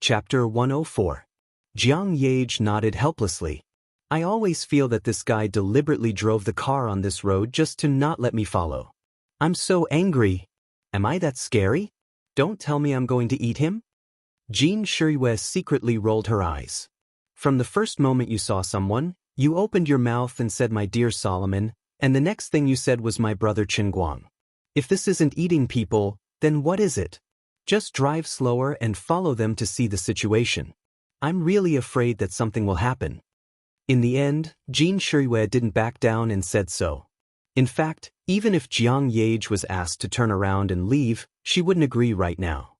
Chapter 104. Jiang Yage nodded helplessly. I always feel that this guy deliberately drove the car on this road just to not let me follow. I'm so angry. Am I that scary? Don't tell me I'm going to eat him? Jean Shirue secretly rolled her eyes. From the first moment you saw someone, you opened your mouth and said my dear Solomon, and the next thing you said was my brother Qinguang. If this isn't eating people, then what is it? Just drive slower and follow them to see the situation. I'm really afraid that something will happen. In the end, Jean Shirue didn't back down and said so. In fact, even if Jiang Yage was asked to turn around and leave, she wouldn't agree right now.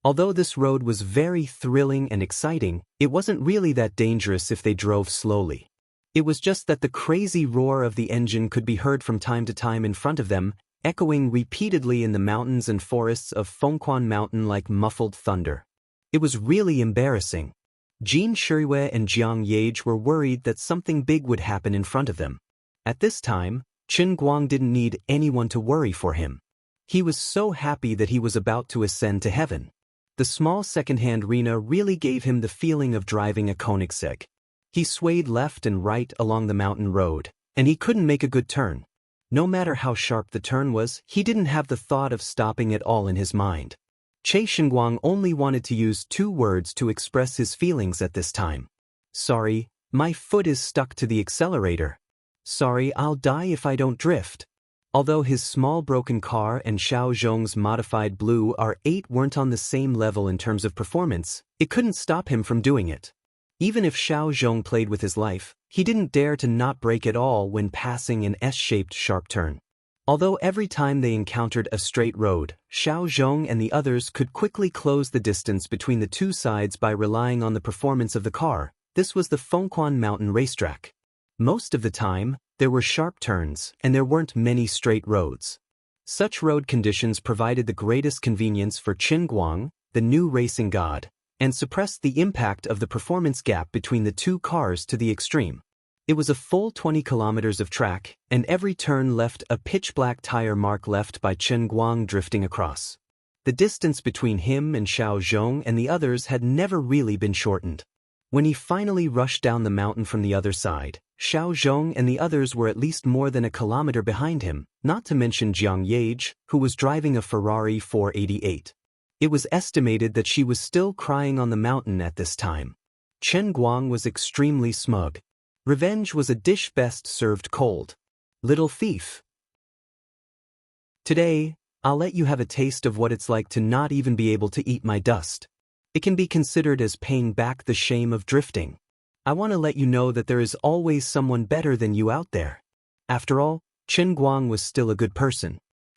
Although this road was very thrilling and exciting, it wasn't really that dangerous if they drove slowly. It was just that the crazy roar of the engine could be heard from time to time in front of them, echoing repeatedly in the mountains and forests of Fengquan Mountain like muffled thunder. It was really embarrassing. Jean Shirue and Jiang Yage were worried that something big would happen in front of them. At this time, Qinguang didn't need anyone to worry for him. He was so happy that he was about to ascend to heaven. The small second-hand Rena really gave him the feeling of driving a Koenigsegg. He swayed left and right along the mountain road, and he couldn't make a good turn. No matter how sharp the turn was, he didn't have the thought of stopping at all in his mind. Qinguang only wanted to use 2 words to express his feelings at this time. Sorry, my foot is stuck to the accelerator. Sorry, I'll die if I don't drift. Although his small broken car and Xiao Zhong's modified Blue R8 weren't on the same level in terms of performance, it couldn't stop him from doing it. Even if Xiao Zhong played with his life, he didn't dare to not brake at all when passing an S-shaped sharp turn. Although every time they encountered a straight road, Xiao Zhong and the others could quickly close the distance between the 2 sides by relying on the performance of the car, this was the Fengquan Mountain racetrack. Most of the time, there were sharp turns, and there weren't many straight roads. Such road conditions provided the greatest convenience for Qinguang, the new racing god, and suppressed the impact of the performance gap between the 2 cars to the extreme. It was a full 20 kilometers of track, and every turn left a pitch-black tire mark left by Qinguang drifting across. The distance between him and Xiao Zhong and the others had never really been shortened. When he finally rushed down the mountain from the other side, Xiao Zhong and the others were at least more than a kilometer behind him, not to mention Jiang Yage, who was driving a Ferrari 488. It was estimated that she was still crying on the mountain at this time. Qinguang was extremely smug. Revenge was a dish best served cold. Little thief. Today, I'll let you have a taste of what it's like to not even be able to eat my dust. It can be considered as paying back the shame of drifting. I want to let you know that there is always someone better than you out there. After all, Qinguang was still a good person.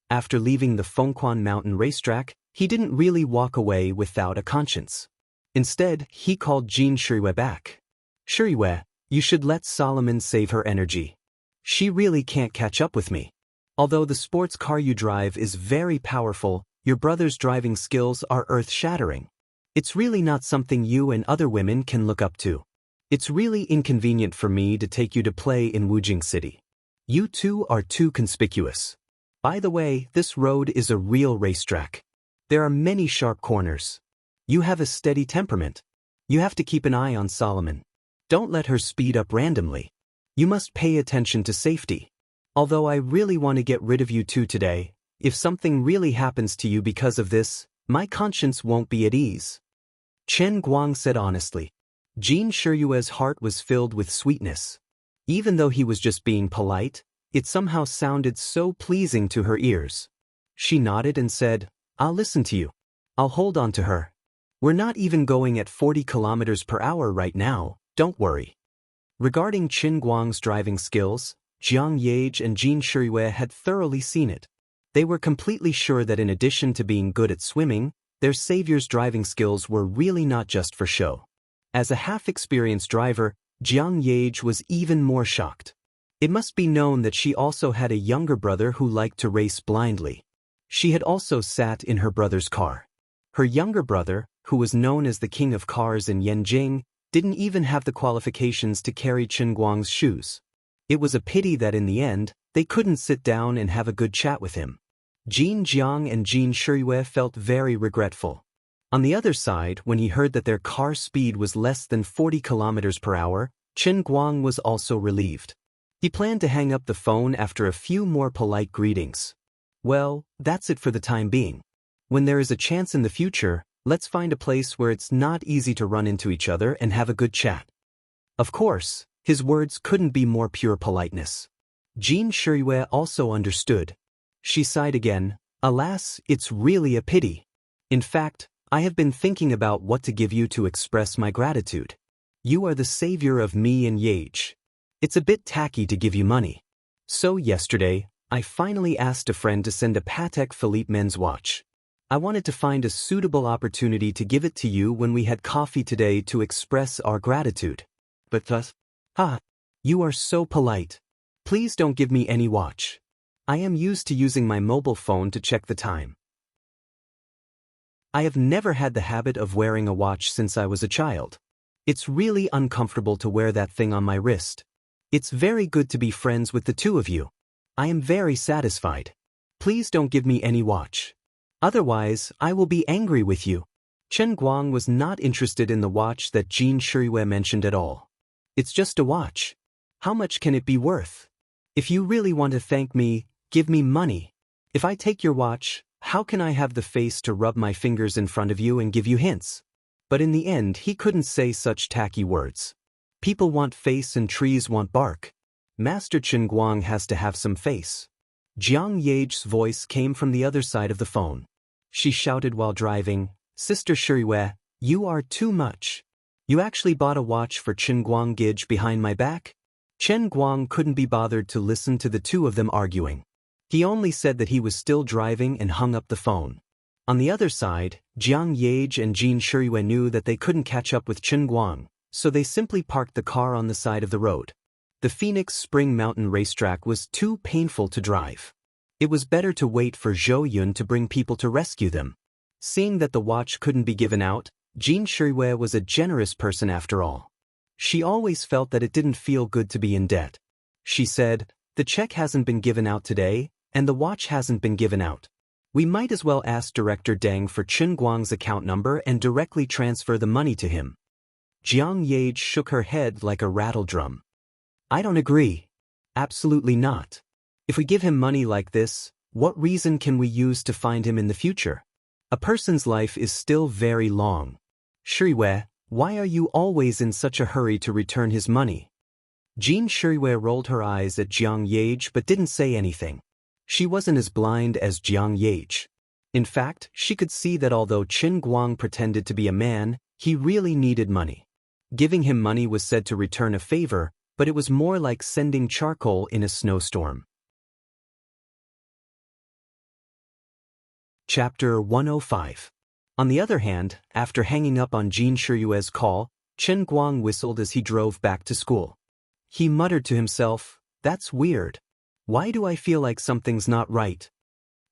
After leaving the Fengquan Mountain racetrack, he didn't really walk away without a conscience. Instead, he called Jean Shirue back. Shirue, you should let Solomon save her energy. She really can't catch up with me. Although the sports car you drive is very powerful, your brother's driving skills are earth-shattering. It's really not something you and other women can look up to. It's really inconvenient for me to take you to play in Wujing City. You two are too conspicuous. By the way, this road is a real racetrack. There are many sharp corners. You have a steady temperament. You have to keep an eye on Solomon. Don't let her speed up randomly. You must pay attention to safety. Although I really want to get rid of you two today, if something really happens to you because of this, my conscience won't be at ease. Qinguang said honestly. Jean Shirue's heart was filled with sweetness. Even though he was just being polite, it somehow sounded so pleasing to her ears. She nodded and said, I'll listen to you. I'll hold on to her. We're not even going at 40 kilometers per hour right now, don't worry. Regarding Qinguang's driving skills, Jiang Yage and Jean Shirue had thoroughly seen it. They were completely sure that in addition to being good at swimming, their savior's driving skills were really not just for show. As a half-experienced driver, Jiang Yage was even more shocked. It must be known that she also had a younger brother who liked to race blindly. She had also sat in her brother's car. Her younger brother, who was known as the king of cars in Yanjing, didn't even have the qualifications to carry Qinguang's shoes. It was a pity that in the end, they couldn't sit down and have a good chat with him. Jean Jiang and Jean Shirue felt very regretful. On the other side, when he heard that their car speed was less than 40 kilometers per hour, Chen Guang was also relieved. He planned to hang up the phone after a few more polite greetings. Well, that's it for the time being. When there is a chance in the future, let's find a place where it's not easy to run into each other and have a good chat. Of course, his words couldn't be more pure politeness. Jin Shiyue also understood. She sighed again. Alas, it's really a pity. In fact, I have been thinking about what to give you to express my gratitude. You are the savior of me and Yage. It's a bit tacky to give you money. So yesterday, I finally asked a friend to send a Patek Philippe men's watch. I wanted to find a suitable opportunity to give it to you when we had coffee today to express our gratitude. But thus, you are so polite. Please don't give me any watch. I am used to using my mobile phone to check the time. I have never had the habit of wearing a watch since I was a child. It's really uncomfortable to wear that thing on my wrist. It's very good to be friends with the two of you. I am very satisfied. Please don't give me any watch. Otherwise, I will be angry with you. Chen Guang was not interested in the watch that Jin Shiyue mentioned at all. It's just a watch. How much can it be worth? If you really want to thank me, give me money. If I take your watch, how can I have the face to rub my fingers in front of you and give you hints? But in the end, he couldn't say such tacky words. People want face and trees want bark. Master Chen Guang has to have some face. Jiang Yage's voice came from the other side of the phone. She shouted while driving, Sister Shiyue, you are too much. You actually bought a watch for Chen Guang Gige behind my back? Chen Guang couldn't be bothered to listen to the two of them arguing. He only said that he was still driving and hung up the phone. On the other side, Jiang Yage and Jin Shiyue knew that they couldn't catch up with Chen Guang, so they simply parked the car on the side of the road. The Phoenix Spring Mountain racetrack was too painful to drive. It was better to wait for Zhou Yun to bring people to rescue them. Seeing that the watch couldn't be given out, Jin Shiyue was a generous person after all. She always felt that it didn't feel good to be in debt. She said, the check hasn't been given out today, and the watch hasn't been given out. We might as well ask Director Deng for Chen Guang's account number and directly transfer the money to him. Jiang Yage shook her head like a rattle drum. I don't agree. Absolutely not. If we give him money like this, what reason can we use to find him in the future? A person's life is still very long. Shiyue, why are you always in such a hurry to return his money? Jin Shiyue rolled her eyes at Jiang Yage but didn't say anything. She wasn't as blind as Jiang Yage. In fact, she could see that although Chen Guang pretended to be a man, he really needed money. Giving him money was said to return a favor, but it was more like sending charcoal in a snowstorm. Chapter 105. On the other hand, after hanging up on Jin Shiyue's call, Chen Guang whistled as he drove back to school. He muttered to himself, that's weird. Why do I feel like something's not right?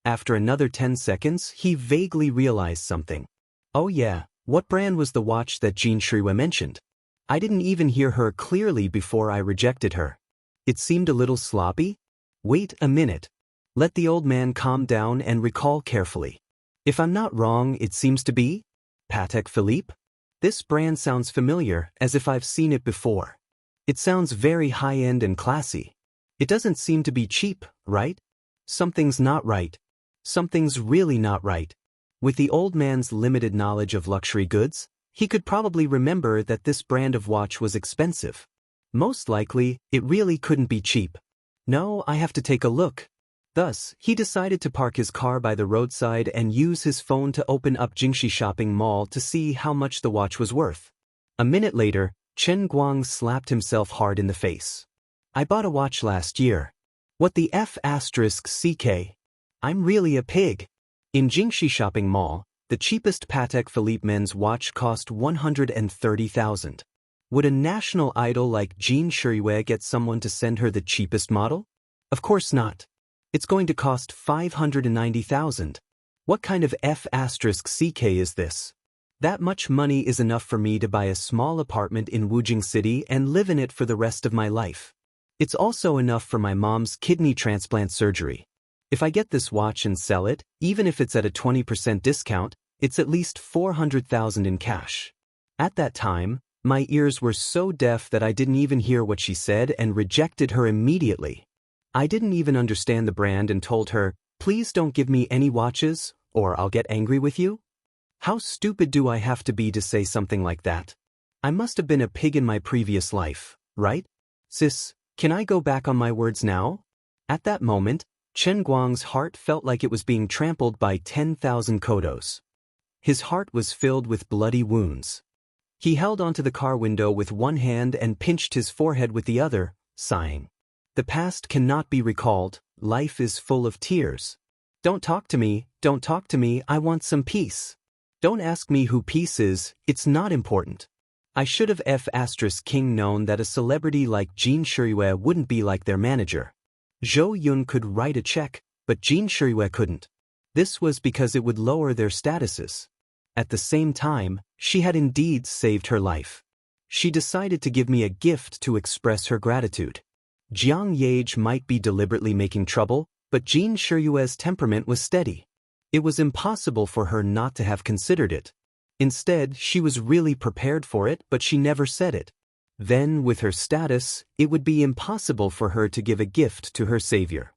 After another 10 seconds, he vaguely realized something. Oh yeah, what brand was the watch that Jin Shiyue mentioned? I didn't even hear her clearly before I rejected her. It seemed a little sloppy. Wait a minute. Let the old man calm down and recall carefully. If I'm not wrong, it seems to be Patek Philippe? This brand sounds familiar, as if I've seen it before. It sounds very high-end and classy. It doesn't seem to be cheap, right? Something's not right. Something's really not right. With the old man's limited knowledge of luxury goods, he could probably remember that this brand of watch was expensive. Most likely, it really couldn't be cheap. No, I have to take a look. Thus, he decided to park his car by the roadside and use his phone to open up Jingxi Shopping Mall to see how much the watch was worth. A minute later, Chen Guang slapped himself hard in the face. I bought a watch last year. What the F***CK? I'm really a pig. In Jingxi Shopping Mall, the cheapest Patek Philippe men's watch cost 130,000. Would a national idol like Jin Shiyue get someone to send her the cheapest model? Of course not. It's going to cost 590,000. What kind of F***CK is this? That much money is enough for me to buy a small apartment in Wujing City and live in it for the rest of my life. It's also enough for my mom's kidney transplant surgery. If I get this watch and sell it, even if it's at a 20% discount, It's at least 400,000 in cash. At that time, my ears were so deaf that I didn't even hear what she said and rejected her immediately. I didn't even understand the brand and told her, "Please don't give me any watches, or I'll get angry with you." How stupid do I have to be to say something like that? I must have been a pig in my previous life, right? Sis, can I go back on my words now? At that moment, Chen Guang's heart felt like it was being trampled by 10,000 kodos. His heart was filled with bloody wounds. He held onto the car window with one hand and pinched his forehead with the other, sighing. The past cannot be recalled, life is full of tears. Don't talk to me, I want some peace. Don't ask me who peace is, it's not important. I should have King known that a celebrity like Jin Shiyue wouldn't be like their manager. Zhou Yun could write a check, but Jin Shiyue couldn't. This was because it would lower their statuses. At the same time, she had indeed saved her life. She decided to give me a gift to express her gratitude. Jiang Yage might be deliberately making trouble, but Jin Shiyue's temperament was steady. It was impossible for her not to have considered it. Instead, she was really prepared for it, but she never said it. Then, with her status, it would be impossible for her to give a gift to her savior.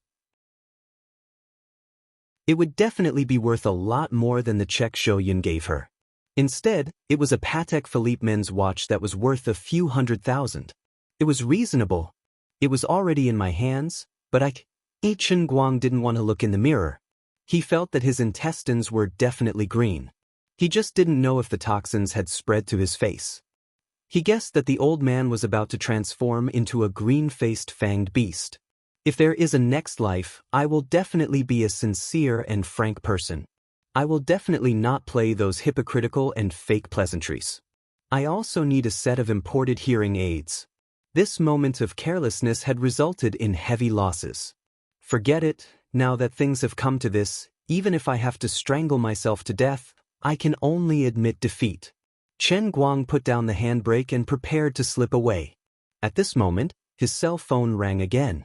It would definitely be worth a lot more than the check Zhou Yun gave her. Instead, it was a Patek Philippe men's watch that was worth a few $100,000. It was reasonable. It was already in my hands, but Chen Guang didn't want to look in the mirror. He felt that his intestines were definitely green. He just didn't know if the toxins had spread to his face. He guessed that the old man was about to transform into a green-faced fanged beast. If there is a next life, I will definitely be a sincere and frank person. I will definitely not play those hypocritical and fake pleasantries. I also need a set of imported hearing aids. This moment of carelessness had resulted in heavy losses. Forget it, now that things have come to this, even if I have to strangle myself to death, I can only admit defeat. Chen Guang put down the handbrake and prepared to slip away. At this moment, his cell phone rang again.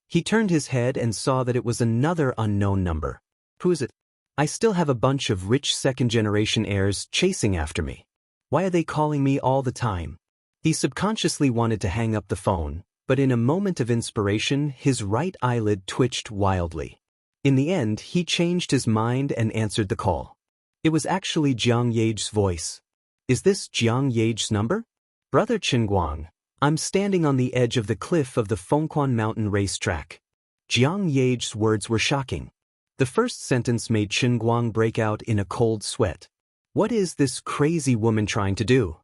He turned his head and saw that it was another unknown number. Who is it? I still have a bunch of rich second-generation heirs chasing after me. Why are they calling me all the time? He subconsciously wanted to hang up the phone, but in a moment of inspiration, his right eyelid twitched wildly. In the end, he changed his mind and answered the call. It was actually Jiang Yage's voice. Is this Jiang Yage's number? Brother Chen Guang, I'm standing on the edge of the cliff of the Fengquan Mountain racetrack. Jiang Yage's words were shocking. The first sentence made Chen Guang break out in a cold sweat. What is this crazy woman trying to do?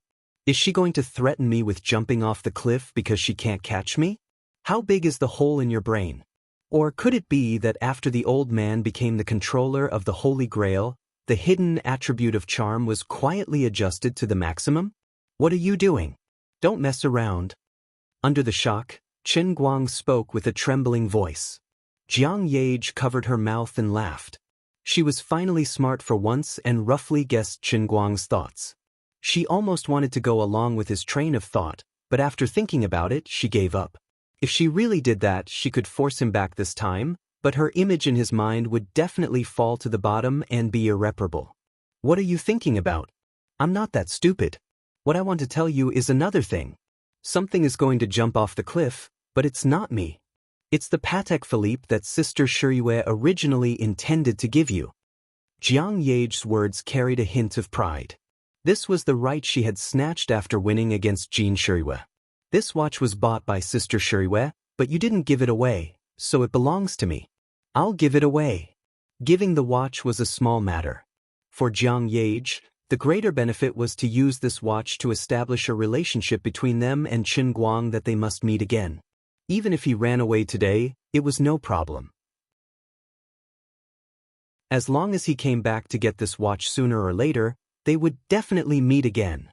Is she going to threaten me with jumping off the cliff because she can't catch me? How big is the hole in your brain? Or could it be that after the old man became the controller of the Holy Grail, the hidden attribute of charm was quietly adjusted to the maximum? What are you doing? Don't mess around. Under the shock, Chen Guang spoke with a trembling voice. Jiang Yage covered her mouth and laughed. She was finally smart for once and roughly guessed Chen Guang's thoughts. She almost wanted to go along with his train of thought, but after thinking about it, she gave up. If she really did that, she could force him back this time, but her image in his mind would definitely fall to the bottom and be irreparable. What are you thinking about? I'm not that stupid. What I want to tell you is another thing. Something is going to jump off the cliff, but it's not me. It's the Patek Philippe that Sister Shiyue originally intended to give you. Jiang Yage's words carried a hint of pride. This was the right she had snatched after winning against Jin Shiyue. This watch was bought by Sister Shiyue, but you didn't give it away, so it belongs to me. I'll give it away. Giving the watch was a small matter. For Jiang Yage, the greater benefit was to use this watch to establish a relationship between them and Chen Guang that they must meet again. Even if he ran away today, it was no problem. As long as he came back to get this watch sooner or later, they would definitely meet again.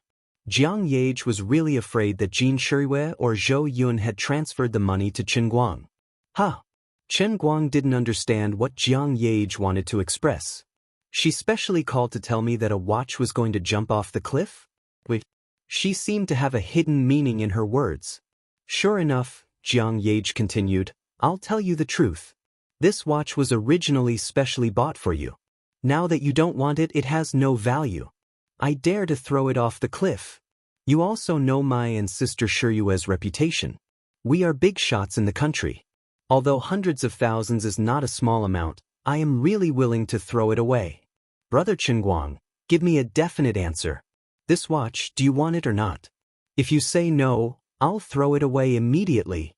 Jiang Yage was really afraid that Jin Shiyue or Zhou Yun had transferred the money to Chen Guang. Chen Guang didn't understand what Jiang Yage wanted to express. She specially called to tell me that a watch was going to jump off the cliff? Wait, she seemed to have a hidden meaning in her words. Sure enough, Jiang Yage continued, I'll tell you the truth. This watch was originally specially bought for you. Now that you don't want it, it has no value. I dare to throw it off the cliff. You also know my and Sister Shiryue's reputation. We are big shots in the country. Although hundreds of thousands is not a small amount, I am really willing to throw it away. Brother Qinguang, give me a definite answer. This watch, do you want it or not? If you say no, I'll throw it away immediately.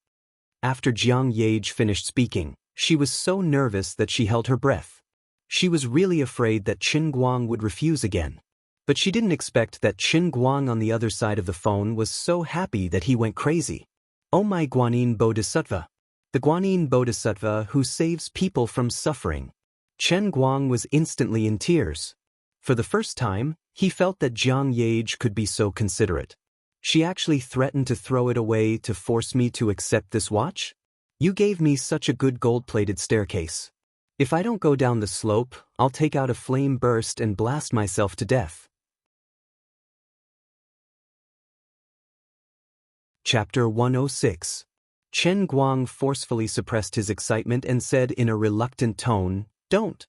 After Jiang Yage finished speaking, she was so nervous that she held her breath. She was really afraid that Qinguang would refuse again. But she didn't expect that Qinguang on the other side of the phone was so happy that he went crazy. Oh my Guanyin Bodhisattva. The Guanyin Bodhisattva who saves people from suffering. Chen Guang was instantly in tears. For the first time, he felt that Jiang Yage could be so considerate. She actually threatened to throw it away to force me to accept this watch? You gave me such a good gold-plated staircase. If I don't go down the slope, I'll take out a flame burst and blast myself to death. Chapter 106. Chen Guang forcefully suppressed his excitement and said in a reluctant tone, Don't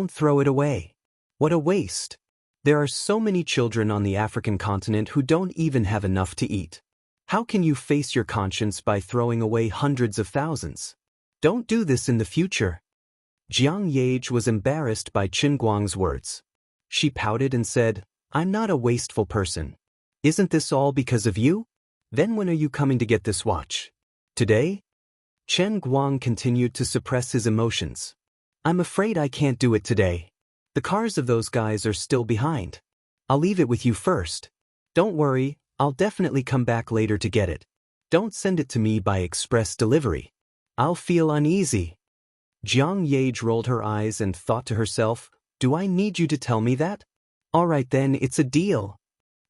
throw it away. What a waste. There are so many children on the African continent who don't even have enough to eat. How can you face your conscience by throwing away hundreds of thousands? Don't do this in the future. Jiang Yage was embarrassed by Qinguang's words. She pouted and said, I'm not a wasteful person. Isn't this all because of you? Then when are you coming to get this watch? Today? Chen Guang continued to suppress his emotions. I'm afraid I can't do it today. The cars of those guys are still behind. I'll leave it with you first. Don't worry, I'll definitely come back later to get it. Don't send it to me by express delivery. I'll feel uneasy. Jiang Yage rolled her eyes and thought to herself, Do I need you to tell me that? All right then, it's a deal.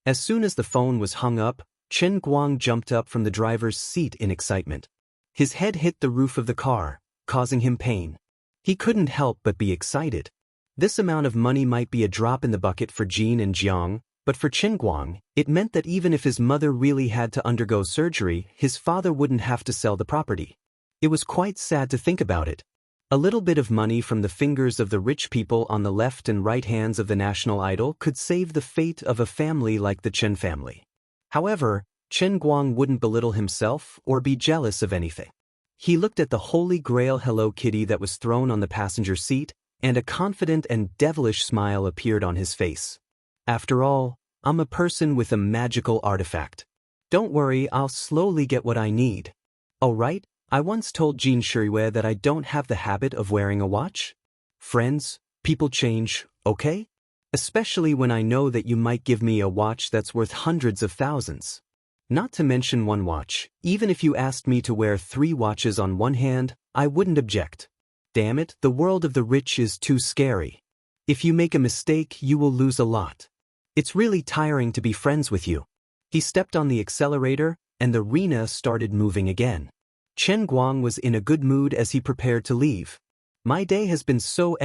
As soon as the phone was hung up, Chen Guang jumped up from the driver's seat in excitement. His head hit the roof of the car, causing him pain. He couldn't help but be excited. This amount of money might be a drop in the bucket for Jin and Jiang, but for Qinguang, it meant that even if his mother really had to undergo surgery, his father wouldn't have to sell the property. It was quite sad to think about it. A little bit of money from the fingers of the rich people on the left and right hands of the national idol could save the fate of a family like the Chen family. However, Qinguang wouldn't belittle himself or be jealous of anything. He looked at the Holy Grail Hello Kitty that was thrown on the passenger seat, and a confident and devilish smile appeared on his face. After all, I'm a person with a magical artifact. Don't worry, I'll slowly get what I need. Oh right, I once told Jin Shiryue that I don't have the habit of wearing a watch. Friends, people change, okay? Especially when I know that you might give me a watch that's worth hundreds of thousands. Not to mention one watch, even if you asked me to wear 3 watches on one hand, I wouldn't object. Damn it, the world of the rich is too scary. If you make a mistake, you will lose a lot. It's really tiring to be friends with you. He stepped on the accelerator, and the arena started moving again. Chen Guang was in a good mood as he prepared to leave. My day has been so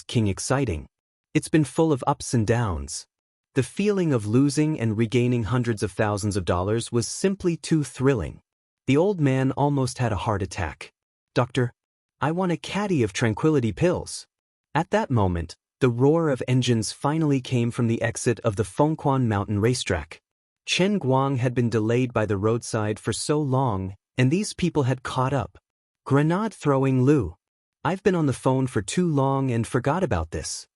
King exciting. It's been full of ups and downs. The feeling of losing and regaining hundreds of thousands of dollars was simply too thrilling. The old man almost had a heart attack. Doctor, I want a caddy of tranquility pills. At that moment, the roar of engines finally came from the exit of the Fengquan Mountain racetrack. Chen Guang had been delayed by the roadside for so long, and these people had caught up. Grenade-throwing Lu. I've been on the phone for too long and forgot about this.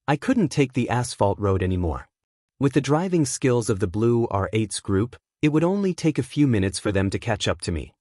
I couldn't take the asphalt road anymore. With the driving skills of the Blue R8's group, it would only take a few minutes for them to catch up to me.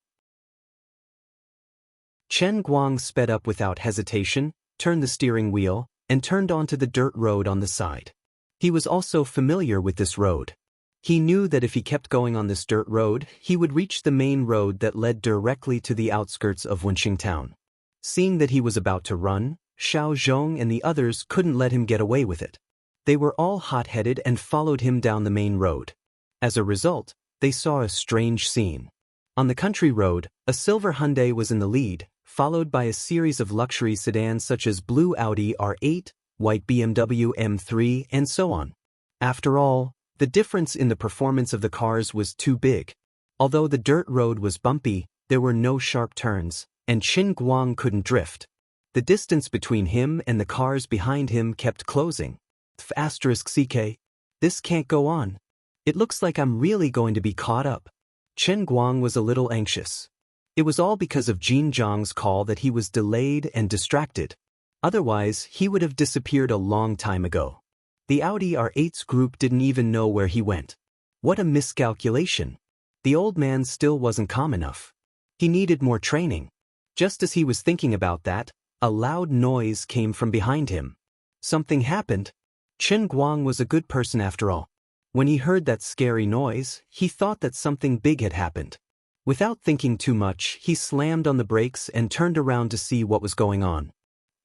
Chen Guang sped up without hesitation, turned the steering wheel, and turned onto the dirt road on the side. He was also familiar with this road. He knew that if he kept going on this dirt road, he would reach the main road that led directly to the outskirts of Wenxing town. Seeing that he was about to run, Xiao Zhong and the others couldn't let him get away with it. They were all hot-headed and followed him down the main road. As a result, they saw a strange scene. On the country road, a silver Hyundai was in the lead, followed by a series of luxury sedans such as blue Audi R8, white BMW M3, and so on. After all, the difference in the performance of the cars was too big. Although the dirt road was bumpy, there were no sharp turns, and Qin Guang couldn't drift. The distance between him and the cars behind him kept closing. *CK. This can't go on. It looks like I'm really going to be caught up. Chen Guang was a little anxious. It was all because of Jin Zhang's call that he was delayed and distracted. Otherwise, he would have disappeared a long time ago. The Audi R8's group didn't even know where he went. What a miscalculation. The old man still wasn't calm enough. He needed more training. Just as he was thinking about that, a loud noise came from behind him. Something happened. Chen Guang was a good person after all. When he heard that scary noise, he thought that something big had happened. Without thinking too much, he slammed on the brakes and turned around to see what was going on.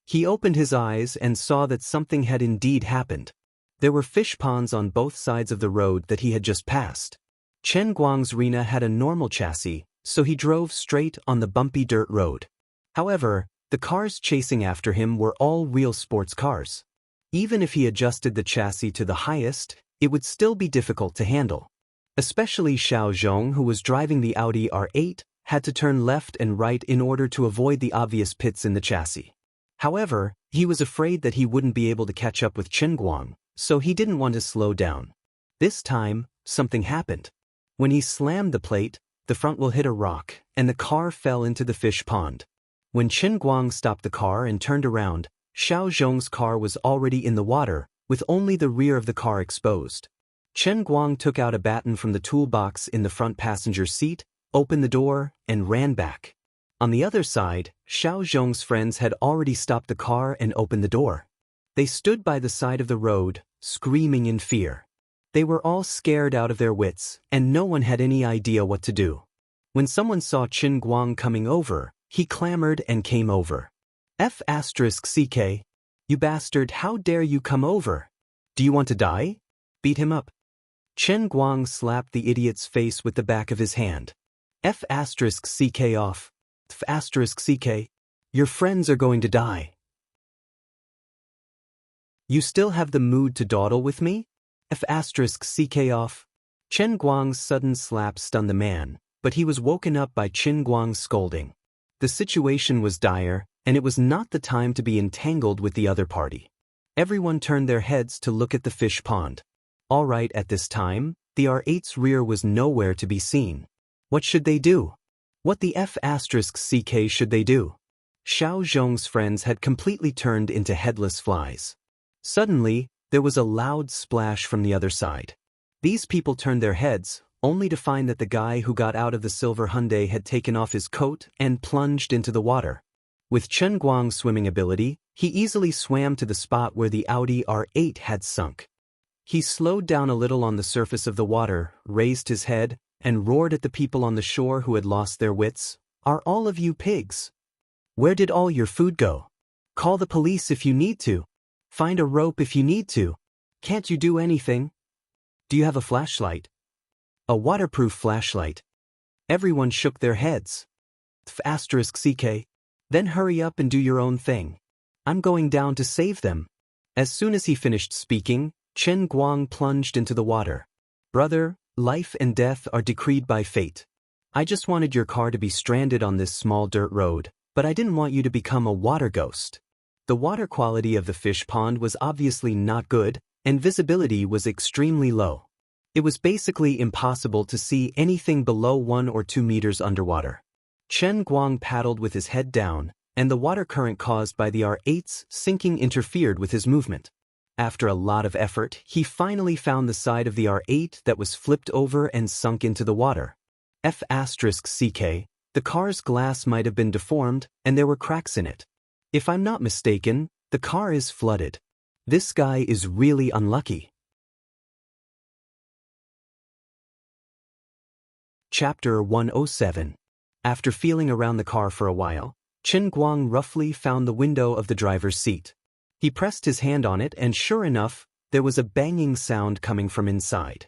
He opened his eyes and saw that something had indeed happened. There were fish ponds on both sides of the road that he had just passed. Chen Guang's Rena had a normal chassis, so he drove straight on the bumpy dirt road. However, the cars chasing after him were all real sports cars. Even if he adjusted the chassis to the highest, it would still be difficult to handle. Especially Xiao Zhong, who was driving the Audi R8, had to turn left and right in order to avoid the obvious pits in the chassis. However, he was afraid that he wouldn't be able to catch up with Chen Guang, so he didn't want to slow down. This time, something happened. When he slammed the plate, the front wheel hit a rock, and the car fell into the fish pond. When Chen Guang stopped the car and turned around, Xiao Zhong's car was already in the water, with only the rear of the car exposed. Chen Guang took out a baton from the toolbox in the front passenger seat, opened the door, and ran back. On the other side, Xiao Zhong's friends had already stopped the car and opened the door. They stood by the side of the road, screaming in fear. They were all scared out of their wits, and no one had any idea what to do. When someone saw Chen Guang coming over, he clamored and came over. *CK. You bastard, how dare you come over? Do you want to die? Beat him up. Chen Guang slapped the idiot's face with the back of his hand. *CK off. *CK. Your friends are going to die. You still have the mood to dawdle with me? *CK off. Chen Guang's sudden slap stunned the man, but he was woken up by Chen Guang's scolding. The situation was dire, and it was not the time to be entangled with the other party. Everyone turned their heads to look at the fish pond. All right, at this time, the R8's rear was nowhere to be seen. What should they do? What the *CK should they do? Xiao Zhong's friends had completely turned into headless flies. Suddenly, there was a loud splash from the other side. These people turned their heads, only to find that the guy who got out of the silver Hyundai had taken off his coat and plunged into the water. With Chen Guang's swimming ability, he easily swam to the spot where the Audi R8 had sunk. He slowed down a little on the surface of the water, raised his head, and roared at the people on the shore who had lost their wits. Are all of you pigs? Where did all your food go? Call the police if you need to. Find a rope if you need to. Can't you do anything? Do you have a flashlight? A waterproof flashlight. Everyone shook their heads. *CK. Then hurry up and do your own thing. I'm going down to save them. As soon as he finished speaking, Chen Guang plunged into the water. Brother, life and death are decreed by fate. I just wanted your car to be stranded on this small dirt road, but I didn't want you to become a water ghost. The water quality of the fish pond was obviously not good, and visibility was extremely low. It was basically impossible to see anything below 1 or 2 meters underwater. Chen Guang paddled with his head down, and the water current caused by the R8's sinking interfered with his movement. After a lot of effort, he finally found the side of the R8 that was flipped over and sunk into the water. *CK. The car's glass might have been deformed, and there were cracks in it. If I'm not mistaken, the car is flooded. This guy is really unlucky. Chapter 107. After feeling around the car for a while, Chen Guang roughly found the window of the driver's seat. He pressed his hand on it and sure enough, there was a banging sound coming from inside.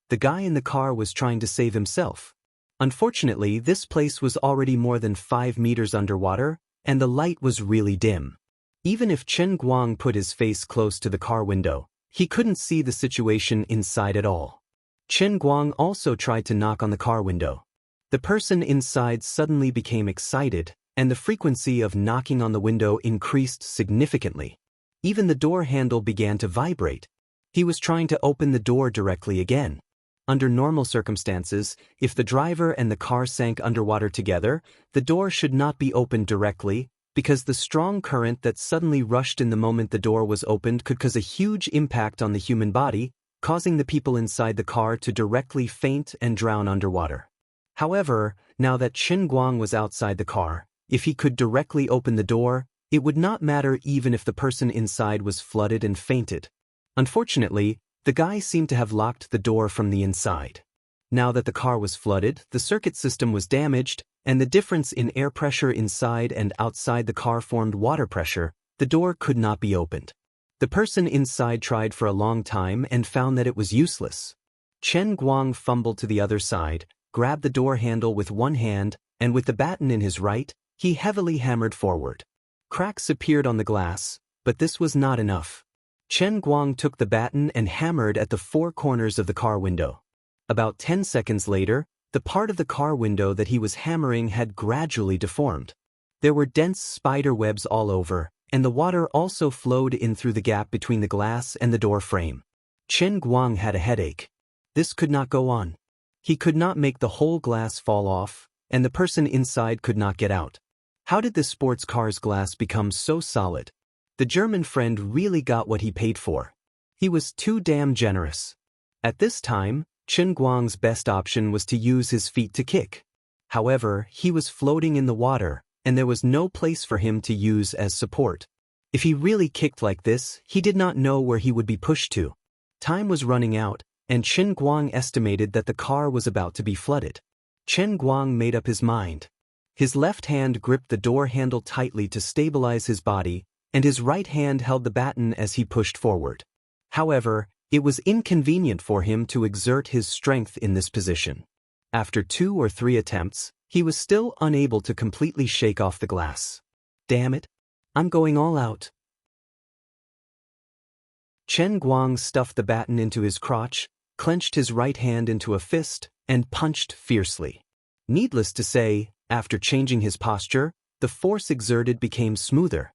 The guy in the car was trying to save himself. Unfortunately, this place was already more than 5 meters underwater, and the light was really dim. Even if Chen Guang put his face close to the car window, he couldn't see the situation inside at all. Chen Guang also tried to knock on the car window. The person inside suddenly became excited, and the frequency of knocking on the window increased significantly. Even the door handle began to vibrate. He was trying to open the door directly again. Under normal circumstances, if the driver and the car sank underwater together, the door should not be opened directly, because the strong current that suddenly rushed in the moment the door was opened could cause a huge impact on the human body, causing the people inside the car to directly faint and drown underwater. However, now that Chen Guang was outside the car, if he could directly open the door, it would not matter even if the person inside was flooded and fainted. Unfortunately, the guy seemed to have locked the door from the inside. Now that the car was flooded, the circuit system was damaged, and the difference in air pressure inside and outside the car formed water pressure. The door could not be opened. The person inside tried for a long time and found that it was useless. Chen Guang fumbled to the other side, grabbed the door handle with one hand, and with the baton in his right, he heavily hammered forward. Cracks appeared on the glass, but this was not enough. Chen Guang took the baton and hammered at the four corners of the car window. About 10 seconds later, the part of the car window that he was hammering had gradually deformed. There were dense spider webs all over, and the water also flowed in through the gap between the glass and the door frame. Chen Guang had a headache. This could not go on. He could not make the whole glass fall off, and the person inside could not get out. How did this sports car's glass become so solid? The German friend really got what he paid for. He was too damn generous. At this time, Chen Guang's best option was to use his feet to kick. However, he was floating in the water, and there was no place for him to use as support. If he really kicked like this, he did not know where he would be pushed to. Time was running out, and Chen Guang estimated that the car was about to be flooded. Chen Guang made up his mind. His left hand gripped the door handle tightly to stabilize his body, and his right hand held the baton as he pushed forward. However, it was inconvenient for him to exert his strength in this position. After 2 or 3 attempts, he was still unable to completely shake off the glass. Damn it! I'm going all out. Chen Guang stuffed the baton into his crotch, clenched his right hand into a fist, and punched fiercely. Needless to say, after changing his posture, the force exerted became smoother.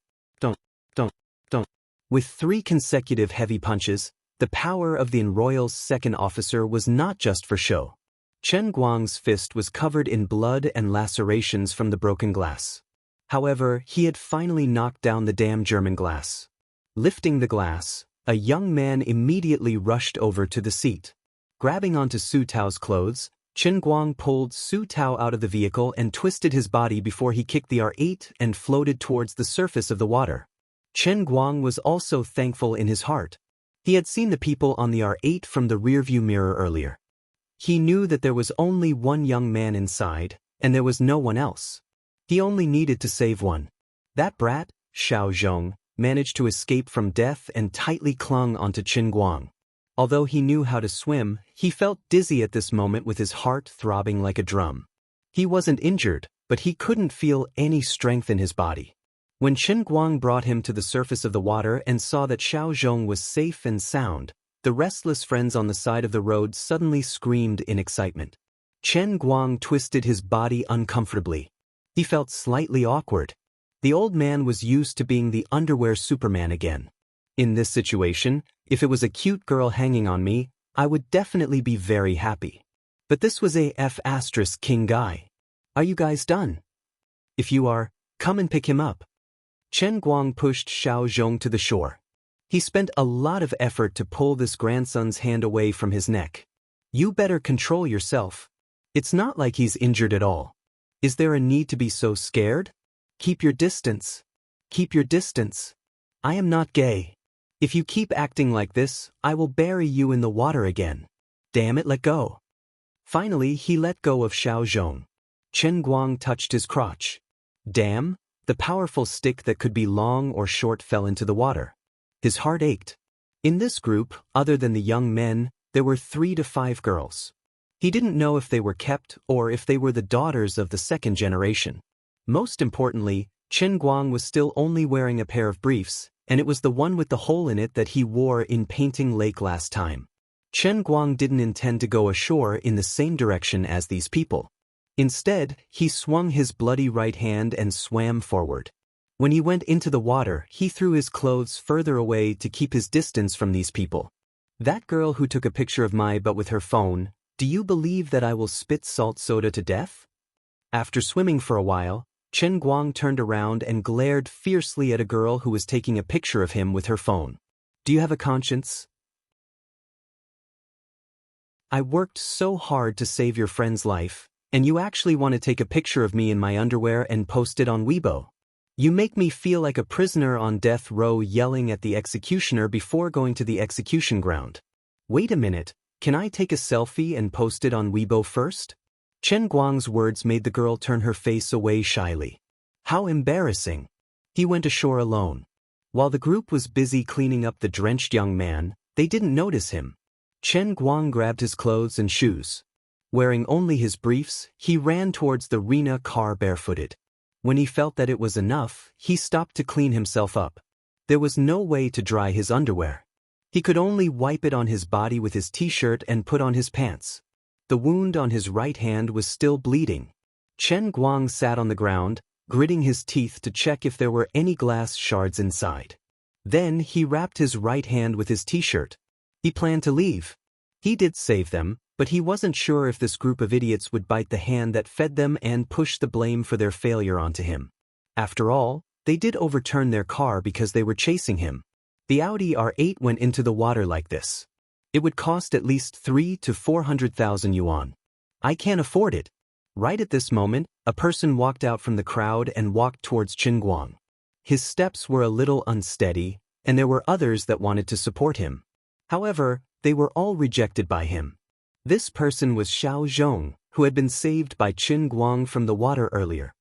With 3 consecutive heavy punches, the power of the Royal's second officer was not just for show. Chen Guang's fist was covered in blood and lacerations from the broken glass. However, he had finally knocked down the damn German glass. Lifting the glass, a young man immediately rushed over to the seat. Grabbing onto Su Tao's clothes, Chen Guang pulled Su Tao out of the vehicle and twisted his body before he kicked the R8 and floated towards the surface of the water. Chen Guang was also thankful in his heart. He had seen the people on the R8 from the rearview mirror earlier. He knew that there was only one young man inside, and there was no one else. He only needed to save one. That brat, Xiao Zhong, managed to escape from death and tightly clung onto Chen Guang. Although he knew how to swim, he felt dizzy at this moment with his heart throbbing like a drum. He wasn't injured, but he couldn't feel any strength in his body. When Chen Guang brought him to the surface of the water and saw that Xiao Zhong was safe and sound, the restless friends on the side of the road suddenly screamed in excitement. Chen Guang twisted his body uncomfortably. He felt slightly awkward. The old man was used to being the underwear Superman again. In this situation, if it was a cute girl hanging on me, I would definitely be very happy. But this was a F***king guy. Are you guys done? If you are, come and pick him up. Chen Guang pushed Xiao Zhong to the shore. He spent a lot of effort to pull this grandson's hand away from his neck. You better control yourself. It's not like he's injured at all. Is there a need to be so scared? Keep your distance. Keep your distance. I am not gay. If you keep acting like this, I will bury you in the water again. Damn it, let go. Finally, he let go of Xiao Zhong. Chen Guang touched his crotch. Damn, the powerful stick that could be long or short fell into the water. His heart ached. In this group, other than the young men, there were 3 to 5 girls. He didn't know if they were kept or if they were the daughters of the second generation. Most importantly, Chen Guang was still only wearing a pair of briefs, and it was the one with the hole in it that he wore in Painting Lake last time. Chen Guang didn't intend to go ashore in the same direction as these people. Instead, he swung his bloody right hand and swam forward. When he went into the water, he threw his clothes further away to keep his distance from these people. That girl who took a picture of my butt with her phone, do you believe that I will spit salt soda to death? After swimming for a while, Chen Guang turned around and glared fiercely at a girl who was taking a picture of him with her phone. Do you have a conscience? I worked so hard to save your friend's life, and you actually want to take a picture of me in my underwear and post it on Weibo. You make me feel like a prisoner on death row yelling at the executioner before going to the execution ground. Wait a minute, can I take a selfie and post it on Weibo first? Chen Guang's words made the girl turn her face away shyly. How embarrassing. He went ashore alone. While the group was busy cleaning up the drenched young man, they didn't notice him. Chen Guang grabbed his clothes and shoes. Wearing only his briefs, he ran towards the Rena car barefooted. When he felt that it was enough, he stopped to clean himself up. There was no way to dry his underwear. He could only wipe it on his body with his t-shirt and put on his pants. The wound on his right hand was still bleeding. Chen Guang sat on the ground, gritting his teeth to check if there were any glass shards inside. Then he wrapped his right hand with his t-shirt. He planned to leave. He did save them, but he wasn't sure if this group of idiots would bite the hand that fed them and push the blame for their failure onto him. After all, they did overturn their car because they were chasing him. The Audi R8 went into the water like this. It would cost at least 300,000 to 400,000 yuan. I can't afford it. Right at this moment, a person walked out from the crowd and walked towards Chen Guang. His steps were a little unsteady, and there were others that wanted to support him. However, they were all rejected by him. This person was Xiao Zhong, who had been saved by Chen Guang from the water earlier.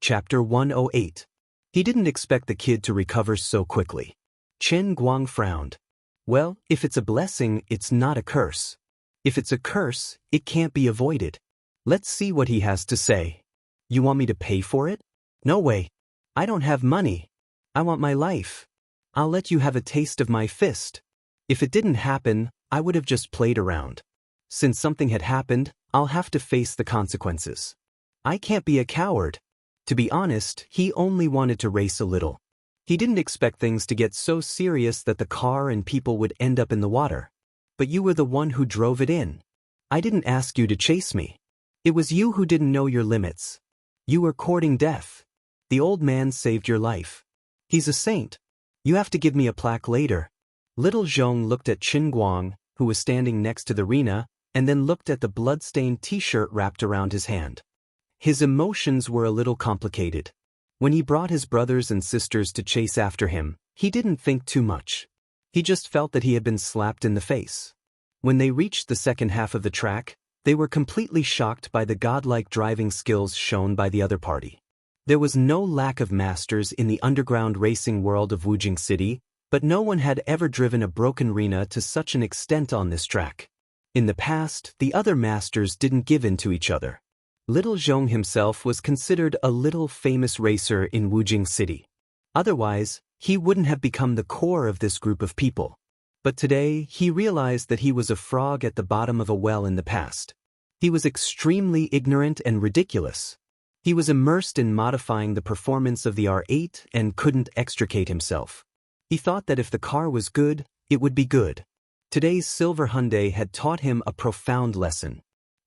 Chapter 108. He didn't expect the kid to recover so quickly. Chen Guang frowned. Well, if it's a blessing, it's not a curse. If it's a curse, it can't be avoided. Let's see what he has to say. You want me to pay for it? No way. I don't have money. I want my life. I'll let you have a taste of my fist. If it didn't happen, I would have just played around. Since something had happened, I'll have to face the consequences. I can't be a coward. To be honest, he only wanted to race a little. He didn't expect things to get so serious that the car and people would end up in the water. But you were the one who drove it in. I didn't ask you to chase me. It was you who didn't know your limits. You were courting death. The old man saved your life. He's a saint. You have to give me a plaque later. Little Zhong looked at Chen Guang, who was standing next to the Rena, and then looked at the blood-stained t-shirt wrapped around his hand. His emotions were a little complicated. When he brought his brothers and sisters to chase after him, he didn't think too much. He just felt that he had been slapped in the face. When they reached the second half of the track, they were completely shocked by the godlike driving skills shown by the other party. There was no lack of masters in the underground racing world of Wujing City, but no one had ever driven a broken Rena to such an extent on this track. In the past, the other masters didn't give in to each other. Little Zhong himself was considered a little famous racer in Wujing City. Otherwise, he wouldn't have become the core of this group of people. But today, he realized that he was a frog at the bottom of a well in the past. He was extremely ignorant and ridiculous. He was immersed in modifying the performance of the R8 and couldn't extricate himself. He thought that if the car was good, it would be good. Today's silver Hyundai had taught him a profound lesson.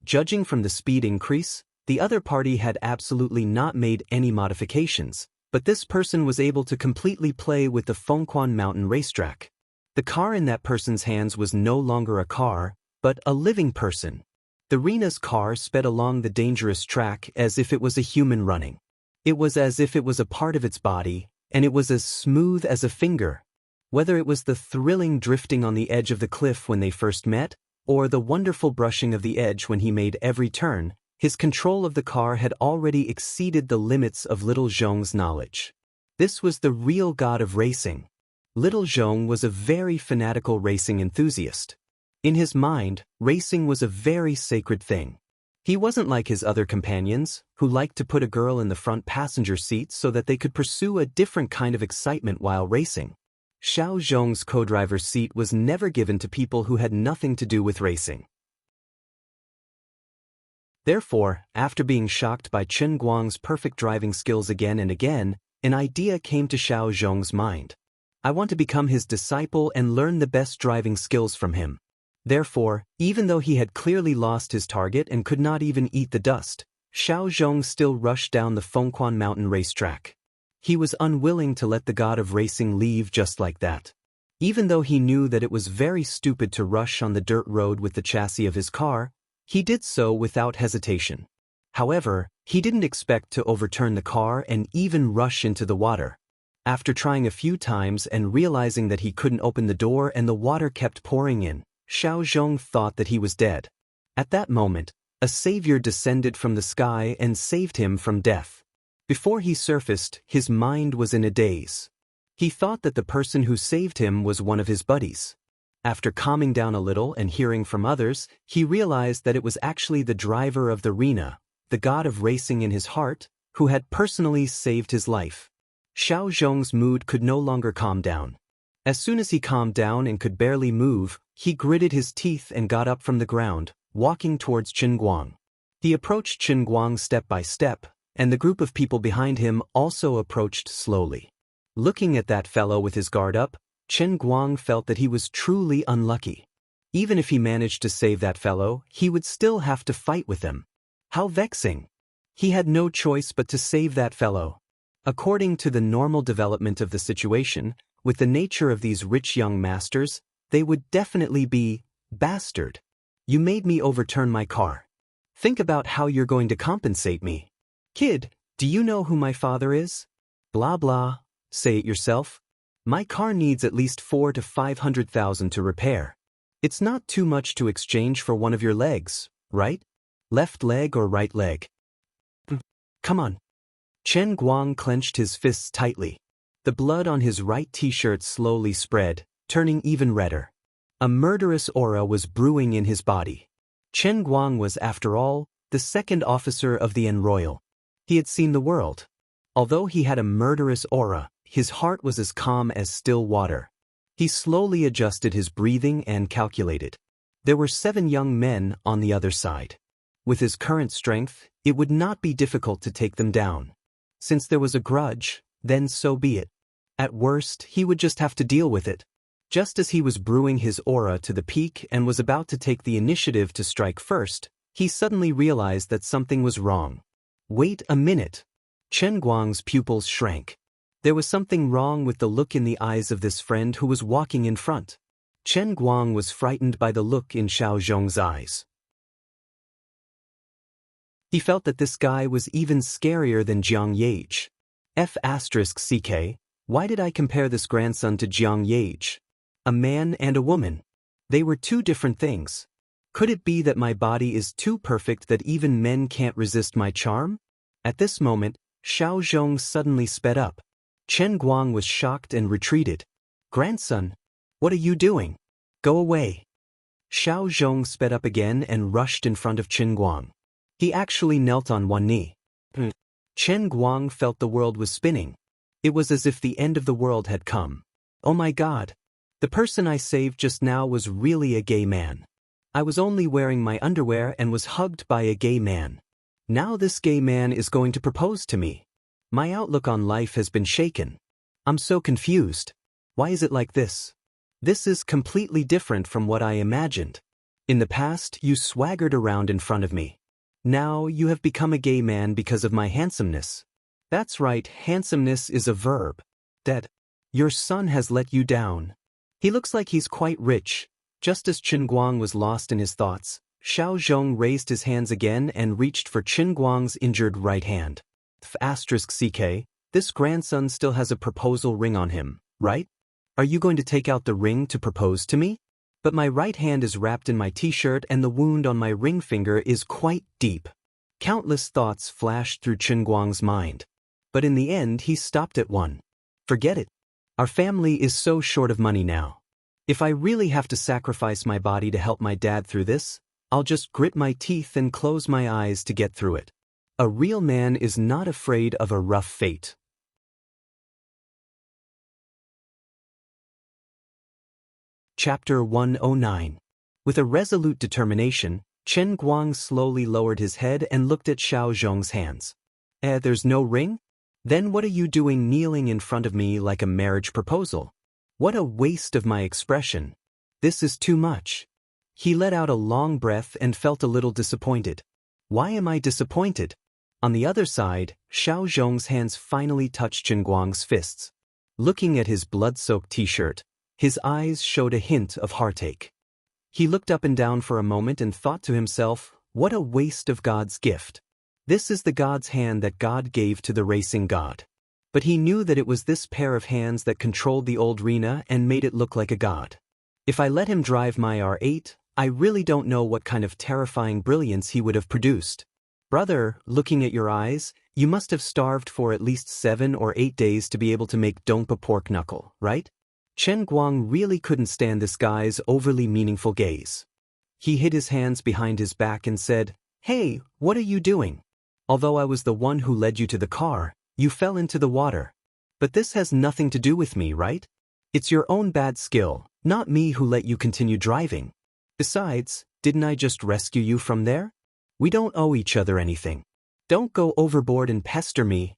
Judging from the speed increase, the other party had absolutely not made any modifications, but this person was able to completely play with the Fengquan Mountain racetrack. The car in that person's hands was no longer a car, but a living person. The Rena's car sped along the dangerous track as if it was a human running. It was as if it was a part of its body, and it was as smooth as a finger. Whether it was the thrilling drifting on the edge of the cliff when they first met, or the wonderful brushing of the edge when he made every turn, his control of the car had already exceeded the limits of Little Zhong's knowledge. This was the real god of racing. Little Zhong was a very fanatical racing enthusiast. In his mind, racing was a very sacred thing. He wasn't like his other companions, who liked to put a girl in the front passenger seat so that they could pursue a different kind of excitement while racing. Xiao Zhong's co-driver's seat was never given to people who had nothing to do with racing. Therefore, after being shocked by Chen Guang's perfect driving skills again and again, an idea came to Xiao Zhong's mind. I want to become his disciple and learn the best driving skills from him. Therefore, even though he had clearly lost his target and could not even eat the dust, Xiao Zhong still rushed down the Fengquan mountain racetrack. He was unwilling to let the god of racing leave just like that. Even though he knew that it was very stupid to rush on the dirt road with the chassis of his car, he did so without hesitation. However, he didn't expect to overturn the car and even rush into the water. After trying a few times and realizing that he couldn't open the door and the water kept pouring in, Xiao Zhong thought that he was dead. At that moment, a savior descended from the sky and saved him from death. Before he surfaced, his mind was in a daze. He thought that the person who saved him was one of his buddies. After calming down a little and hearing from others, he realized that it was actually the driver of the arena, the god of racing in his heart, who had personally saved his life. Xiao Zhong's mood could no longer calm down. As soon as he calmed down and could barely move, he gritted his teeth and got up from the ground, walking towards Chen Guang. He approached Chen Guang step by step, and the group of people behind him also approached slowly. Looking at that fellow with his guard up, Chen Guang felt that he was truly unlucky. Even if he managed to save that fellow, he would still have to fight with them. How vexing! He had no choice but to save that fellow. According to the normal development of the situation, with the nature of these rich young masters, they would definitely be, "Bastard! You made me overturn my car. Think about how you're going to compensate me. Kid, do you know who my father is? Blah blah, say it yourself. My car needs at least 400,000 to 500,000 to repair. It's not too much to exchange for one of your legs, right? Left leg or right leg? Come on." Chen Guang clenched his fists tightly. The blood on his right t-shirt slowly spread, turning even redder. A murderous aura was brewing in his body. Chen Guang was, after all, the second officer of the Royal. He had seen the world. Although he had a murderous aura, his heart was as calm as still water. He slowly adjusted his breathing and calculated. There were 7 young men on the other side. With his current strength, it would not be difficult to take them down. Since there was a grudge, then so be it. At worst, he would just have to deal with it. Just as he was brewing his aura to the peak and was about to take the initiative to strike first, he suddenly realized that something was wrong. Wait a minute. Chen Guang's pupils shrank. There was something wrong with the look in the eyes of this friend who was walking in front. Chen Guang was frightened by the look in Xiao Zhong's eyes. He felt that this guy was even scarier than Jiang Yage. F***ck, why did I compare this grandson to Jiang Yage? A man and a woman. They were two different things. Could it be that my body is too perfect that even men can't resist my charm? At this moment, Xiao Zhong suddenly sped up. Chen Guang was shocked and retreated. "Grandson, what are you doing? Go away." Xiao Zhong sped up again and rushed in front of Chen Guang. He actually knelt on one knee. Chen Guang felt the world was spinning. It was as if the end of the world had come. Oh my God! The person I saved just now was really a gay man. I was only wearing my underwear and was hugged by a gay man. Now this gay man is going to propose to me. My outlook on life has been shaken. I'm so confused. Why is it like this? This is completely different from what I imagined. In the past, you swaggered around in front of me. Now you have become a gay man because of my handsomeness. That's right, handsomeness is a verb. That your son has let you down. He looks like he's quite rich. Just as Chen Guang was lost in his thoughts, Xiao Zhong raised his hands again and reached for Chen Guang's injured right hand. **ck, this grandson still has a proposal ring on him, right? Are you going to take out the ring to propose to me? But my right hand is wrapped in my t-shirt and the wound on my ring finger is quite deep. Countless thoughts flashed through Chen Guang's mind. But in the end he stopped at one. Forget it. Our family is so short of money now. If I really have to sacrifice my body to help my dad through this, I'll just grit my teeth and close my eyes to get through it. A real man is not afraid of a rough fate. Chapter 109. With a resolute determination, Chen Guang slowly lowered his head and looked at Xiao Zhong's hands. There's no ring? Then what are you doing kneeling in front of me like a marriage proposal? What a waste of my expression. This is too much. He let out a long breath and felt a little disappointed. Why am I disappointed? On the other side, Xiao Zhong's hands finally touched Chen Guang's fists. Looking at his blood-soaked t-shirt, his eyes showed a hint of heartache. He looked up and down for a moment and thought to himself, what a waste of God's gift. This is the God's hand that God gave to the racing god. But he knew that it was this pair of hands that controlled the old Rena and made it look like a god. If I let him drive my R8, I really don't know what kind of terrifying brilliance he would have produced. Brother, looking at your eyes, you must have starved for at least 7 or 8 days to be able to make dongpa pork knuckle, right? Chen Guang really couldn't stand this guy's overly meaningful gaze. He hid his hands behind his back and said, Hey, what are you doing? Although I was the one who led you to the car, you fell into the water. But this has nothing to do with me, right? It's your own bad skill, not me who let you continue driving. Besides, didn't I just rescue you from there? We don't owe each other anything. Don't go overboard and pester me.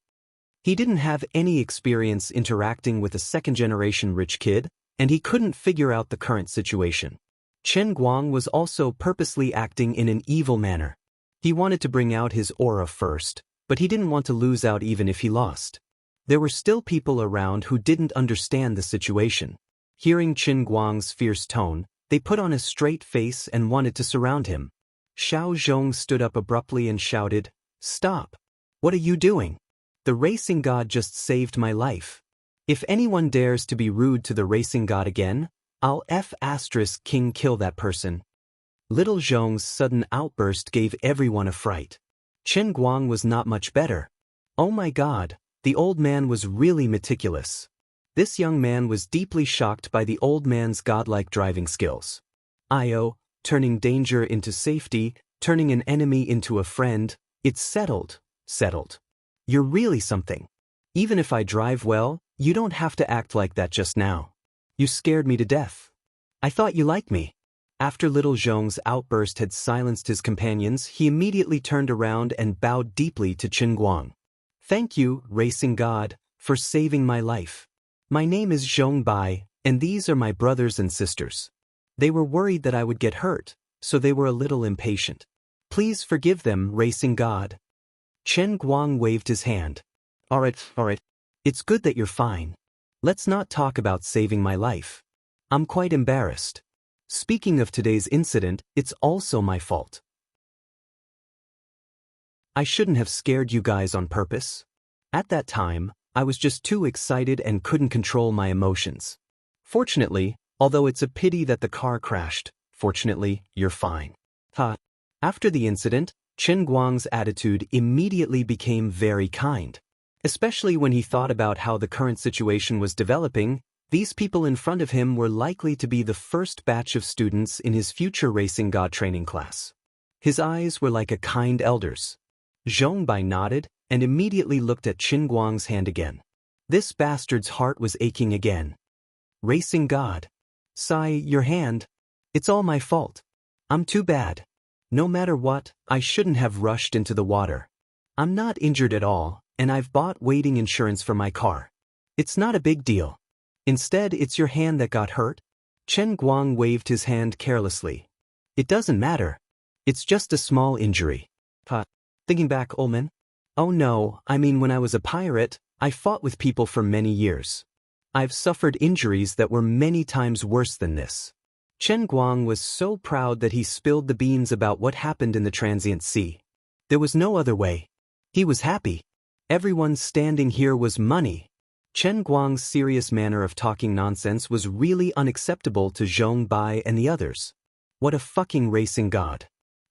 He didn't have any experience interacting with a second-generation rich kid, and he couldn't figure out the current situation. Chen Guang was also purposely acting in an evil manner. He wanted to bring out his aura first, but he didn't want to lose out even if he lost. There were still people around who didn't understand the situation. Hearing Chen Guang's fierce tone, they put on a straight face and wanted to surround him. Xiao Zhong stood up abruptly and shouted, Stop! What are you doing? The racing god just saved my life. If anyone dares to be rude to the racing god again, I'll King kill that person. Little Zhong's sudden outburst gave everyone a fright. Chen Guang was not much better. Oh my god, the old man was really meticulous. This young man was deeply shocked by the old man's godlike driving skills. Turning danger into safety, turning an enemy into a friend, it's settled. You're really something. Even if I drive well, you don't have to act like that just now. You scared me to death. I thought you liked me. After Little Zhong's outburst had silenced his companions, he immediately turned around and bowed deeply to Chen Guang. Thank you, racing god, for saving my life. My name is Zhong Bai, and these are my brothers and sisters. They were worried that I would get hurt, so they were a little impatient. Please forgive them, racing god. Chen Guang waved his hand. Alright. It's good that you're fine. Let's not talk about saving my life. I'm quite embarrassed. Speaking of today's incident, it's also my fault. I shouldn't have scared you guys on purpose. At that time, I was just too excited and couldn't control my emotions. Fortunately, although it's a pity that the car crashed, fortunately, you're fine. After the incident, Chen Guang's attitude immediately became very kind. Especially when he thought about how the current situation was developing, these people in front of him were likely to be the first batch of students in his future racing god training class. His eyes were like a kind elder's. Zhong Bai nodded and immediately looked at Chen Guang's hand again. This bastard's heart was aching again. Racing god. Sai, your hand. It's all my fault. I'm too bad. No matter what, I shouldn't have rushed into the water. I'm not injured at all, and I've bought waiting insurance for my car. It's not a big deal. Instead, it's your hand that got hurt. Chen Guang waved his hand carelessly. It doesn't matter. It's just a small injury. Thinking back, Ulman? Oh no, I mean when I was a pirate, I fought with people for many years. I've suffered injuries that were many times worse than this. Chen Guang was so proud that he spilled the beans about what happened in the transient sea. There was no other way. He was happy. Everyone standing here was money. Chen Guang's serious manner of talking nonsense was really unacceptable to Zhong Bai and the others. What a fucking racing god.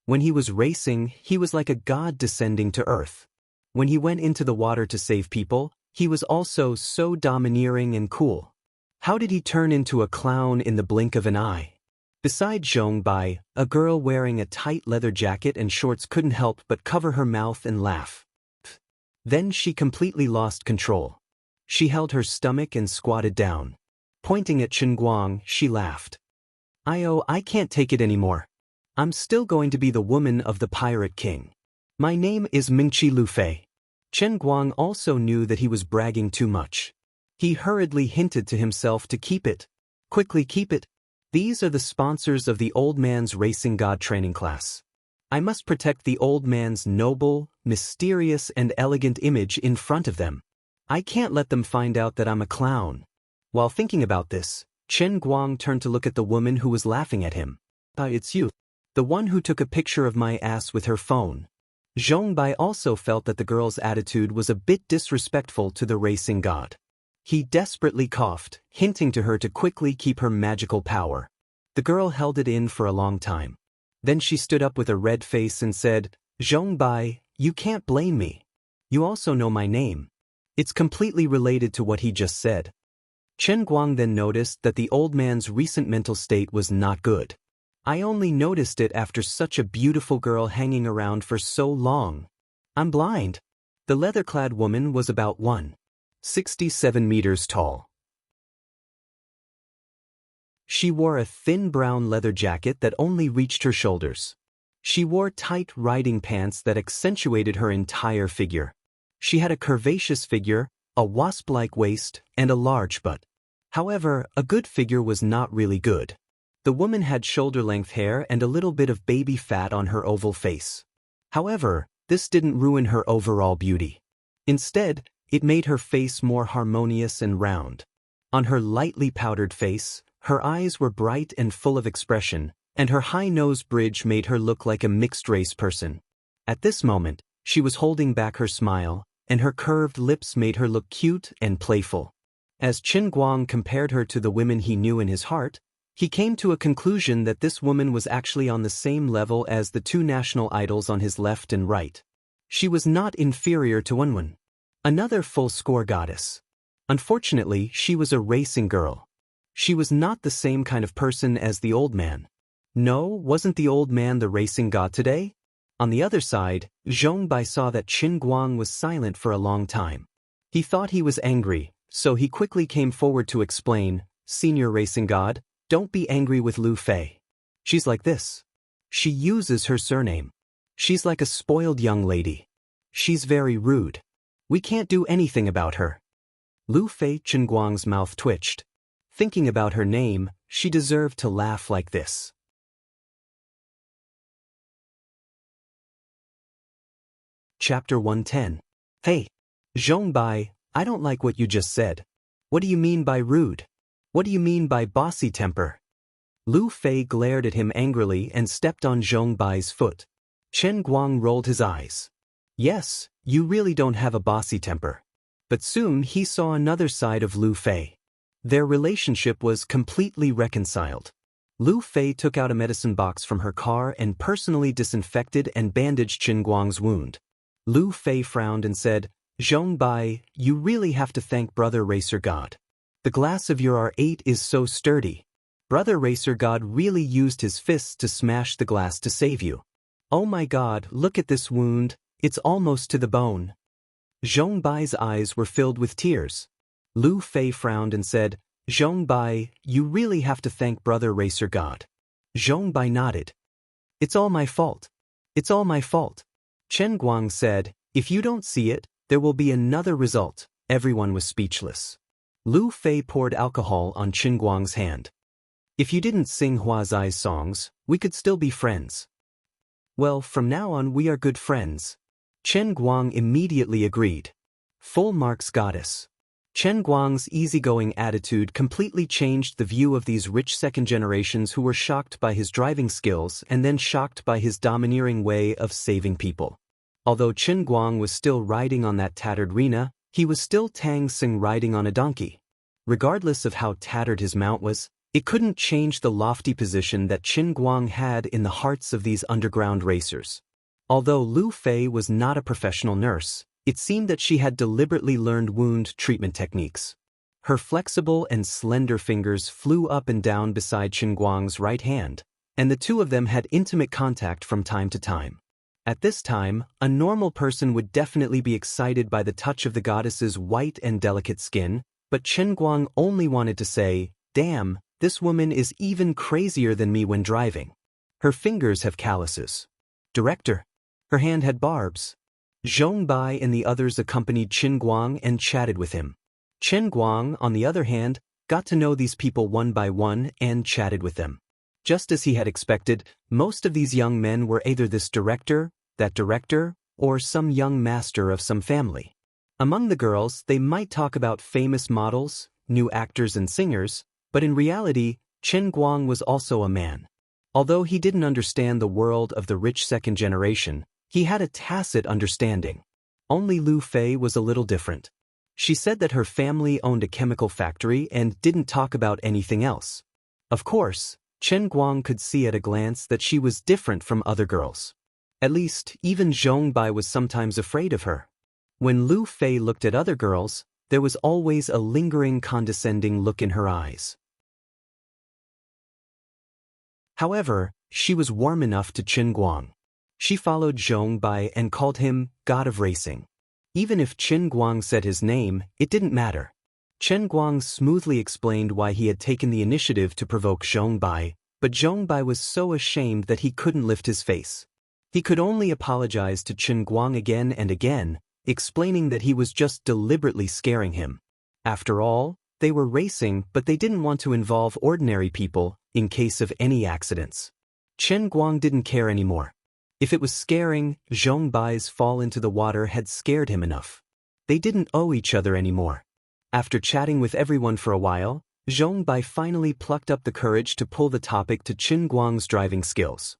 When he was racing, he was like a god descending to earth. When he went into the water to save people, he was also so domineering and cool. How did he turn into a clown in the blink of an eye? Beside Zhong Bai, a girl wearing a tight leather jacket and shorts couldn't help but cover her mouth and laugh. Then she completely lost control. She held her stomach and squatted down. Pointing at Chen Guang, she laughed. I can't take it anymore. I'm still going to be the woman of the Pirate King. My name is Mingqi Lufei. Chen Guang also knew that he was bragging too much. He hurriedly hinted to himself to keep it. Quickly keep it. These are the sponsors of the old man's racing god training class. I must protect the old man's noble, mysterious and elegant image in front of them. I can't let them find out that I'm a clown. While thinking about this, Chen Guang turned to look at the woman who was laughing at him. It's you. The one who took a picture of my ass with her phone. Zhongbai also felt that the girl's attitude was a bit disrespectful to the racing god. He desperately coughed, hinting to her to quickly keep her magical power. The girl held it in for a long time. Then she stood up with a red face and said, Zhongbai, you can't blame me. You also know my name. It's completely related to what he just said. Chen Guang then noticed that the old man's recent mental state was not good. I only noticed it after such a beautiful girl hanging around for so long. I'm blind. The leather-clad woman was about 1.67 meters tall. She wore a thin brown leather jacket that only reached her shoulders. She wore tight riding pants that accentuated her entire figure. She had a curvaceous figure, a wasp-like waist, and a large butt. However, a good figure was not really good. The woman had shoulder-length hair and a little bit of baby fat on her oval face. However, this didn't ruin her overall beauty. Instead, it made her face more harmonious and round. On her lightly powdered face, her eyes were bright and full of expression, and her high nose bridge made her look like a mixed-race person. At this moment, she was holding back her smile, and her curved lips made her look cute and playful. As Chen Guang compared her to the women he knew in his heart, he came to a conclusion that this woman was actually on the same level as the two national idols on his left and right. She was not inferior to Wenwen, another full-score goddess. Unfortunately, she was a racing girl. She was not the same kind of person as the old man. No, wasn't the old man the racing god today? On the other side, Zhongbai saw that Chen Guang was silent for a long time. He thought he was angry, so he quickly came forward to explain, Senior Racing God, don't be angry with Lu Fei. She's like this. She uses her surname. She's like a spoiled young lady. She's very rude. We can't do anything about her. Lu Fei. Chen Guang's mouth twitched. Thinking about her name, she deserved to laugh like this. Chapter 110. Hey, Zhongbai, I don't like what you just said. What do you mean by rude? What do you mean by bossy temper? Lu Fei glared at him angrily and stepped on Zhongbai's foot. Chen Guang rolled his eyes. Yes, you really don't have a bossy temper. But soon he saw another side of Lu Fei. Their relationship was completely reconciled. Lu Fei took out a medicine box from her car and personally disinfected and bandaged Chen Guang's wound. Lu Fei frowned and said, Zhongbai, you really have to thank Brother Racer God. The glass of your R8 is so sturdy. Brother Racer God really used his fists to smash the glass to save you. Oh my God, look at this wound, it's almost to the bone. Zhongbai's eyes were filled with tears. Lu Fei frowned and said, Zhongbai, you really have to thank Brother Racer God. Zhongbai nodded. It's all my fault. It's all my fault. Chen Guang said, if you don't see it, there will be another result. Everyone was speechless. Lu Fei poured alcohol on Chen Guang's hand. If you didn't sing Huazai's songs, we could still be friends. Well, from now on we are good friends. Chen Guang immediately agreed. Full marks goddess. Chen Guang's easygoing attitude completely changed the view of these rich second generations who were shocked by his driving skills and then shocked by his domineering way of saving people. Although Chen Guang was still riding on that tattered Rena, he was still Tang Xing riding on a donkey. Regardless of how tattered his mount was, it couldn't change the lofty position that Chen Guang had in the hearts of these underground racers. Although Lu Fei was not a professional nurse, it seemed that she had deliberately learned wound treatment techniques. Her flexible and slender fingers flew up and down beside Chen Guang's right hand, and the two of them had intimate contact from time to time. At this time, a normal person would definitely be excited by the touch of the goddess's white and delicate skin, but Chen Guang only wanted to say, damn, This woman is even crazier than me when driving. Her fingers have calluses. Director. Her hand had barbs. Zhong Bai and the others accompanied Qin Guang and chatted with him. Chen Guang, on the other hand, got to know these people one by one and chatted with them. Just as he had expected, most of these young men were either this director, that director, or some young master of some family. Among the girls, they might talk about famous models, new actors and singers, but in reality, Chen Guang was also a man. Although he didn't understand the world of the rich second generation, he had a tacit understanding. Only Lu Fei was a little different. She said that her family owned a chemical factory and didn't talk about anything else. Of course, Chen Guang could see at a glance that she was different from other girls. At least, even Zhong Bai was sometimes afraid of her. When Lu Fei looked at other girls, there was always a lingering condescending look in her eyes. However, she was warm enough to Chen Guang. She followed Zhong Bai and called him God of Racing. Even if Chen Guang said his name, it didn't matter. Chen Guang smoothly explained why he had taken the initiative to provoke Zhong Bai, but Zhong Bai was so ashamed that he couldn't lift his face. He could only apologize to Chen Guang again and again, explaining that he was just deliberately scaring him. After all, they were racing, but they didn't want to involve ordinary people in case of any accidents. Chen Guang didn't care anymore. If it was scaring, Zhong Bai's fall into the water had scared him enough. They didn't owe each other anymore. After chatting with everyone for a while, Zhong Bai finally plucked up the courage to pull the topic to Chen Guang's driving skills.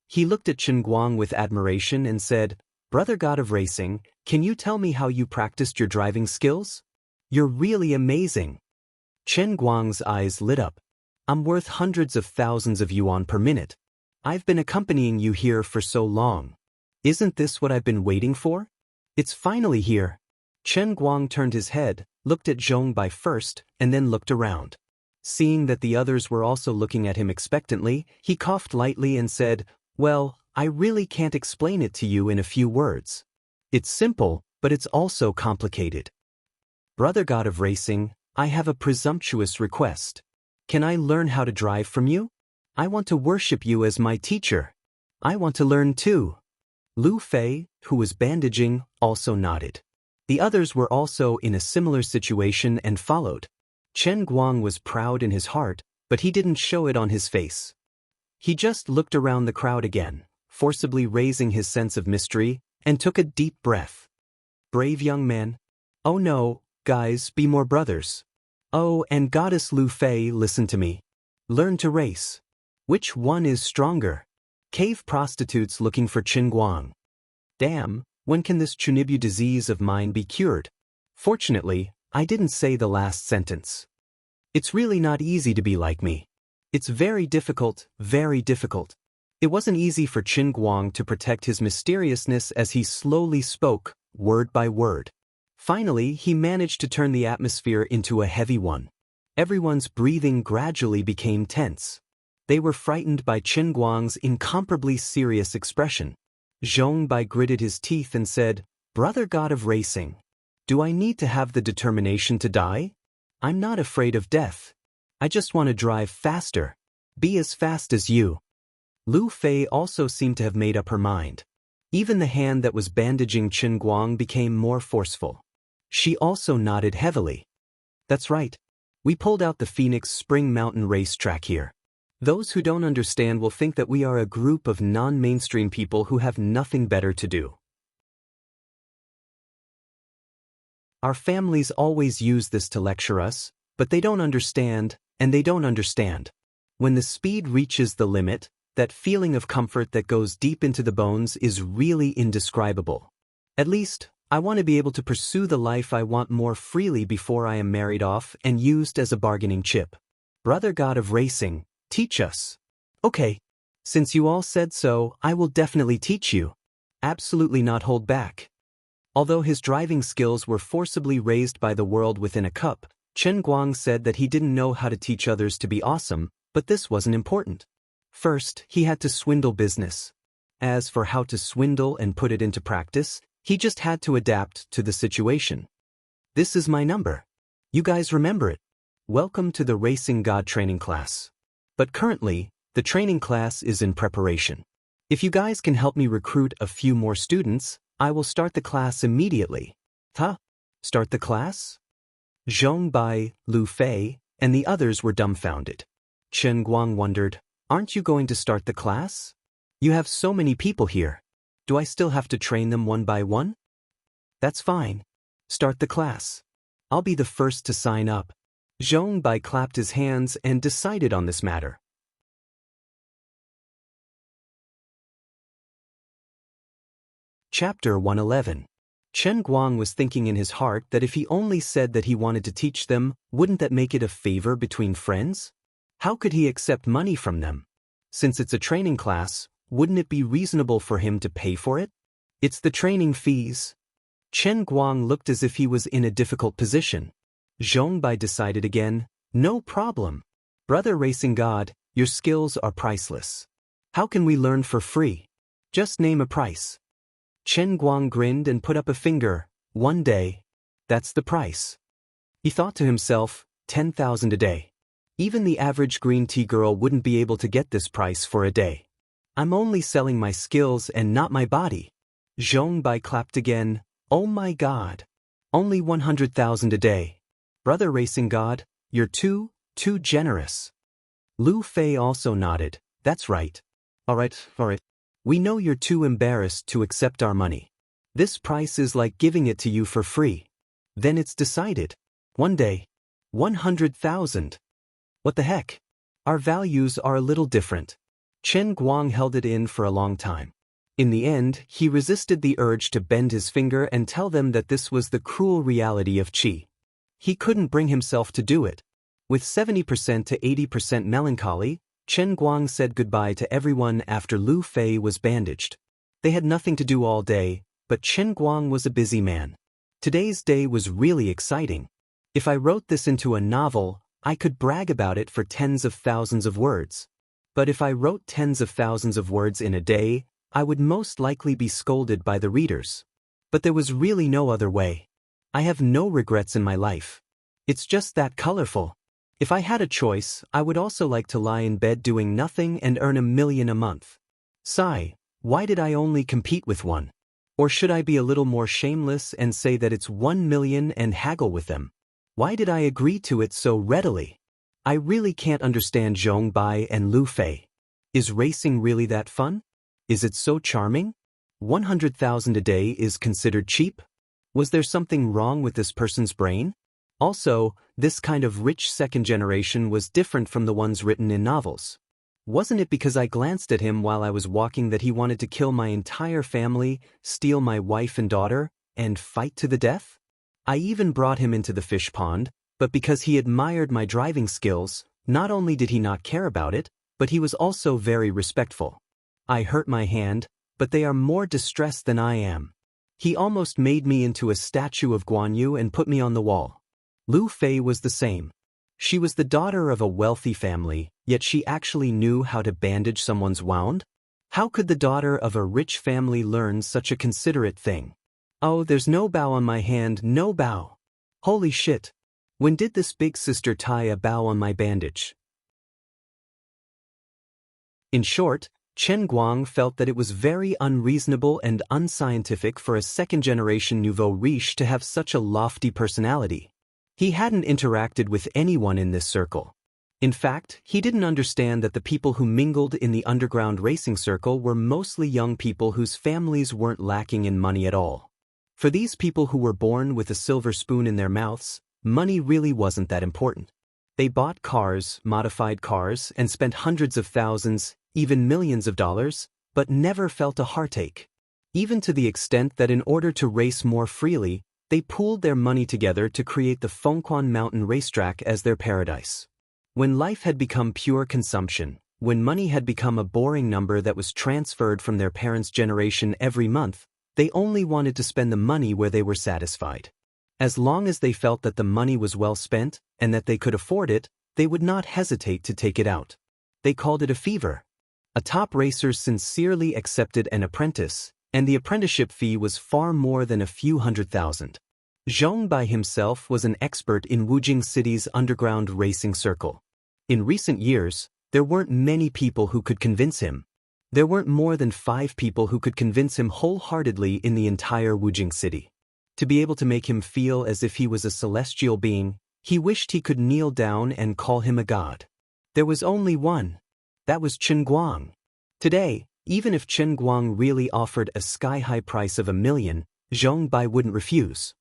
He looked at Chen Guang with admiration and said, "Brother God of Racing, can you tell me how you practiced your driving skills? You're really amazing." Chen Guang's eyes lit up. "I'm worth hundreds of thousands of yuan per minute. I've been accompanying you here for so long. Isn't this what I've been waiting for? It's finally here." Chen Guang turned his head, looked at Zhong Bai first, and then looked around. Seeing that the others were also looking at him expectantly, he coughed lightly and said, "Well, I really can't explain it to you in a few words. It's simple, but it's also complicated. Brother God of Racing, I have a presumptuous request. Can I learn how to drive from you? I want to worship you as my teacher. I want to learn too." Lu Fei, who was bandaging, also nodded. The others were also in a similar situation and followed. Chen Guang was proud in his heart, but he didn't show it on his face. He just looked around the crowd again, forcibly raising his sense of mystery, and took a deep breath. "Brave young man. Oh no, guys, be more brothers. Oh, and Goddess Lu Fei, listen to me. Learn to race. Which one is stronger?" Cave prostitutes looking for Chen Guang. "Damn, when can this Chunibu disease of mine be cured?" Fortunately, I didn't say the last sentence. It's really not easy to be like me. It's very difficult, very difficult. It wasn't easy for Chen Guang to protect his mysteriousness as he slowly spoke, word by word. Finally, he managed to turn the atmosphere into a heavy one. Everyone's breathing gradually became tense. They were frightened by Chen Guang's incomparably serious expression. Zhong Bai gritted his teeth and said, "Brother God of Racing, do I need to have the determination to die? I'm not afraid of death. I just want to drive faster. Be as fast as you." Lu Fei also seemed to have made up her mind. Even the hand that was bandaging Chen Guang became more forceful. She also nodded heavily. "That's right. We pulled out the Phoenix Spring Mountain racetrack here. Those who don't understand will think that we are a group of non-mainstream people who have nothing better to do. Our families always use this to lecture us, but they don't understand, and they don't understand. When the speed reaches the limit, that feeling of comfort that goes deep into the bones is really indescribable. At least, I want to be able to pursue the life I want more freely before I am married off and used as a bargaining chip. Brother God of Racing, teach us." "Okay. Since you all said so, I will definitely teach you. Absolutely not hold back." Although his driving skills were forcibly raised by the world within a cup, Chen Guang said that he didn't know how to teach others to be awesome, but this wasn't important. First, he had to swindle business. As for how to swindle and put it into practice, he just had to adapt to the situation. "This is my number. You guys remember it. Welcome to the Racing God training class. But currently, the training class is in preparation. If you guys can help me recruit a few more students, I will start the class immediately. Huh? Start the class? Zhong Bai, Lu Fei, and the others were dumbfounded. Chen Guang wondered, aren't you going to start the class? You have so many people here. Do I still have to train them one by one? That's fine. Start the class. I'll be the first to sign up. Zhong Bai clapped his hands and decided on this matter. Chapter 111. Chen Guang was thinking in his heart that if he only said that he wanted to teach them, wouldn't that make it a favor between friends? How could he accept money from them? Since it's a training class, wouldn't it be reasonable for him to pay for it? It's the training fees. Chen Guang looked as if he was in a difficult position. Zhong Bai decided again, no problem. Brother Racing God, your skills are priceless. How can we learn for free? Just name a price. Chen Guang grinned and put up a finger. 1 day. That's the price. He thought to himself, 10,000 a day. Even the average green tea girl wouldn't be able to get this price for a day. I'm only selling my skills and not my body. Zhong Bai clapped again. Oh my God. Only 100,000 a day. Brother Racing God, you're too generous. Lu Fei also nodded. That's right. All right. We know you're too embarrassed to accept our money. This price is like giving it to you for free. Then it's decided. 1 day. 100,000. What the heck? Our values are a little different. Chen Guang held it in for a long time. In the end, he resisted the urge to bend his finger and tell them that this was the cruel reality of qi. He couldn't bring himself to do it. With 70% to 80% melancholy, Chen Guang said goodbye to everyone after Lu Fei was bandaged. They had nothing to do all day, but Chen Guang was a busy man. Today's day was really exciting. If I wrote this into a novel, I could brag about it for tens of thousands of words. But if I wrote tens of thousands of words in a day, I would most likely be scolded by the readers. But there was really no other way. I have no regrets in my life. It's just that colorful. If I had a choice, I would also like to lie in bed doing nothing and earn $1 million a month. Sigh, why did I only compete with one? Or should I be a little more shameless and say that it's 1 million and haggle with them? Why did I agree to it so readily? I really can't understand Zhong Bai and Lu Fei. Is racing really that fun? Is it so charming? 100,000 a day is considered cheap? Was there something wrong with this person's brain? Also, this kind of rich second generation was different from the ones written in novels. Wasn't it because I glanced at him while I was walking that he wanted to kill my entire family, steal my wife and daughter, and fight to the death? I even brought him into the fish pond, but because he admired my driving skills, not only did he not care about it, but he was also very respectful. I hurt my hand, but they are more distressed than I am. He almost made me into a statue of Guan Yu and put me on the wall. Lu Fei was the same. She was the daughter of a wealthy family, yet she actually knew how to bandage someone's wound? How could the daughter of a rich family learn such a considerate thing? Oh, there's no bow on my hand, no bow. Holy shit. When did this big sister tie a bow on my bandage? In short, Chen Guang felt that it was very unreasonable and unscientific for a second-generation nouveau riche to have such a lofty personality. He hadn't interacted with anyone in this circle. In fact, he didn't understand that the people who mingled in the underground racing circle were mostly young people whose families weren't lacking in money at all. For these people who were born with a silver spoon in their mouths, money really wasn't that important. They bought cars, modified cars, and spent hundreds of thousands, even millions of dollars, but never felt a heartache. Even to the extent that in order to race more freely, they pooled their money together to create the Fengquan Mountain racetrack as their paradise. When life had become pure consumption, when money had become a boring number that was transferred from their parents' generation every month, they only wanted to spend the money where they were satisfied. As long as they felt that the money was well spent and that they could afford it, they would not hesitate to take it out. They called it a fever. A top racer sincerely accepted an apprentice, and the apprenticeship fee was far more than a few $100,000. Zhong by himself was an expert in Wujing City's underground racing circle. In recent years, there weren't many people who could convince him. There weren't more than 5 people who could convince him wholeheartedly in the entire Wujing City. To be able to make him feel as if he was a celestial being, he wished he could kneel down and call him a god. There was only one. That was Chen Guang. Today, even if Chen Guang really offered a sky-high price of $1 million, Zhong Bai wouldn't refuse.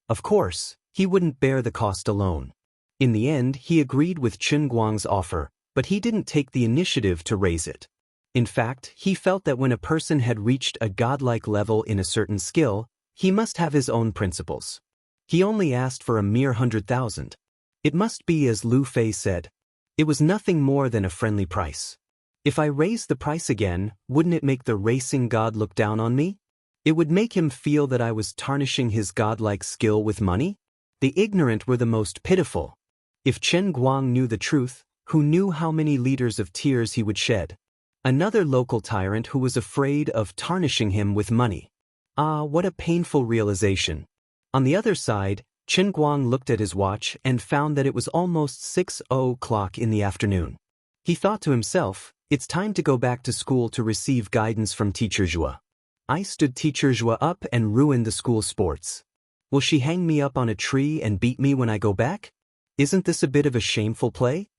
Of course, he wouldn't bear the cost alone. In the end, he agreed with Chen Guang's offer, but he didn't take the initiative to raise it. In fact, he felt that when a person had reached a godlike level in a certain skill, he must have his own principles. He only asked for a mere 100,000. It must be as Lu Fei said. It was nothing more than a friendly price. If I raised the price again, wouldn't it make the racing god look down on me? It would make him feel that I was tarnishing his godlike skill with money? The ignorant were the most pitiful. If Chen Guang knew the truth, who knew how many liters of tears he would shed? Another local tyrant who was afraid of tarnishing him with money. Ah, what a painful realization. On the other side, Chen Guang looked at his watch and found that it was almost 6:00 in the afternoon. He thought to himself, it's time to go back to school to receive guidance from Teacher Zhua. I stood Teacher Zhua up and ruined the school sports. Will she hang me up on a tree and beat me when I go back? Isn't this a bit of a shameful play?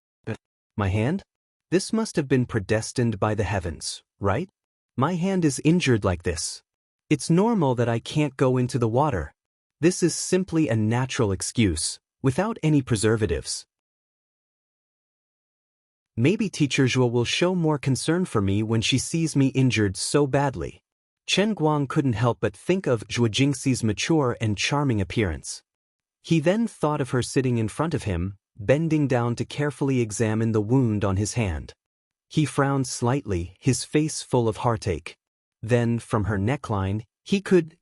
My hand? This must have been predestined by the heavens, right? My hand is injured like this. It's normal that I can't go into the water. This is simply a natural excuse, without any preservatives. Maybe Teacher Zhua will show more concern for me when she sees me injured so badly. Chen Guang couldn't help but think of Zhua Jingxi's mature and charming appearance. He then thought of her sitting in front of him, bending down to carefully examine the wound on his hand. He frowned slightly, his face full of heartache. Then, from her neckline,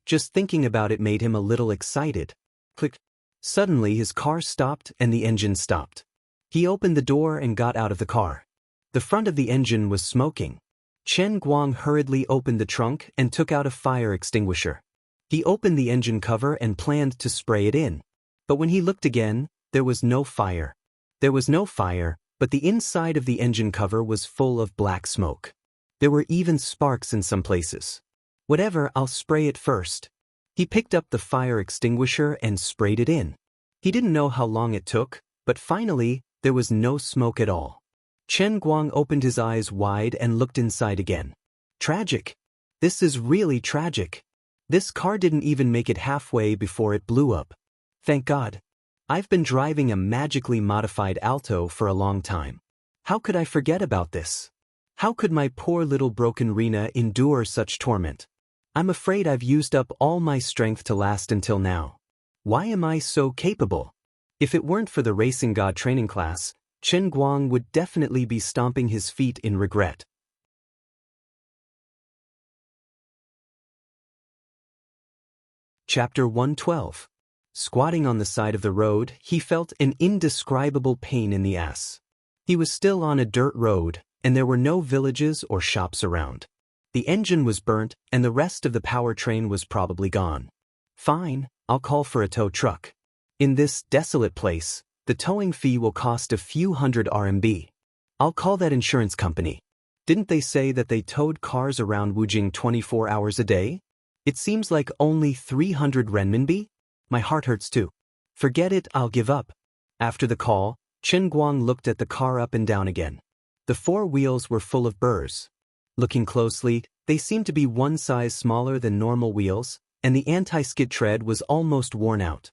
just thinking about it made him a little excited. Click. Suddenly his car stopped and the engine stopped. He opened the door and got out of the car. The front of the engine was smoking. Chen Guang hurriedly opened the trunk and took out a fire extinguisher. He opened the engine cover and planned to spray it in. But when he looked again, there was no fire. There was no fire, but the inside of the engine cover was full of black smoke. There were even sparks in some places. Whatever, I'll spray it first. He picked up the fire extinguisher and sprayed it in. He didn't know how long it took, but finally, there was no smoke at all. Chen Guang opened his eyes wide and looked inside again. Tragic. This is really tragic. This car didn't even make it halfway before it blew up. Thank God. I've been driving a magically modified Alto for a long time. How could I forget about this? How could my poor little broken Rena endure such torment? I'm afraid I've used up all my strength to last until now. Why am I so capable? If it weren't for the racing god training class, Chen Guang would definitely be stomping his feet in regret. Chapter 112. Squatting on the side of the road, he felt an indescribable pain in the ass. He was still on a dirt road, and there were no villages or shops around. The engine was burnt, and the rest of the powertrain was probably gone. Fine, I'll call for a tow truck. In this desolate place, the towing fee will cost a few hundred RMB. I'll call that insurance company. Didn't they say that they towed cars around Wujing 24 hours a day? It seems like only 300 renminbi? My heart hurts too. Forget it, I'll give up. After the call, Chen Guang looked at the car up and down again. The 4 wheels were full of burrs. Looking closely, they seemed to be one size smaller than normal wheels, and the anti-skid tread was almost worn out.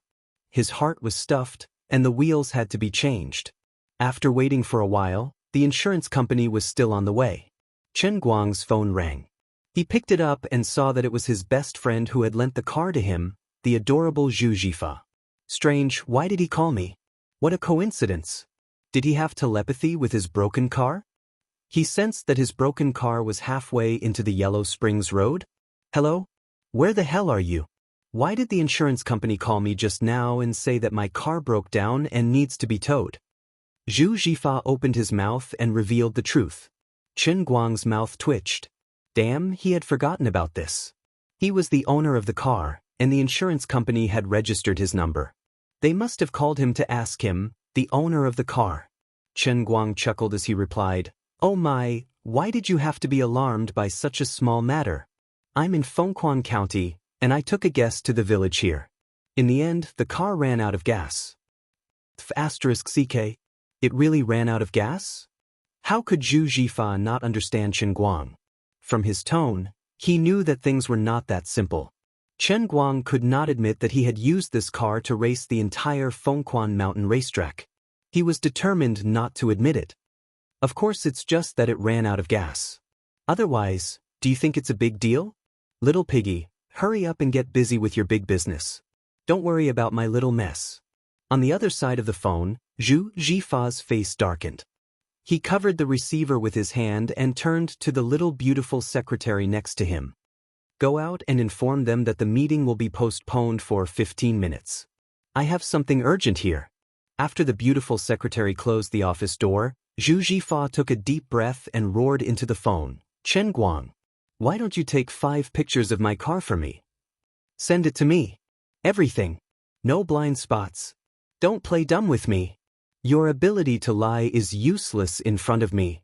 His heart was stuffed, and the wheels had to be changed. After waiting for a while, the insurance company was still on the way. Chen Guang's phone rang. He picked it up and saw that it was his best friend who had lent the car to him, the adorable Zhu Jifa. Strange, why did he call me? What a coincidence. Did he have telepathy with his broken car? He sensed that his broken car was halfway into the Yellow Springs Road. Hello? Where the hell are you? Why did the insurance company call me just now and say that my car broke down and needs to be towed? Zhu Jifa opened his mouth and revealed the truth. Chen Guang's mouth twitched. Damn, he had forgotten about this. He was the owner of the car, and the insurance company had registered his number. They must have called him to ask him, the owner of the car. Chen Guang chuckled as he replied, "Oh my, why did you have to be alarmed by such a small matter? I'm in Fengquan County, and I took a guest to the village here. In the end, the car ran out of gas." *CK. It really ran out of gas? How could Zhu Jifa not understand Chen Guang? From his tone, he knew that things were not that simple. Chen Guang could not admit that he had used this car to race the entire Fengquan mountain racetrack. He was determined not to admit it. "Of course, it's just that it ran out of gas. Otherwise, do you think it's a big deal? Little piggy, hurry up and get busy with your big business. Don't worry about my little mess." On the other side of the phone, Zhu Jifa's face darkened. He covered the receiver with his hand and turned to the little beautiful secretary next to him. "Go out and inform them that the meeting will be postponed for 15 minutes. I have something urgent here." After the beautiful secretary closed the office door, Zhu Jifa took a deep breath and roared into the phone, "Chen Guang, why don't you take 5 pictures of my car for me? Send it to me. Everything. No blind spots. Don't play dumb with me. Your ability to lie is useless in front of me.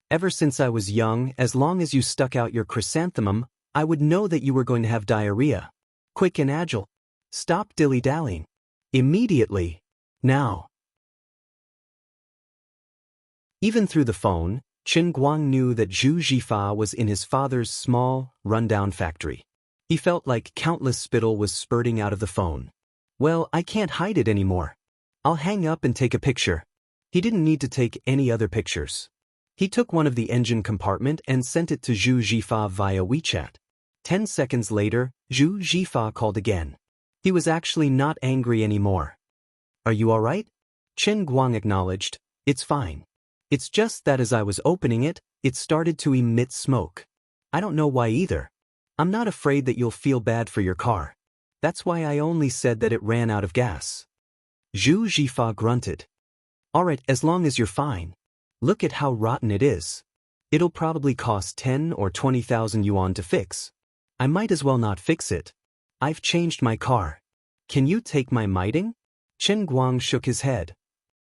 Ever since I was young, as long as you stuck out your chrysanthemum, I would know that you were going to have diarrhea. Quick and agile. Stop dilly-dallying. Immediately. Now." Even through the phone, Chen Guang knew that Zhu Jifa was in his father's small, run-down factory. He felt like countless spittle was spurting out of the phone. "Well, I can't hide it anymore. I'll hang up and take a picture." He didn't need to take any other pictures. He took one of the engine compartment and sent it to Zhu Jifa via WeChat. 10 seconds later, Zhu Jifa called again. He was actually not angry anymore. "Are you all right?" Chen Guang acknowledged, "It's fine. It's just that as I was opening it, it started to emit smoke. I don't know why either. I'm not afraid that you'll feel bad for your car. That's why I only said that it ran out of gas." Zhu Jifa grunted. "All right, as long as you're fine. Look at how rotten it is. It'll probably cost 10 or 20,000 yuan to fix. I might as well not fix it. I've changed my car. Can you take my miting?" Chen Guang shook his head.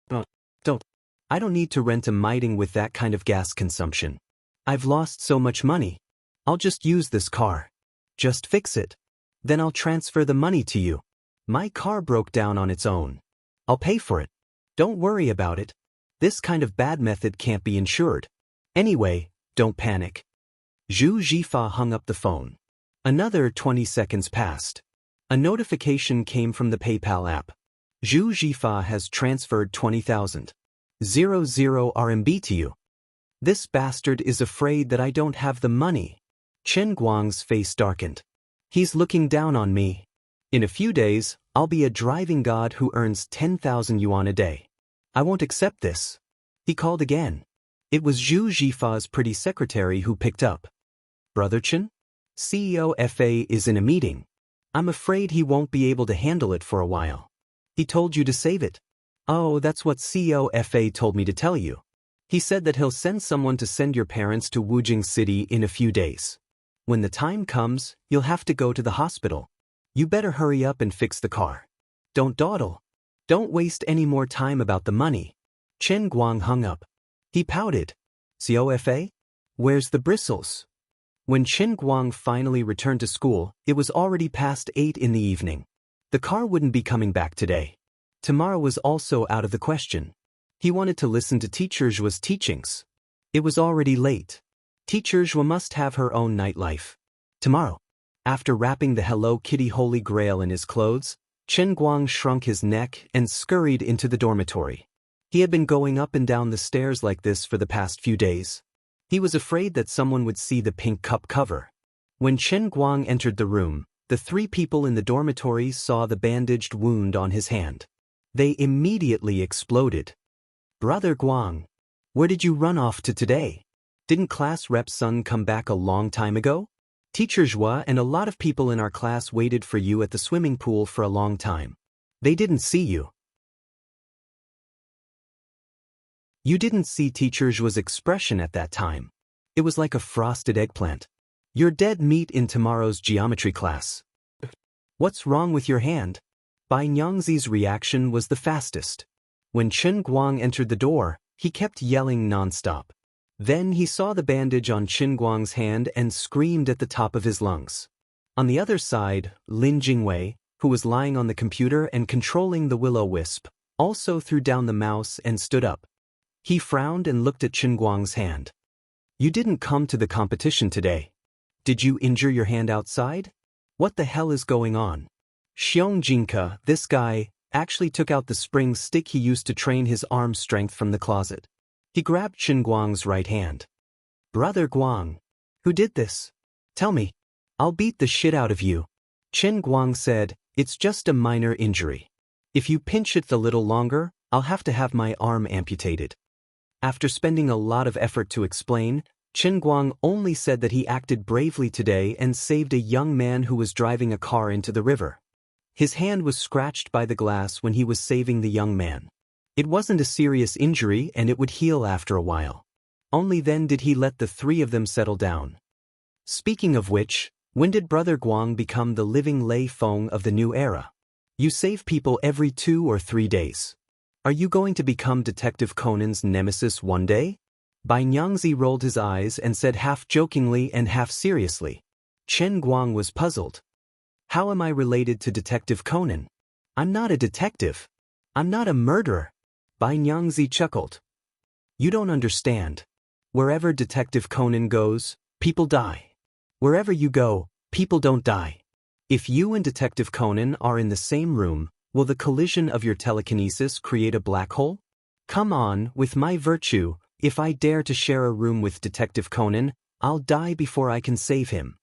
Don't. I don't need to rent a miting with that kind of gas consumption. I've lost so much money. I'll just use this car. Just fix it. Then I'll transfer the money to you. My car broke down on its own. I'll pay for it. Don't worry about it. This kind of bad method can't be insured. Anyway, don't panic." Zhu Jifa hung up the phone. Another 20 seconds passed. A notification came from the PayPal app. "Zhu Jifa has transferred 20,000 RMB to you. This bastard is afraid that I don't have the money." Chen Guang's face darkened. "He's looking down on me. In a few days, I'll be a driving god who earns 10,000 yuan a day. I won't accept this." He called again. It was Zhu Jifa's pretty secretary who picked up. "Brother Chen? CEO FA is in a meeting. I'm afraid he won't be able to handle it for a while. He told you to save it." "Oh, that's what CEO FA told me to tell you. He said that he'll send someone to send your parents to Wujing City in a few days. When the time comes, you'll have to go to the hospital. You better hurry up and fix the car. Don't dawdle. Don't waste any more time about the money." Chen Guang hung up. He pouted. "COFA? Where's the bristles?" When Chen Guang finally returned to school, it was already past 8 in the evening. The car wouldn't be coming back today. Tomorrow was also out of the question. He wanted to listen to Teacher Zhua's teachings. It was already late. Teacher Zhua must have her own nightlife. Tomorrow. After wrapping the Hello Kitty Holy Grail in his clothes, Chen Guang shrunk his neck and scurried into the dormitory. He had been going up and down the stairs like this for the past few days. He was afraid that someone would see the pink cup cover. When Chen Guang entered the room, the 3 people in the dormitory saw the bandaged wound on his hand. They immediately exploded. "Brother Guang, where did you run off to today? Didn't class rep's son come back a long time ago? Teacher Zhua and a lot of people in our class waited for you at the swimming pool for a long time. They didn't see you." You didn't see Teacher Zhua's expression at that time. It was like a frosted eggplant. "You're dead meat in tomorrow's geometry class." What's wrong with your hand? Bai Nyangzi's reaction was the fastest. When Chen Guang entered the door, he kept yelling nonstop. Then he saw the bandage on Chen Guang's hand and screamed at the top of his lungs. On the other side, Lin Jingwei, who was lying on the computer and controlling the will-o-wisp, also threw down the mouse and stood up. He frowned and looked at Chen Guang's hand. You didn't come to the competition today. Did you injure your hand outside? What the hell is going on? Xiong Jinke, this guy, actually took out the spring stick he used to train his arm strength from the closet. He grabbed Chen Guang's right hand. Brother Guang. Who did this? Tell me. I'll beat the shit out of you. Chen Guang said, it's just a minor injury. If you pinch it a little longer, I'll have my arm amputated. After spending a lot of effort to explain, Chen Guang only said that he acted bravely today and saved a young man who was driving a car into the river. His hand was scratched by the glass when he was saving the young man. It wasn't a serious injury and it would heal after a while. Only then did he let the three of them settle down. Speaking of which, when did Brother Guang become the living Lei Feng of the new era? You save people every 2 or 3 days. Are you going to become Detective Conan's nemesis one day? Bai Nyangzi rolled his eyes and said half jokingly and half seriously. Chen Guang was puzzled. How am I related to Detective Conan? I'm not a detective. I'm not a murderer. Bai Nyangzi chuckled. You don't understand. Wherever Detective Conan goes, people die. Wherever you go, people don't die. If you and Detective Conan are in the same room, will the collision of your telekinesis create a black hole? Come on, with my virtue, if I dare to share a room with Detective Conan, I'll die before I can save him.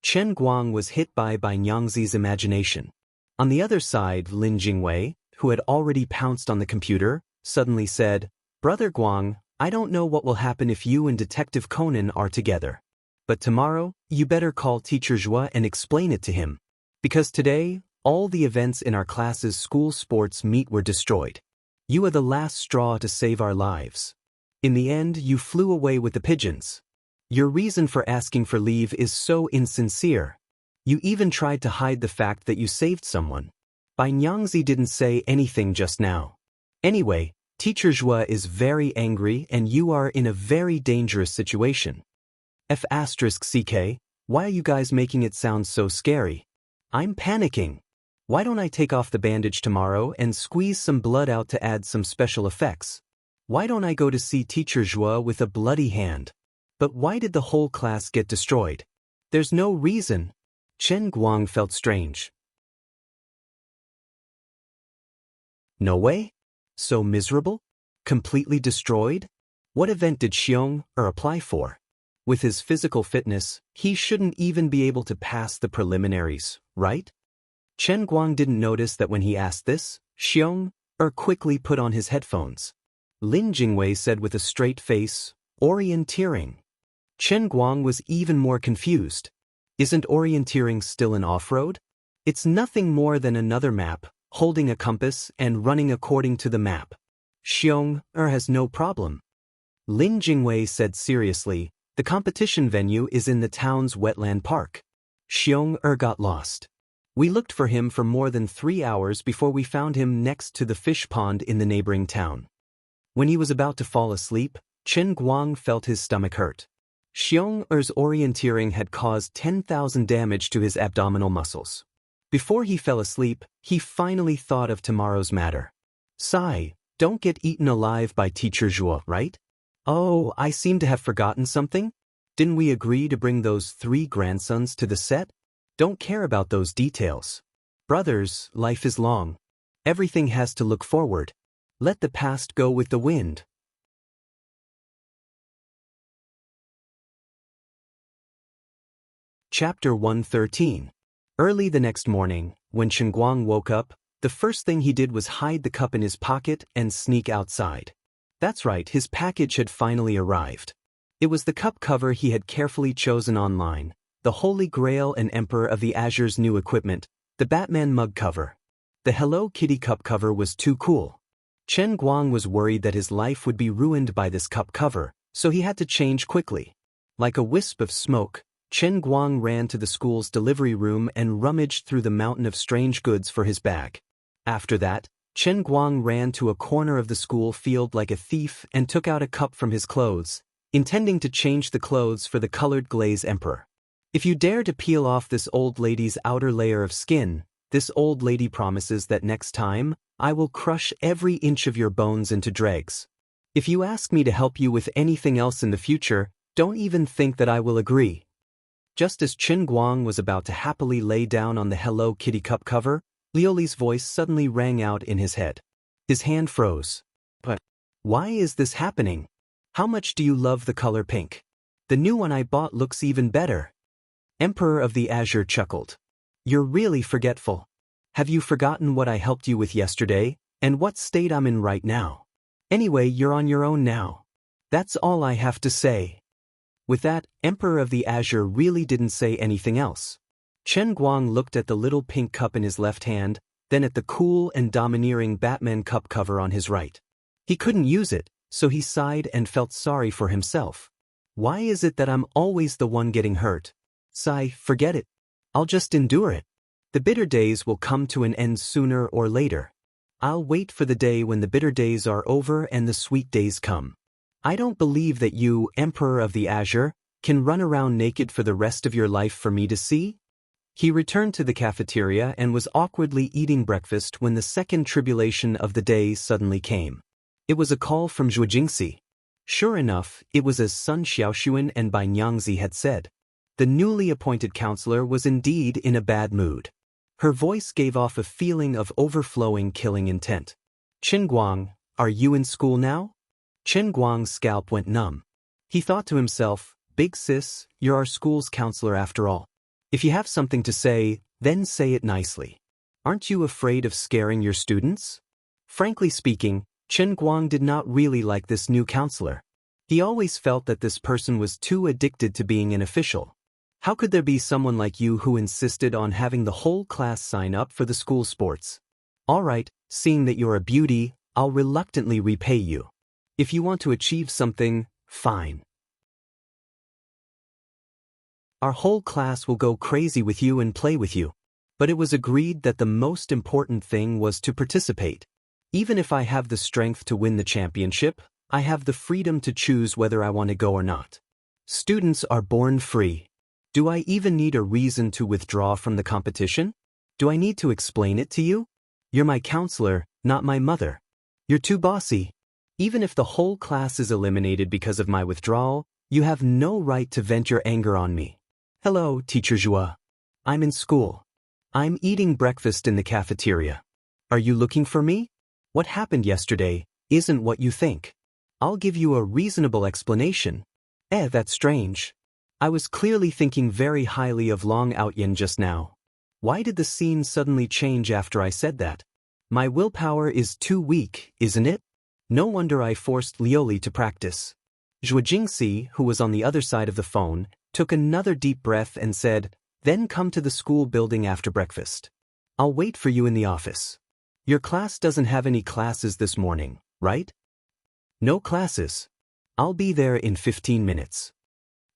Chen Guang was hit by Bai Nyangzi's imagination. On the other side, Lin Jingwei, who had already pounced on the computer, suddenly said, Brother Guang, I don't know what will happen if you and Detective Conan are together. But tomorrow, you better call Teacher Zhua and explain it to him. Because today, all the events in our class's school sports meet were destroyed. You are the last straw to save our lives. In the end, you flew away with the pigeons. Your reason for asking for leave is so insincere. You even tried to hide the fact that you saved someone. Bai Nyangzi didn't say anything just now. Anyway, Teacher Zhua is very angry and you are in a very dangerous situation. F***CK, why are you guys making it sound so scary? I'm panicking. Why don't I take off the bandage tomorrow and squeeze some blood out to add some special effects? Why don't I go to see Teacher Zhua with a bloody hand? But why did the whole class get destroyed? There's no reason. Chen Guang felt strange. No way? So miserable? Completely destroyed? What event did Xiong apply for? With his physical fitness, he shouldn't even be able to pass the preliminaries, right? Chen Guang didn't notice that when he asked this, Xiong quickly put on his headphones. Lin Jingwei said with a straight face, orienteering. Chen Guang was even more confused. Isn't orienteering still an off-road? It's nothing more than another map, holding a compass and running according to the map. Xiong has no problem. Lin Jingwei said seriously, the competition venue is in the town's wetland park. Xiong got lost. We looked for him for more than 3 hours before we found him next to the fish pond in the neighboring town. When he was about to fall asleep, Chen Guang felt his stomach hurt. Xiong's orienteering had caused 10,000 damage to his abdominal muscles. Before he fell asleep, he finally thought of tomorrow's matter. Sigh, don't get eaten alive by Teacher Zhua, right? Oh, I seem to have forgotten something. Didn't we agree to bring those 3 grandsons to the set? Don't care about those details. Brothers, life is long. Everything has to look forward. Let the past go with the wind. Chapter 113. Early the next morning, when Chen Guang woke up, the first thing he did was hide the cup in his pocket and sneak outside. That's right, his package had finally arrived. It was the cup cover he had carefully chosen online, the Holy Grail and Emperor of the Azure's new equipment, the Batman mug cover. The Hello Kitty cup cover was too cool. Chen Guang was worried that his life would be ruined by this cup cover, so he had to change quickly. Like a wisp of smoke, Chen Guang ran to the school's delivery room and rummaged through the mountain of strange goods for his bag. After that, Chen Guang ran to a corner of the school field like a thief and took out a cup from his clothes, intending to change the clothes for the colored glaze emperor. If you dare to peel off this old lady's outer layer of skin, this old lady promises that next time, I will crush every inch of your bones into dregs. If you ask me to help you with anything else in the future, don't even think that I will agree. Just as Chen Guang was about to happily lay down on the Hello Kitty cup cover, Liuli's voice suddenly rang out in his head. His hand froze. But why is this happening? How much do you love the color pink? The new one I bought looks even better. Emperor of the Azure chuckled. You're really forgetful. Have you forgotten what I helped you with yesterday, and what state I'm in right now? Anyway, you're on your own now. That's all I have to say. With that, Emperor of the Azure really didn't say anything else. Chen Guang looked at the little pink cup in his left hand, then at the cool and domineering Batman cup cover on his right. He couldn't use it, so he sighed and felt sorry for himself. Why is it that I'm always the one getting hurt? Sigh, forget it. I'll just endure it. The bitter days will come to an end sooner or later. I'll wait for the day when the bitter days are over and the sweet days come. I don't believe that you, Emperor of the Azure, can run around naked for the rest of your life for me to see. He returned to the cafeteria and was awkwardly eating breakfast when the second tribulation of the day suddenly came. It was a call from Zhuo Jingxi. Sure enough, it was as Sun Xiaoxuan and Bai Nyangzi had said. The newly appointed counselor was indeed in a bad mood. Her voice gave off a feeling of overflowing killing intent. Chen Guang, are you in school now? Chen Guang's scalp went numb. He thought to himself, Big sis, you're our school's counselor after all. If you have something to say, then say it nicely. Aren't you afraid of scaring your students? Frankly speaking, Chen Guang did not really like this new counselor. He always felt that this person was too addicted to being an official. How could there be someone like you who insisted on having the whole class sign up for the school sports? All right, seeing that you're a beauty, I'll reluctantly repay you. If you want to achieve something, fine. Our whole class will go crazy with you and play with you. But it was agreed that the most important thing was to participate. Even if I have the strength to win the championship, I have the freedom to choose whether I want to go or not. Students are born free. Do I even need a reason to withdraw from the competition? Do I need to explain it to you? You're my counselor, not my mother. You're too bossy. Even if the whole class is eliminated because of my withdrawal, you have no right to vent your anger on me. Hello, Teacher Zhua. I'm in school. I'm eating breakfast in the cafeteria. Are you looking for me? What happened yesterday isn't what you think. I'll give you a reasonable explanation. That's strange. I was clearly thinking very highly of Long Outyin just now. Why did the scene suddenly change after I said that? My willpower is too weak, isn't it? No wonder I forced Lioli to practice. Zhuo Jingxi, who was on the other side of the phone, took another deep breath and said, Then come to the school building after breakfast. I'll wait for you in the office. Your class doesn't have any classes this morning, right? No classes. I'll be there in 15 minutes.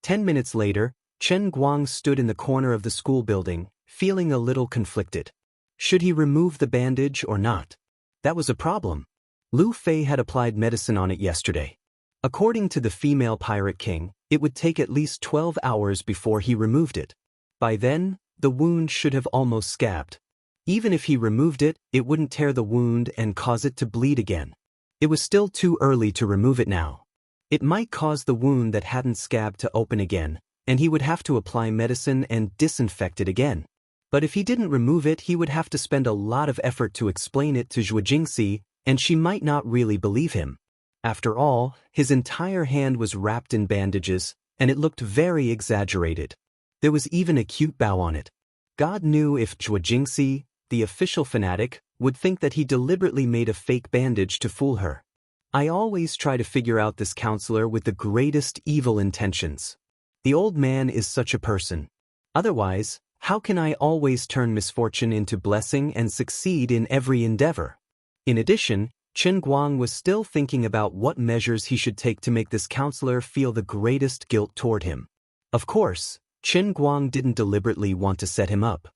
10 minutes later, Chen Guang stood in the corner of the school building, feeling a little conflicted. Should he remove the bandage or not? That was a problem. Lu Fei had applied medicine on it yesterday. According to the female pirate king, it would take at least 12 hours before he removed it. By then, the wound should have almost scabbed. Even if he removed it, it wouldn't tear the wound and cause it to bleed again. It was still too early to remove it now. It might cause the wound that hadn't scabbed to open again, and he would have to apply medicine and disinfect it again. But if he didn't remove it, he would have to spend a lot of effort to explain it to Zhuo Jingxi, and she might not really believe him. After all, his entire hand was wrapped in bandages, and it looked very exaggerated. There was even a cute bow on it. God knew if Zhuo Jingxi, the official fanatic, would think that he deliberately made a fake bandage to fool her. I always try to figure out this counselor with the greatest evil intentions. The old man is such a person. Otherwise, how can I always turn misfortune into blessing and succeed in every endeavor? In addition, Chen Guang was still thinking about what measures he should take to make this counselor feel the greatest guilt toward him. Of course, Chen Guang didn't deliberately want to set him up.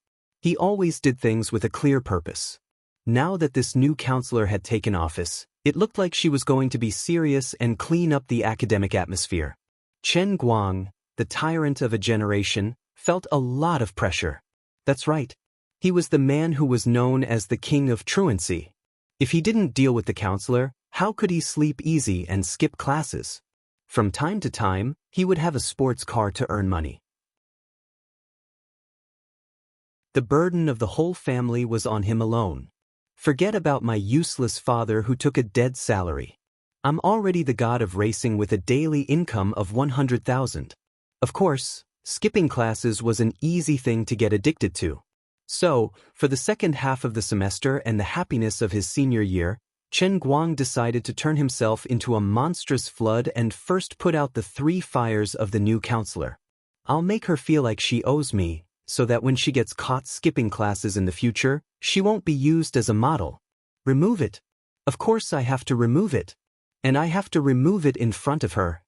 He always did things with a clear purpose. Now that this new counselor had taken office, it looked like she was going to be serious and clean up the academic atmosphere. Chen Guang, the tyrant of a generation, felt a lot of pressure. That's right. He was the man who was known as the king of truancy. If he didn't deal with the counselor, how could he sleep easy and skip classes? From time to time, he would have a sports car to earn money. The burden of the whole family was on him alone. Forget about my useless father who took a dead salary. I'm already the god of racing with a daily income of 100,000. Of course, skipping classes was an easy thing to get addicted to. So, for the second half of the semester and the happiness of his senior year, Chen Guang decided to turn himself into a monstrous flood and first put out the 3 fires of the new counselor. I'll make her feel like she owes me, so that when she gets caught skipping classes in the future, she won't be used as a model. Remove it. Of course I have to remove it. And I have to remove it in front of her.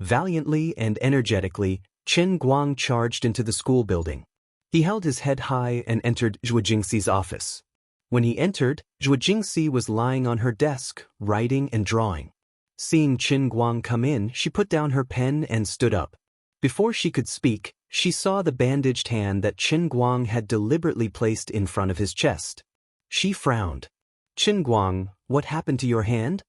Valiantly and energetically, Chen Guang charged into the school building. He held his head high and entered Zhuo Jingxi's office. When he entered, Zhuo Jingxi was lying on her desk, writing and drawing. Seeing Chen Guang come in, she put down her pen and stood up. Before she could speak, she saw the bandaged hand that Chen Guang had deliberately placed in front of his chest. She frowned. Chen Guang, what happened to your hand?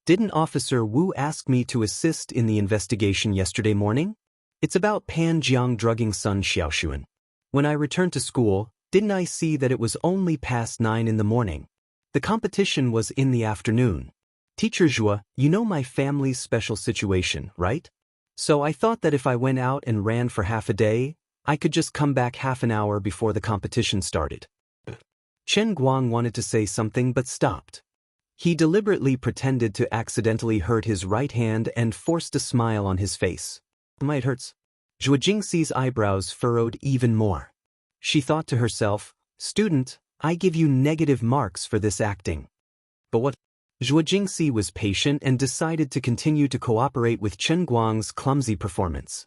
Didn't Officer Wu ask me to assist in the investigation yesterday morning? It's about Pan Jiang drugging son Xiaoxuan. When I returned to school, didn't I see that it was only past 9 in the morning? The competition was in the afternoon. Teacher Zhuo, you know my family's special situation, right? So I thought that if I went out and ran for half a day, I could just come back half an hour before the competition started. Chen Guang wanted to say something but stopped. He deliberately pretended to accidentally hurt his right hand and forced a smile on his face. It hurts. Zhuo Jingxi's eyebrows furrowed even more. She thought to herself, student, I give you negative marks for this acting. But what? Zhuo Jingxi was patient and decided to continue to cooperate with Chen Guang's clumsy performance.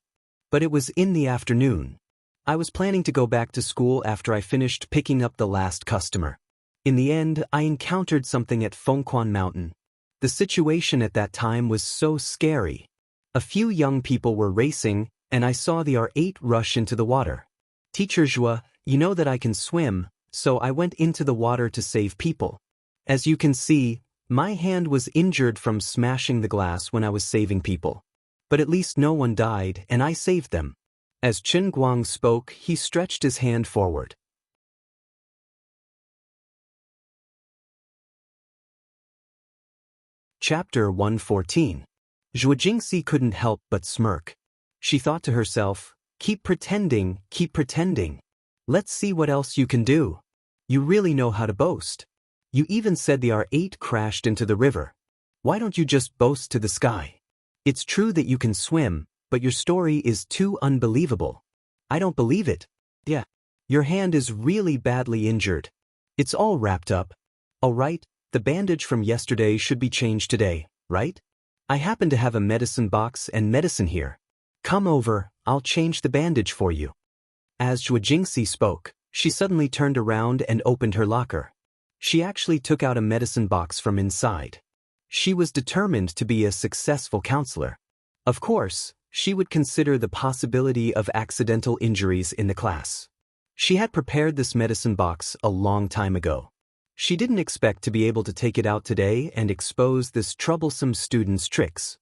But it was in the afternoon. I was planning to go back to school after I finished picking up the last customer. In the end, I encountered something at Fengquan Mountain. The situation at that time was so scary. A few young people were racing, and I saw the R8 rush into the water. Teacher Zhuo, you know that I can swim, so I went into the water to save people. As you can see, my hand was injured from smashing the glass when I was saving people. But at least no one died, and I saved them. As Chen Guang spoke, he stretched his hand forward. Chapter 114. Zhuo Jingxi couldn't help but smirk. She thought to herself, keep pretending, keep pretending. Let's see what else you can do. You really know how to boast. You even said the R8 crashed into the river. Why don't you just boast to the sky? It's true that you can swim, but your story is too unbelievable. I don't believe it. Yeah. Your hand is really badly injured. It's all wrapped up. All right, the bandage from yesterday should be changed today, right? I happen to have a medicine box and medicine here. Come over, I'll change the bandage for you. As Zhuo Jingxi spoke, she suddenly turned around and opened her locker. She actually took out a medicine box from inside. She was determined to be a successful counselor. Of course, she would consider the possibility of accidental injuries in the class. She had prepared this medicine box a long time ago. She didn't expect to be able to take it out today and expose this troublesome student's tricks.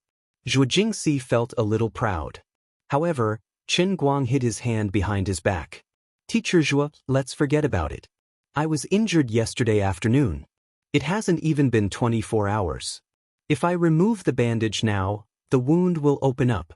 Zhuo Jingxi felt a little proud. However, Chen Guang hid his hand behind his back. Teacher Zhuo, let's forget about it. I was injured yesterday afternoon. It hasn't even been 24 hours. If I remove the bandage now, the wound will open up.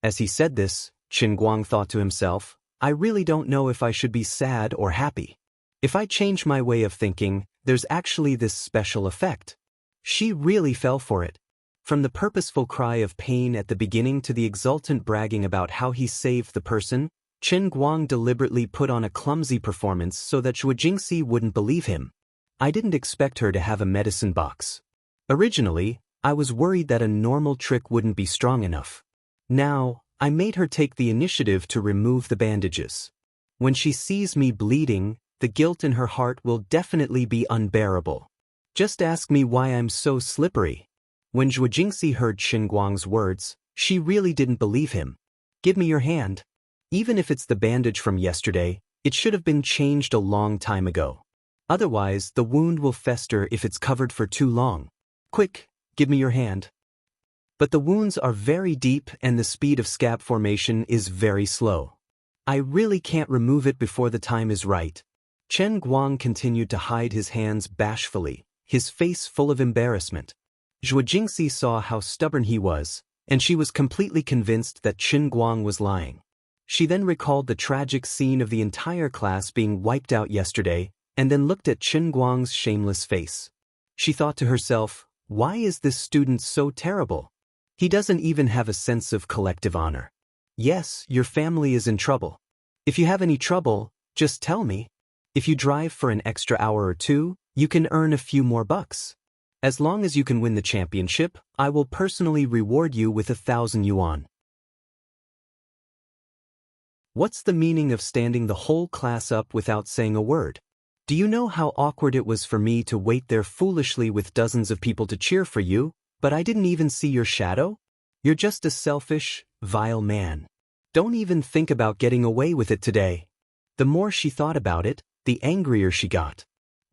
As he said this, Chen Guang thought to himself, I really don't know if I should be sad or happy. If I change my way of thinking, there's actually this special effect. She really fell for it. From the purposeful cry of pain at the beginning to the exultant bragging about how he saved the person, Chen Guang deliberately put on a clumsy performance so that Zhuo Jingxi wouldn't believe him. I didn't expect her to have a medicine box. Originally, I was worried that a normal trick wouldn't be strong enough. Now, I made her take the initiative to remove the bandages. When she sees me bleeding, the guilt in her heart will definitely be unbearable. Just ask me why I'm so slippery. When Zhuo Jingxi heard Qin Guang's words, she really didn't believe him. Give me your hand. Even if it's the bandage from yesterday, it should have been changed a long time ago. Otherwise, the wound will fester if it's covered for too long. Quick, give me your hand. But the wounds are very deep and the speed of scab formation is very slow. I really can't remove it before the time is right. Chen Guang continued to hide his hands bashfully, his face full of embarrassment. Zhuo Jingxi saw how stubborn he was, and she was completely convinced that Qin Guang was lying. She then recalled the tragic scene of the entire class being wiped out yesterday, and then looked at Qin Guang's shameless face. She thought to herself, why is this student so terrible? He doesn't even have a sense of collective honor. Yes, your family is in trouble. If you have any trouble, just tell me. If you drive for an extra hour or two, you can earn a few more bucks. As long as you can win the championship, I will personally reward you with 1,000 yuan. What's the meaning of standing the whole class up without saying a word? Do you know how awkward it was for me to wait there foolishly with dozens of people to cheer for you, but I didn't even see your shadow? You're just a selfish, vile man. Don't even think about getting away with it today. The more she thought about it, the angrier she got.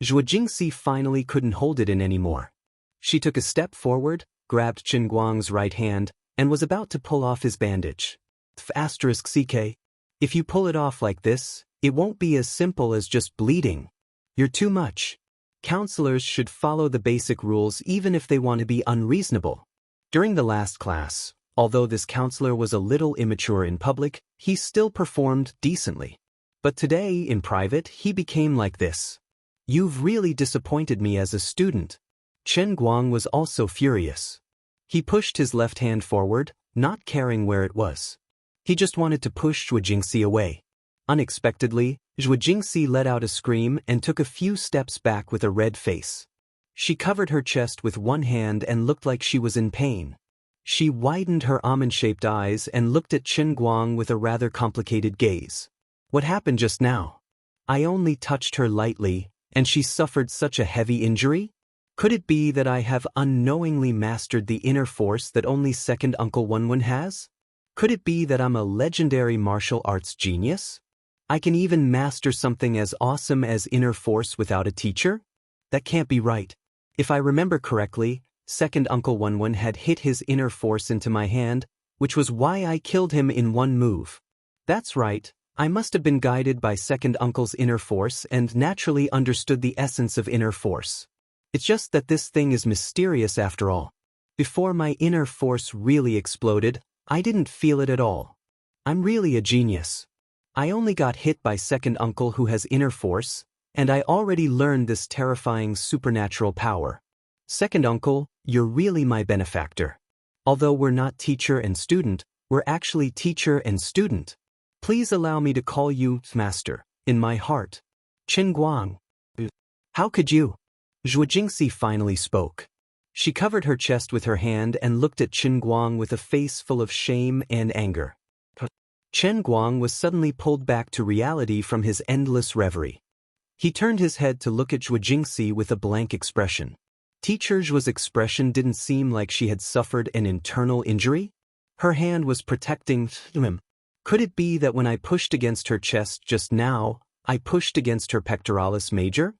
Zhuo Jingxi finally couldn't hold it in anymore. She took a step forward, grabbed Qin Guang's right hand, and was about to pull off his bandage. *CK. If you pull it off like this, it won't be as simple as just bleeding. You're too much. Counselors should follow the basic rules even if they want to be unreasonable. During the last class, although this counselor was a little immature in public, he still performed decently. But today, in private, he became like this. You've really disappointed me as a student. Chen Guang was also furious. He pushed his left hand forward, not caring where it was. He just wanted to push Zhuo Jingxi away. Unexpectedly, Zhuo Jingxi let out a scream and took a few steps back with a red face. She covered her chest with one hand and looked like she was in pain. She widened her almond-shaped eyes and looked at Qin Guang with a rather complicated gaze. What happened just now? I only touched her lightly, and she suffered such a heavy injury? Could it be that I have unknowingly mastered the inner force that only second Uncle Wenwen has? Could it be that I'm a legendary martial arts genius? I can even master something as awesome as inner force without a teacher? That can't be right. If I remember correctly, second Uncle Wenwen had hit his inner force into my hand, which was why I killed him in one move. That's right, I must have been guided by second uncle's inner force and naturally understood the essence of inner force. It's just that this thing is mysterious after all. Before my inner force really exploded, I didn't feel it at all. I'm really a genius. I only got hit by second uncle who has inner force, and I already learned this terrifying supernatural power. Second uncle, you're really my benefactor. Although we're not teacher and student, we're actually teacher and student. Please allow me to call you master, in my heart. Qin Guang. How could you? Zhuo Jingxi finally spoke. She covered her chest with her hand and looked at Qin Guang with a face full of shame and anger. Qin Guang was suddenly pulled back to reality from his endless reverie. He turned his head to look at Zhuo Jingxi with a blank expression. Teacher Zhuo's expression didn't seem like she had suffered an internal injury. Her hand was protecting him. Could it be that when I pushed against her chest just now, I pushed against her pectoralis major?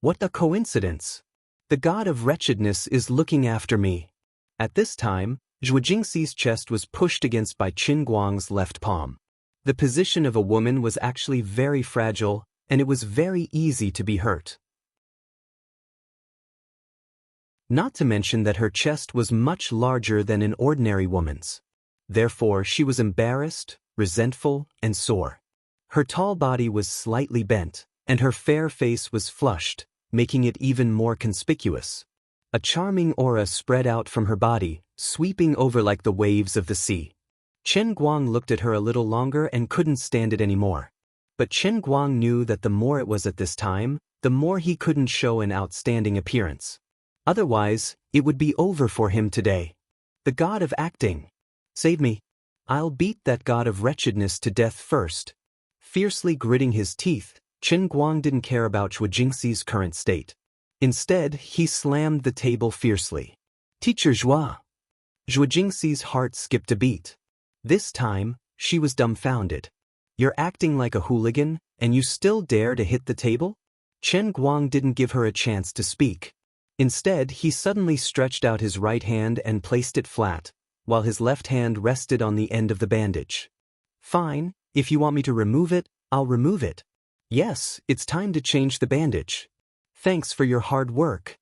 What a coincidence! The god of wretchedness is looking after me. At this time, Zhuo Jingxi's chest was pushed against by Qin Guang's left palm. The position of a woman was actually very fragile, and it was very easy to be hurt. Not to mention that her chest was much larger than an ordinary woman's. Therefore, she was embarrassed, resentful, and sore. Her tall body was slightly bent, and her fair face was flushed, making it even more conspicuous. A charming aura spread out from her body, sweeping over like the waves of the sea. Qin Guang looked at her a little longer and couldn't stand it anymore. But Qin Guang knew that the more it was at this time, the more he couldn't show an outstanding appearance. Otherwise, it would be over for him today. The god of acting. Save me. I'll beat that god of wretchedness to death first. Fiercely gritting his teeth, Chen Guang didn't care about Zhuo Jingxi's current state. Instead, he slammed the table fiercely. Teacher Zhuo. Zhuo Jingxi's heart skipped a beat. This time, she was dumbfounded. You're acting like a hooligan, and you still dare to hit the table? Chen Guang didn't give her a chance to speak. Instead, he suddenly stretched out his right hand and placed it flat, while his left hand rested on the end of the bandage. Fine, if you want me to remove it, I'll remove it. Yes, it's time to change the bandage. Thanks for your hard work.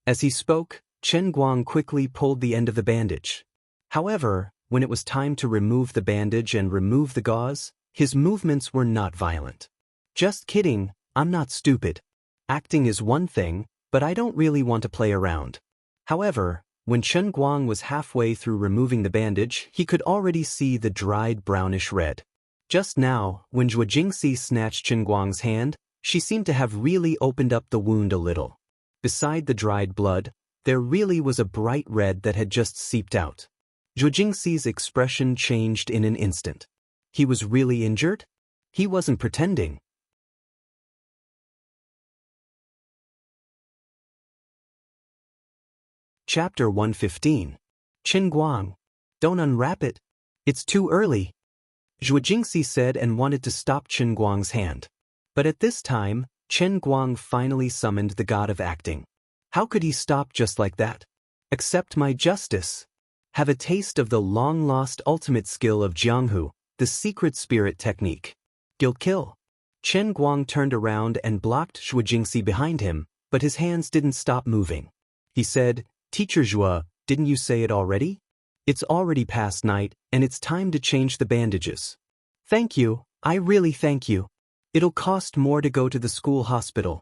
As he spoke, Chen Guang quickly pulled the end of the bandage. However, when it was time to remove the bandage and remove the gauze, his movements were not violent. Just kidding, I'm not stupid. Acting is one thing, but I don't really want to play around. However, when Chen Guang was halfway through removing the bandage, he could already see the dried brownish red. Just now, when Zhuo Jingxi snatched Chen Guang's hand, she seemed to have really opened up the wound a little. Beside the dried blood, there really was a bright red that had just seeped out. Zhuo Jingxi's expression changed in an instant. He was really injured? He wasn't pretending. Chapter 115. Chen Guang. Don't unwrap it. It's too early. Zhuo Jingxi said and wanted to stop Chen Guang's hand. But at this time, Chen Guang finally summoned the god of acting. How could he stop just like that? Accept my justice. Have a taste of the long-lost ultimate skill of Jianghu, the secret spirit technique. Kill. Chen Guang turned around and blocked Zhuo Jingxi behind him, but his hands didn't stop moving. He said, Teacher Zhuo, didn't you say it already? It's already past night, and it's time to change the bandages. Thank you, I really thank you. It'll cost more to go to the school hospital.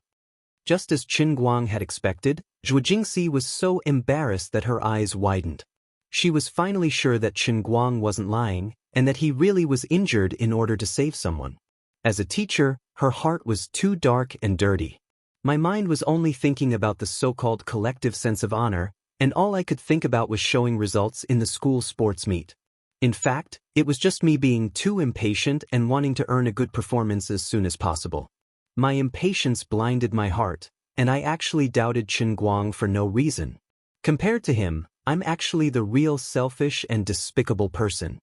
Just as Chen Guang had expected, Zhuo Jingxi was so embarrassed that her eyes widened. She was finally sure that Chen Guang wasn't lying, and that he really was injured in order to save someone. As a teacher, her heart was too dark and dirty. My mind was only thinking about the so-called collective sense of honor, and all I could think about was showing results in the school sports meet. In fact, it was just me being too impatient and wanting to earn a good performance as soon as possible. My impatience blinded my heart, and I actually doubted Chen Guang for no reason. Compared to him, I'm actually the real selfish and despicable person.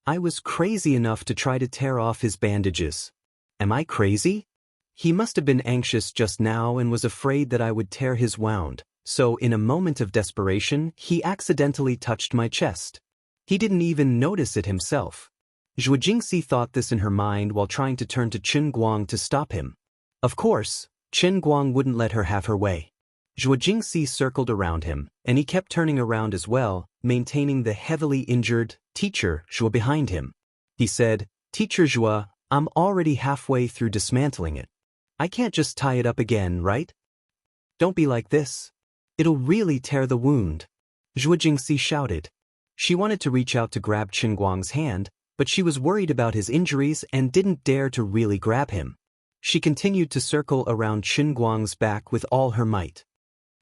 I was crazy enough to try to tear off his bandages. Am I crazy? He must have been anxious just now and was afraid that I would tear his wound, so in a moment of desperation, he accidentally touched my chest. He didn't even notice it himself. Zhuo Jingxi thought this in her mind while trying to turn to Chen Guang to stop him. Of course, Chen Guang wouldn't let her have her way. Zhuo Jingxi circled around him, and he kept turning around as well, maintaining the heavily injured Teacher Zhuo behind him. He said, Teacher Zhuo, I'm already halfway through dismantling it. I can't just tie it up again, right? Don't be like this. It'll really tear the wound. Zhuo Jingxi shouted. She wanted to reach out to grab Chen Guang's hand, but she was worried about his injuries and didn't dare to really grab him. She continued to circle around Chen Guang's back with all her might.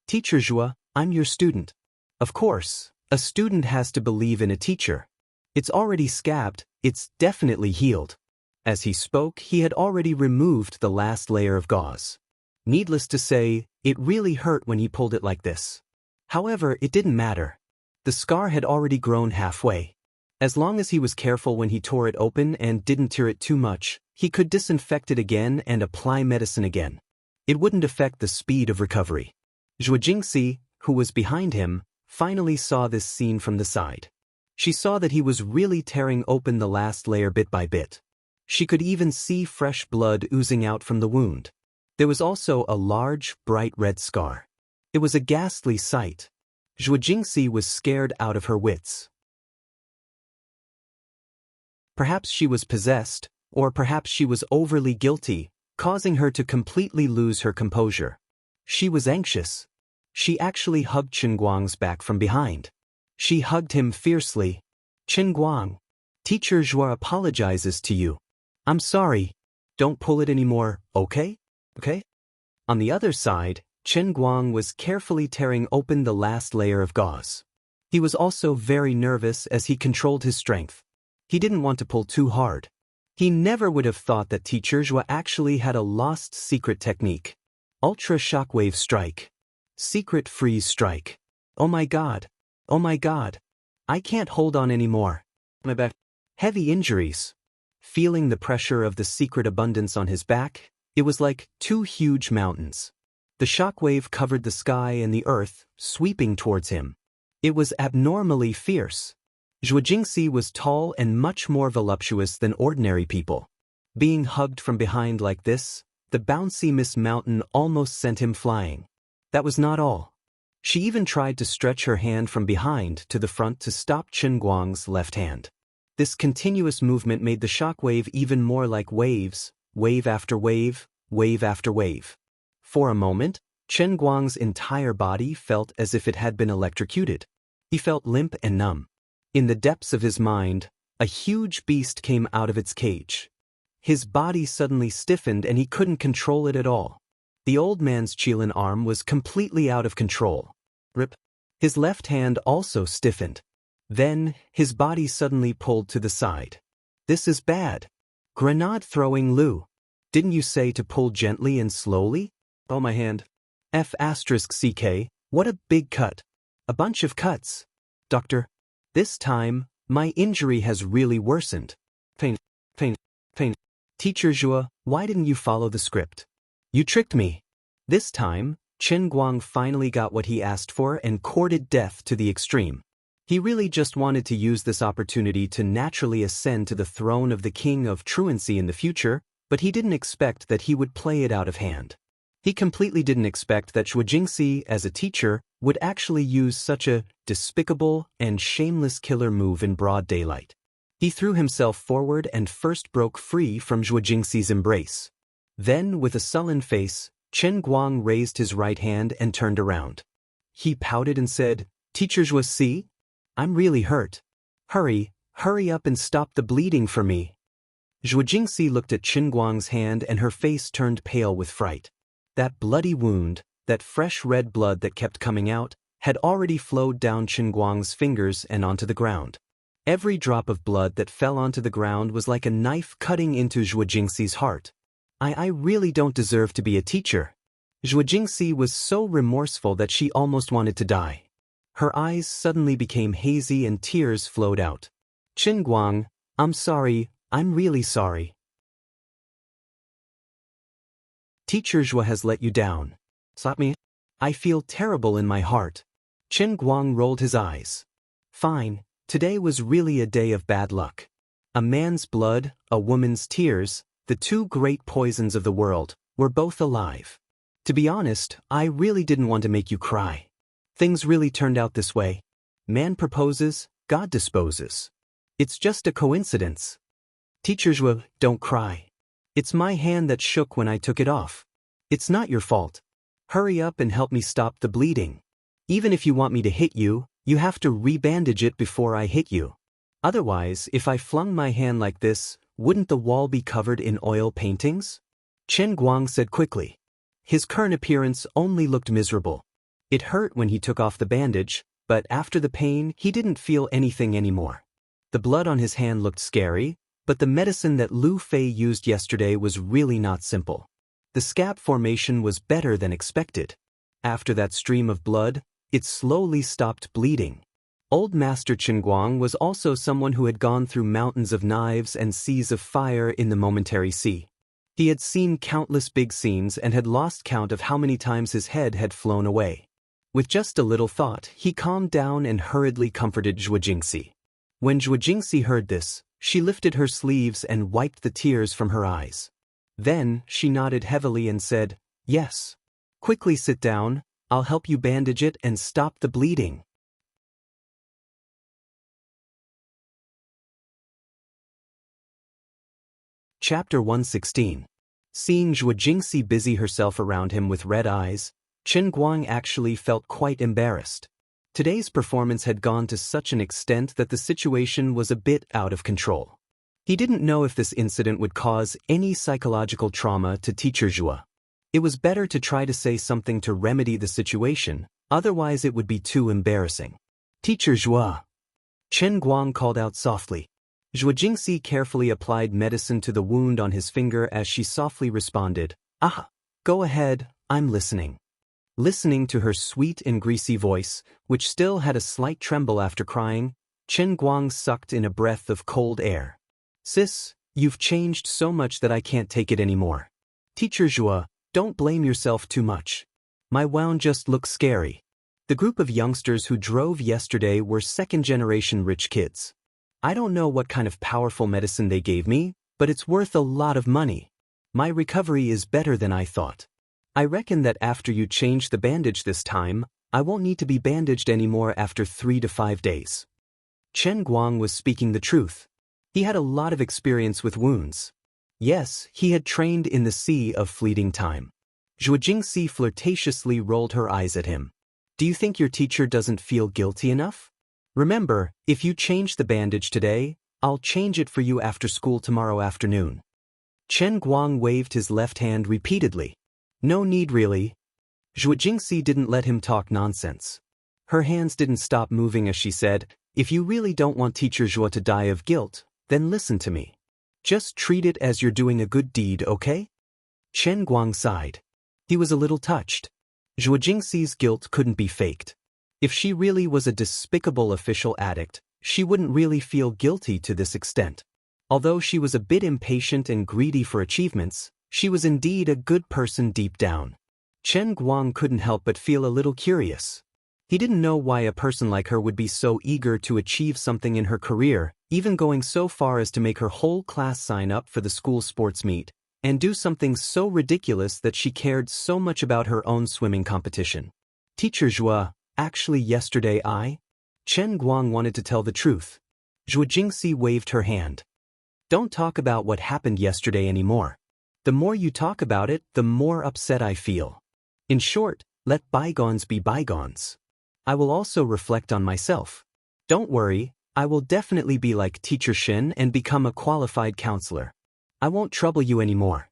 Teacher Zhuo, I'm your student. Of course, a student has to believe in a teacher. It's already scabbed, it's definitely healed. As he spoke, he had already removed the last layer of gauze. Needless to say, it really hurt when he pulled it like this. However, it didn't matter. The scar had already grown halfway. As long as he was careful when he tore it open and didn't tear it too much, he could disinfect it again and apply medicine again. It wouldn't affect the speed of recovery. Zhuo Jingxi, who was behind him, finally saw this scene from the side. She saw that he was really tearing open the last layer bit by bit. She could even see fresh blood oozing out from the wound. There was also a large, bright red scar. It was a ghastly sight. Zhuo Jingxi was scared out of her wits. Perhaps she was possessed, or perhaps she was overly guilty, causing her to completely lose her composure. She was anxious. She actually hugged Chen Guang's back from behind. She hugged him fiercely. Chen Guang, Teacher Zhuo apologizes to you. I'm sorry. Don't pull it anymore, okay? Okay? On the other side, Chen Guang was carefully tearing open the last layer of gauze. He was also very nervous as he controlled his strength. He didn't want to pull too hard. He never would have thought that Teacher Zhua actually had a lost secret technique. Ultra Shockwave Strike. Secret Freeze Strike. Oh my god. Oh my god. I can't hold on anymore. My back. Heavy injuries. Feeling the pressure of the secret abundance on his back, it was like two huge mountains. The shockwave covered the sky and the earth, sweeping towards him. It was abnormally fierce. Zhuo Jingxi was tall and much more voluptuous than ordinary people. Being hugged from behind like this, the bouncy Miss Mountain almost sent him flying. That was not all. She even tried to stretch her hand from behind to the front to stop Chen Guang's left hand. This continuous movement made the shockwave even more like waves, wave after wave, wave after wave. For a moment, Chen Guang's entire body felt as if it had been electrocuted. He felt limp and numb. In the depths of his mind, a huge beast came out of its cage. His body suddenly stiffened and he couldn't control it at all. The old man's Qilin arm was completely out of control. Rip. His left hand also stiffened. Then, his body suddenly pulled to the side. This is bad. Grenade-throwing Lu. Didn't you say to pull gently and slowly? Oh, my hand. F***CK, what a big cut. A bunch of cuts. Doctor. This time, my injury has really worsened. Pain. Teacher Zhua, why didn't you follow the script? You tricked me. This time, Chen Guang finally got what he asked for and courted death to the extreme. He really just wanted to use this opportunity to naturally ascend to the throne of the king of truancy in the future, but he didn't expect that he would play it out of hand. He completely didn't expect that Zhuo Jingxi, as a teacher, would actually use such a despicable and shameless killer move in broad daylight. He threw himself forward and first broke free from Zhuo Jingxi's embrace. Then, with a sullen face, Chen Guang raised his right hand and turned around. He pouted and said, Teacher Zhuo, see? I'm really hurt. Hurry up and stop the bleeding for me. Zhuo Jingxi looked at Chen Guang's hand and her face turned pale with fright. That bloody wound, that fresh red blood that kept coming out, had already flowed down Chen Guang's fingers and onto the ground. Every drop of blood that fell onto the ground was like a knife cutting into Zhuo Jingxi's heart. I really don't deserve to be a teacher. Zhuo Jingxi was so remorseful that she almost wanted to die. Her eyes suddenly became hazy and tears flowed out. Chen Guang, I'm sorry, I'm really sorry. Teacher Zhuo has let you down. Slap me? I feel terrible in my heart. Chen Guang rolled his eyes. Fine, today was really a day of bad luck. A man's blood, a woman's tears, the two great poisons of the world, were both alive. To be honest, I really didn't want to make you cry. Things really turned out this way. Man proposes, God disposes. It's just a coincidence. Teacher Zhuo, don't cry. It's my hand that shook when I took it off. It's not your fault. Hurry up and help me stop the bleeding. Even if you want me to hit you, you have to rebandage it before I hit you. Otherwise, if I flung my hand like this, wouldn't the wall be covered in oil paintings? Chen Guang said quickly. His current appearance only looked miserable. It hurt when he took off the bandage, but after the pain, he didn't feel anything anymore. The blood on his hand looked scary, but the medicine that Lu Fei used yesterday was really not simple. The scab formation was better than expected. After that stream of blood, it slowly stopped bleeding. Old Master Chen Guang was also someone who had gone through mountains of knives and seas of fire in the momentary sea. He had seen countless big scenes and had lost count of how many times his head had flown away. With just a little thought, he calmed down and hurriedly comforted Zhuo Jingxi. When Zhuo Jingxi heard this, she lifted her sleeves and wiped the tears from her eyes. Then, she nodded heavily and said, Yes. Quickly sit down, I'll help you bandage it and stop the bleeding. Chapter 116. Seeing Zhuo Jingxi busy herself around him with red eyes, Chen Guang actually felt quite embarrassed. Today's performance had gone to such an extent that the situation was a bit out of control. He didn't know if this incident would cause any psychological trauma to Teacher Zhuo. It was better to try to say something to remedy the situation, otherwise it would be too embarrassing. Teacher Zhuo. Chen Guang called out softly. Zhuo Jingxi carefully applied medicine to the wound on his finger as she softly responded, "Ah, go ahead, I'm listening." Listening to her sweet and greasy voice, which still had a slight tremble after crying, Chen Guang sucked in a breath of cold air. "Sis, you've changed so much that I can't take it anymore. Teacher Zhuo, don't blame yourself too much. My wound just looks scary." The group of youngsters who drove yesterday were second-generation rich kids. "I don't know what kind of powerful medicine they gave me, but it's worth a lot of money. My recovery is better than I thought. I reckon that after you change the bandage this time, I won't need to be bandaged anymore after 3 to 5 days." Chen Guang was speaking the truth. He had a lot of experience with wounds. Yes, he had trained in the sea of fleeting time. Zhuo Jingxi flirtatiously rolled her eyes at him. "Do you think your teacher doesn't feel guilty enough? Remember, if you change the bandage today, I'll change it for you after school tomorrow afternoon." Chen Guang waved his left hand repeatedly. "No need really." Zhuo Jingxi didn't let him talk nonsense. Her hands didn't stop moving as she said, "If you really don't want Teacher Zhuo to die of guilt, then listen to me. Just treat it as you're doing a good deed, okay?" Chen Guang sighed. He was a little touched. Zhuo Jingxi's guilt couldn't be faked. If she really was a despicable official addict, she wouldn't really feel guilty to this extent. Although she was a bit impatient and greedy for achievements, she was indeed a good person deep down. Chen Guang couldn't help but feel a little curious. He didn't know why a person like her would be so eager to achieve something in her career, even going so far as to make her whole class sign up for the school sports meet, and do something so ridiculous that she cared so much about her own swimming competition. "Teacher Zhuo, actually yesterday Chen Guang wanted to tell the truth. Zhuo Jingxi waved her hand. "Don't talk about what happened yesterday anymore. The more you talk about it, the more upset I feel. In short, let bygones be bygones. I will also reflect on myself. Don't worry, I will definitely be like Teacher Shin and become a qualified counselor. I won't trouble you anymore.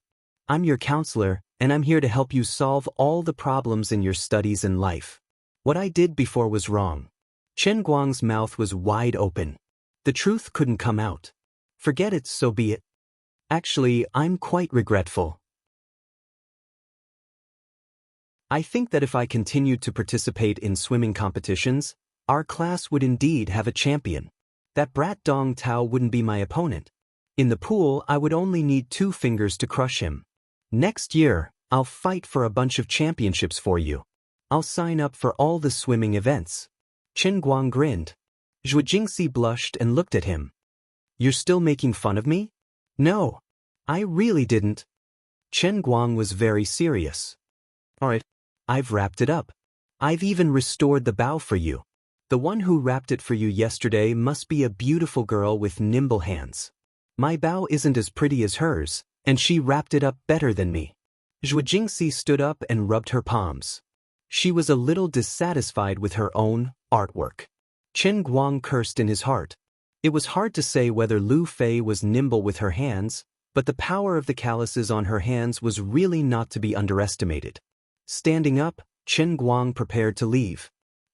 I'm your counselor, and I'm here to help you solve all the problems in your studies and life. What I did before was wrong." Chen Guang's mouth was wide open. The truth couldn't come out. "Forget it, so be it. Actually, I'm quite regretful. I think that if I continued to participate in swimming competitions, our class would indeed have a champion. That brat Dong Tao wouldn't be my opponent. In the pool, I would only need 2 fingers to crush him. Next year, I'll fight for a bunch of championships for you. I'll sign up for all the swimming events." Chen Guang grinned. Zhuo Jingxi blushed and looked at him. "You're still making fun of me?" "No, I really didn't." Chen Guang was very serious. "Alright, I've wrapped it up. I've even restored the bow for you. The one who wrapped it for you yesterday must be a beautiful girl with nimble hands. My bow isn't as pretty as hers, and she wrapped it up better than me." Zhuo Jingxi stood up and rubbed her palms. She was a little dissatisfied with her own artwork. Chen Guang cursed in his heart. It was hard to say whether Lu Fei was nimble with her hands, but the power of the calluses on her hands was really not to be underestimated. Standing up, Chen Guang prepared to leave.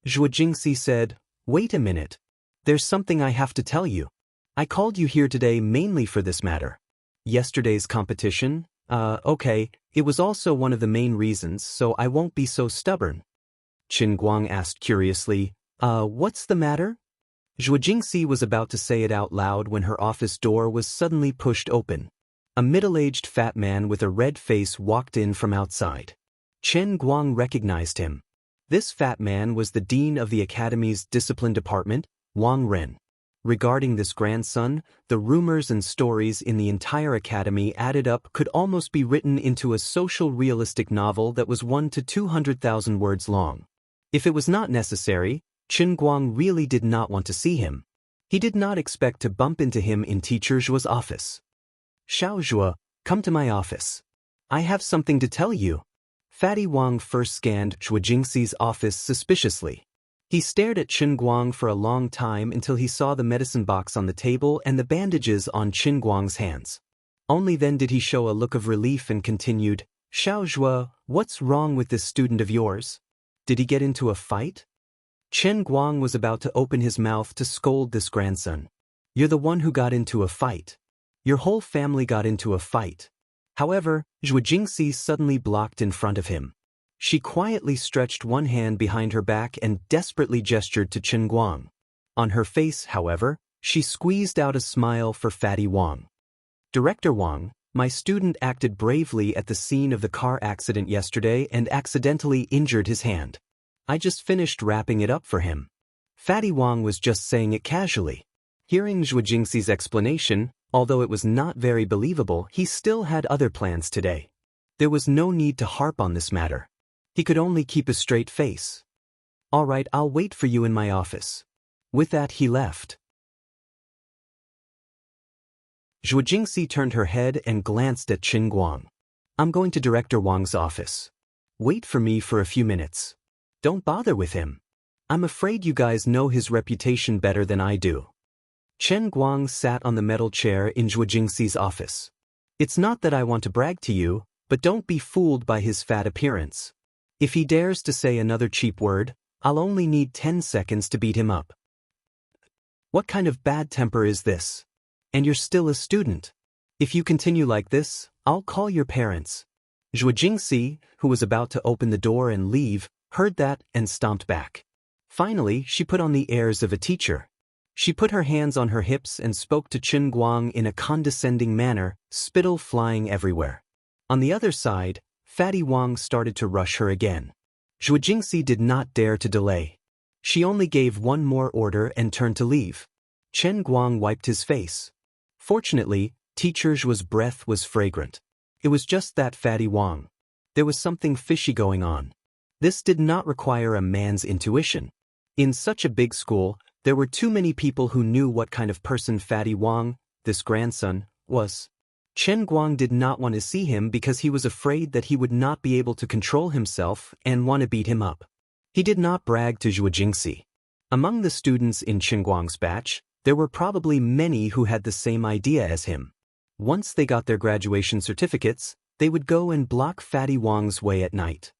Zhuo Jingxi said, "Wait a minute. There's something I have to tell you. I called you here today mainly for this matter. Yesterday's competition? Okay, it was also one of the main reasons, so I won't be so stubborn." Chen Guang asked curiously, "What's the matter?" Zhuo Jingxi was about to say it out loud when her office door was suddenly pushed open. A middle-aged fat man with a red face walked in from outside. Chen Guang recognized him. This fat man was the dean of the academy's discipline department, Wang Lin. Regarding this grandson, the rumors and stories in the entire academy added up could almost be written into a social realistic novel that was 1 to 200,000 words long. If it was not necessary, Chen Guang really did not want to see him. He did not expect to bump into him in Teacher Zhuo's office. "Xiao Zhuo, come to my office. I have something to tell you." Fatty Wang first scanned Zhuo Jingxi's office suspiciously. He stared at Chen Guang for a long time until he saw the medicine box on the table and the bandages on Chen Guang's hands. Only then did he show a look of relief and continued, "Xiao Zhuo, what's wrong with this student of yours? Did he get into a fight?" Chen Guang was about to open his mouth to scold this grandson. You're the one who got into a fight. Your whole family got into a fight. However, Zhuo Jingxi suddenly blocked in front of him. She quietly stretched one hand behind her back and desperately gestured to Chen Guang. On her face, however, she squeezed out a smile for Fatty Wang. Director Wang, my student acted bravely at the scene of the car accident yesterday and accidentally injured his hand. I just finished wrapping it up for him. Fatty Wang was just saying it casually. Hearing Zhuo Jingxi's explanation, although it was not very believable, he still had other plans today. There was no need to harp on this matter. He could only keep a straight face. All right, I'll wait for you in my office. With that, he left. Zhuo Jingxi turned her head and glanced at Chen Guang. I'm going to Director Wang's office. Wait for me for a few minutes. Don't bother with him. I'm afraid you guys know his reputation better than I do. Chen Guang sat on the metal chair in Zhuo Jingxi's office. It's not that I want to brag to you, but don't be fooled by his fat appearance. If he dares to say another cheap word, I'll only need 10 seconds to beat him up. What kind of bad temper is this? And you're still a student. If you continue like this, I'll call your parents. Zhuo Jingxi, who was about to open the door and leave, heard that and stomped back. Finally, she put on the airs of a teacher. She put her hands on her hips and spoke to Chen Guang in a condescending manner, spittle flying everywhere. On the other side, Fatty Wang started to rush her again. Zhuo Jingxi did not dare to delay. She only gave one more order and turned to leave. Chen Guang wiped his face. Fortunately, Teacher Zhuo's breath was fragrant. It was just that Fatty Wang. There was something fishy going on. This did not require a man's intuition. In such a big school, there were too many people who knew what kind of person Fatty Wang, this grandson, was. Chen Guang did not want to see him because he was afraid that he would not be able to control himself and want to beat him up. He did not brag to Zhuo Jingxi. Among the students in Chen Guang's batch, there were probably many who had the same idea as him. Once they got their graduation certificates, they would go and block Fatty Wang's way at night.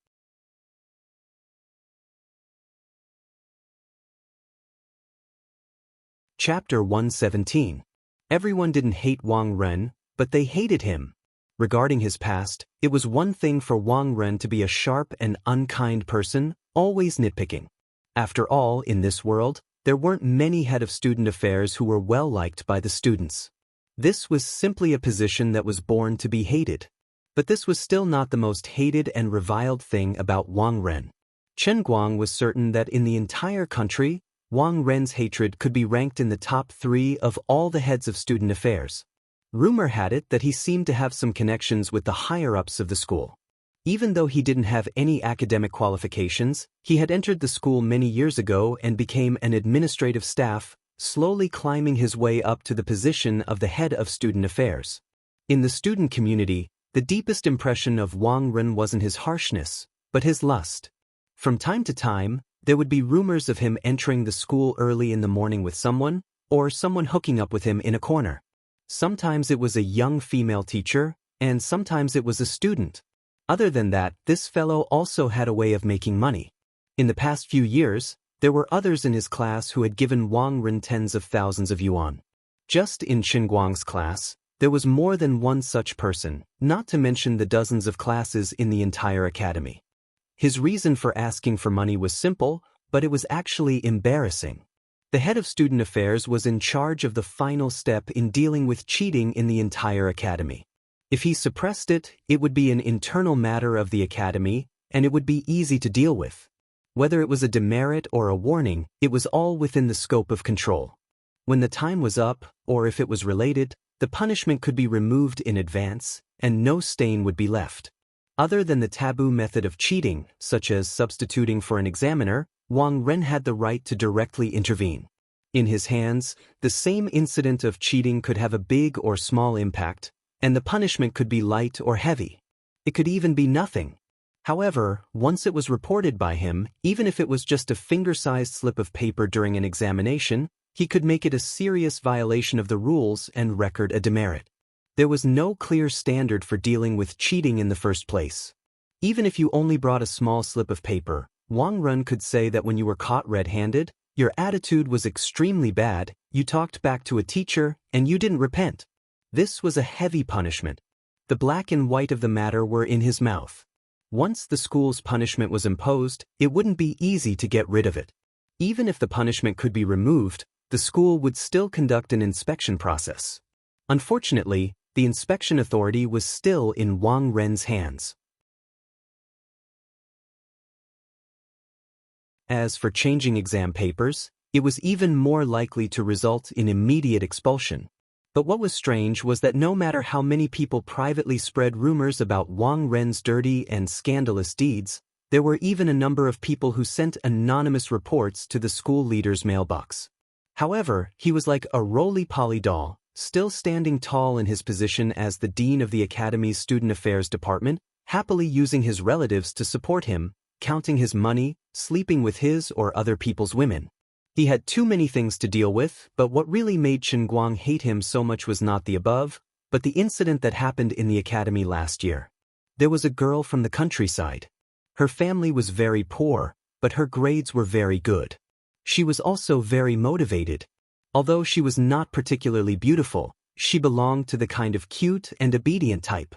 Chapter 117. Everyone didn't hate Wang Ren, but they hated him. Regarding his past, it was one thing for Wang Ren to be a sharp and unkind person, always nitpicking. After all, in this world, there weren't many head of student affairs who were well liked by the students. This was simply a position that was born to be hated. But this was still not the most hated and reviled thing about Wang Ren. Chen Guang was certain that in the entire country, Wang Ren's hatred could be ranked in the top 3 of all the heads of student affairs. Rumor had it that he seemed to have some connections with the higher-ups of the school. Even though he didn't have any academic qualifications, he had entered the school many years ago and became an administrative staff, slowly climbing his way up to the position of the head of student affairs. In the student community, the deepest impression of Wang Ren wasn't his harshness, but his lust. From time to time, there would be rumors of him entering the school early in the morning with someone, or someone hooking up with him in a corner. Sometimes it was a young female teacher, and sometimes it was a student. Other than that, this fellow also had a way of making money. In the past few years, there were others in his class who had given Wang Ren tens of thousands of yuan. Just in Chen Guang's class, there was more than one such person, not to mention the dozens of classes in the entire academy. His reason for asking for money was simple, but it was actually embarrassing. The head of student affairs was in charge of the final step in dealing with cheating in the entire academy. If he suppressed it, it would be an internal matter of the academy, and it would be easy to deal with. Whether it was a demerit or a warning, it was all within the scope of control. When the time was up, or if it was related, the punishment could be removed in advance, and no stain would be left. Other than the taboo method of cheating, such as substituting for an examiner, Wang Ren had the right to directly intervene. In his hands, the same incident of cheating could have a big or small impact, and the punishment could be light or heavy. It could even be nothing. However, once it was reported by him, even if it was just a finger-sized slip of paper during an examination, he could make it a serious violation of the rules and record a demerit. There was no clear standard for dealing with cheating in the first place. Even if you only brought a small slip of paper, Wang Ren could say that when you were caught red-handed, Your attitude was extremely bad, you talked back to a teacher, and you didn't repent. This was a heavy punishment. The black and white of the matter were in his mouth. Once the school's punishment was imposed, it wouldn't be easy to get rid of it. Even if the punishment could be removed, the school would still conduct an inspection process. Unfortunately, the inspection authority was still in Wang Ren's hands. As for changing exam papers, it was even more likely to result in immediate expulsion. But what was strange was that no matter how many people privately spread rumors about Wang Ren's dirty and scandalous deeds, there were even a number of people who sent anonymous reports to the school leader's mailbox. However, he was like a roly-poly doll, still standing tall in his position as the dean of the academy's student affairs department, happily using his relatives to support him, counting his money, sleeping with his or other people's women. He had too many things to deal with, but what really made Chen Guang hate him so much was not the above, but the incident that happened in the academy last year. There was a girl from the countryside. Her family was very poor, but her grades were very good. She was also very motivated. Although she was not particularly beautiful, she belonged to the kind of cute and obedient type.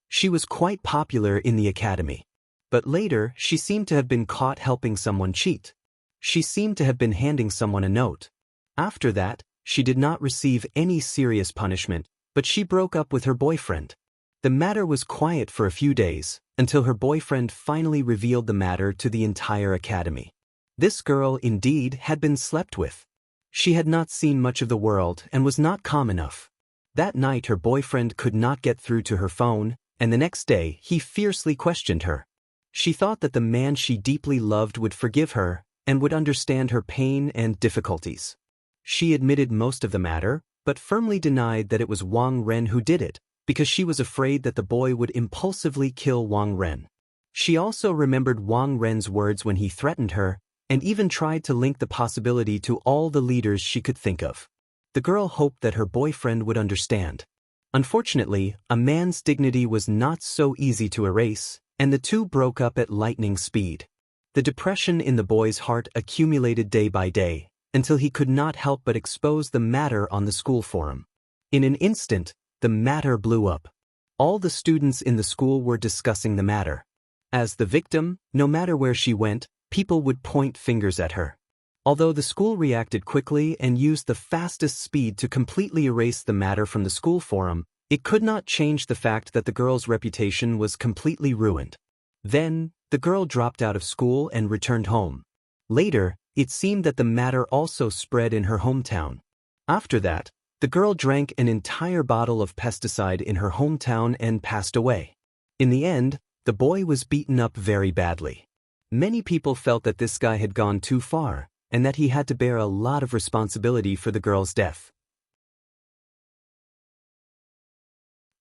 She was quite popular in the academy. But later, she seemed to have been caught helping someone cheat. She seemed to have been handing someone a note. After that, she did not receive any serious punishment, but she broke up with her boyfriend. The matter was quiet for a few days, until her boyfriend finally revealed the matter to the entire academy. This girl, indeed, had been slept with. She had not seen much of the world and was not calm enough. That night her boyfriend could not get through to her phone, and the next day he fiercely questioned her. She thought that the man she deeply loved would forgive her and would understand her pain and difficulties. She admitted most of the matter, but firmly denied that it was Wang Ren who did it, because she was afraid that the boy would impulsively kill Wang Ren. She also remembered Wang Ren's words when he threatened her, and even tried to link the possibility to all the leaders she could think of. The girl hoped that her boyfriend would understand. Unfortunately, a man's dignity was not so easy to erase, and the two broke up at lightning speed. The depression in the boy's heart accumulated day by day, until he could not help but expose the matter on the school forum. In an instant, the matter blew up. All the students in the school were discussing the matter. As the victim, no matter where she went, people would point fingers at her. Although the school reacted quickly and used the fastest speed to completely erase the matter from the school forum, it could not change the fact that the girl's reputation was completely ruined. Then, the girl dropped out of school and returned home. Later, it seemed that the matter also spread in her hometown. After that, the girl drank an entire bottle of pesticide in her hometown and passed away. In the end, the boy was beaten up very badly. Many people felt that this guy had gone too far, and that he had to bear a lot of responsibility for the girl's death.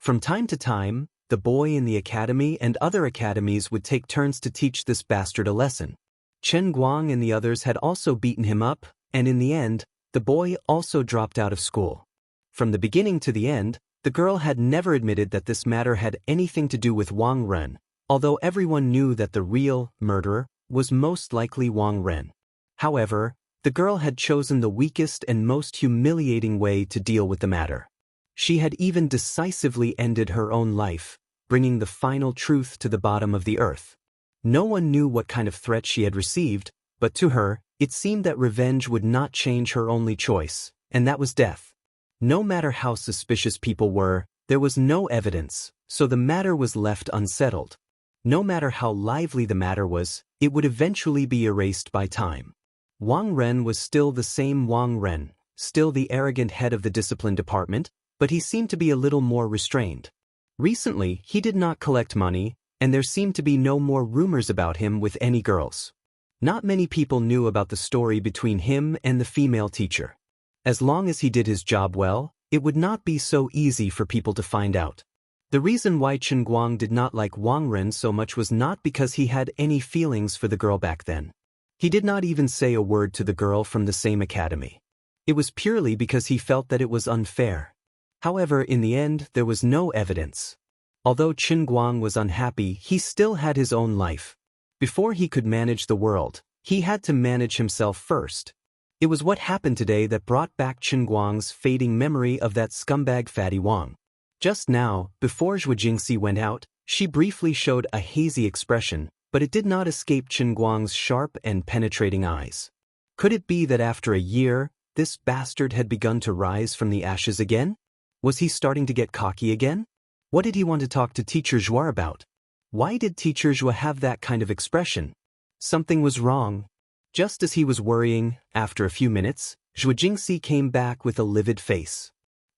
From time to time, the boy in the academy and other academies would take turns to teach this bastard a lesson. Chen Guang and the others had also beaten him up, and in the end, the boy also dropped out of school. From the beginning to the end, the girl had never admitted that this matter had anything to do with Wang Ren, although everyone knew that the real murderer was most likely Wang Ren. However, the girl had chosen the weakest and most humiliating way to deal with the matter. She had even decisively ended her own life, bringing the final truth to the bottom of the earth. No one knew what kind of threat she had received, but to her, it seemed that revenge would not change her only choice, and that was death. No matter how suspicious people were, there was no evidence, so the matter was left unsettled. No matter how lively the matter was, it would eventually be erased by time. Wang Ren was still the same Wang Ren, still the arrogant head of the discipline department, but he seemed to be a little more restrained. Recently, he did not collect money, and there seemed to be no more rumors about him with any girls. Not many people knew about the story between him and the female teacher. As long as he did his job well, it would not be so easy for people to find out. The reason why Chen Guang did not like Wang Ren so much was not because he had any feelings for the girl back then. He did not even say a word to the girl from the same academy. It was purely because he felt that it was unfair. However, in the end, there was no evidence. Although Chen Guang was unhappy, he still had his own life. Before he could manage the world, he had to manage himself first. It was what happened today that brought back Chen Guang's fading memory of that scumbag fatty Wang. Just now, before Zhuo Jingxi went out, she briefly showed a hazy expression, but it did not escape Chen Guang's sharp and penetrating eyes. Could it be that after a year, this bastard had begun to rise from the ashes again? Was he starting to get cocky again? What did he want to talk to Teacher Zhuo about? Why did Teacher Zhuo have that kind of expression? Something was wrong. Just as he was worrying, after a few minutes, Zhuo Jingxi came back with a livid face.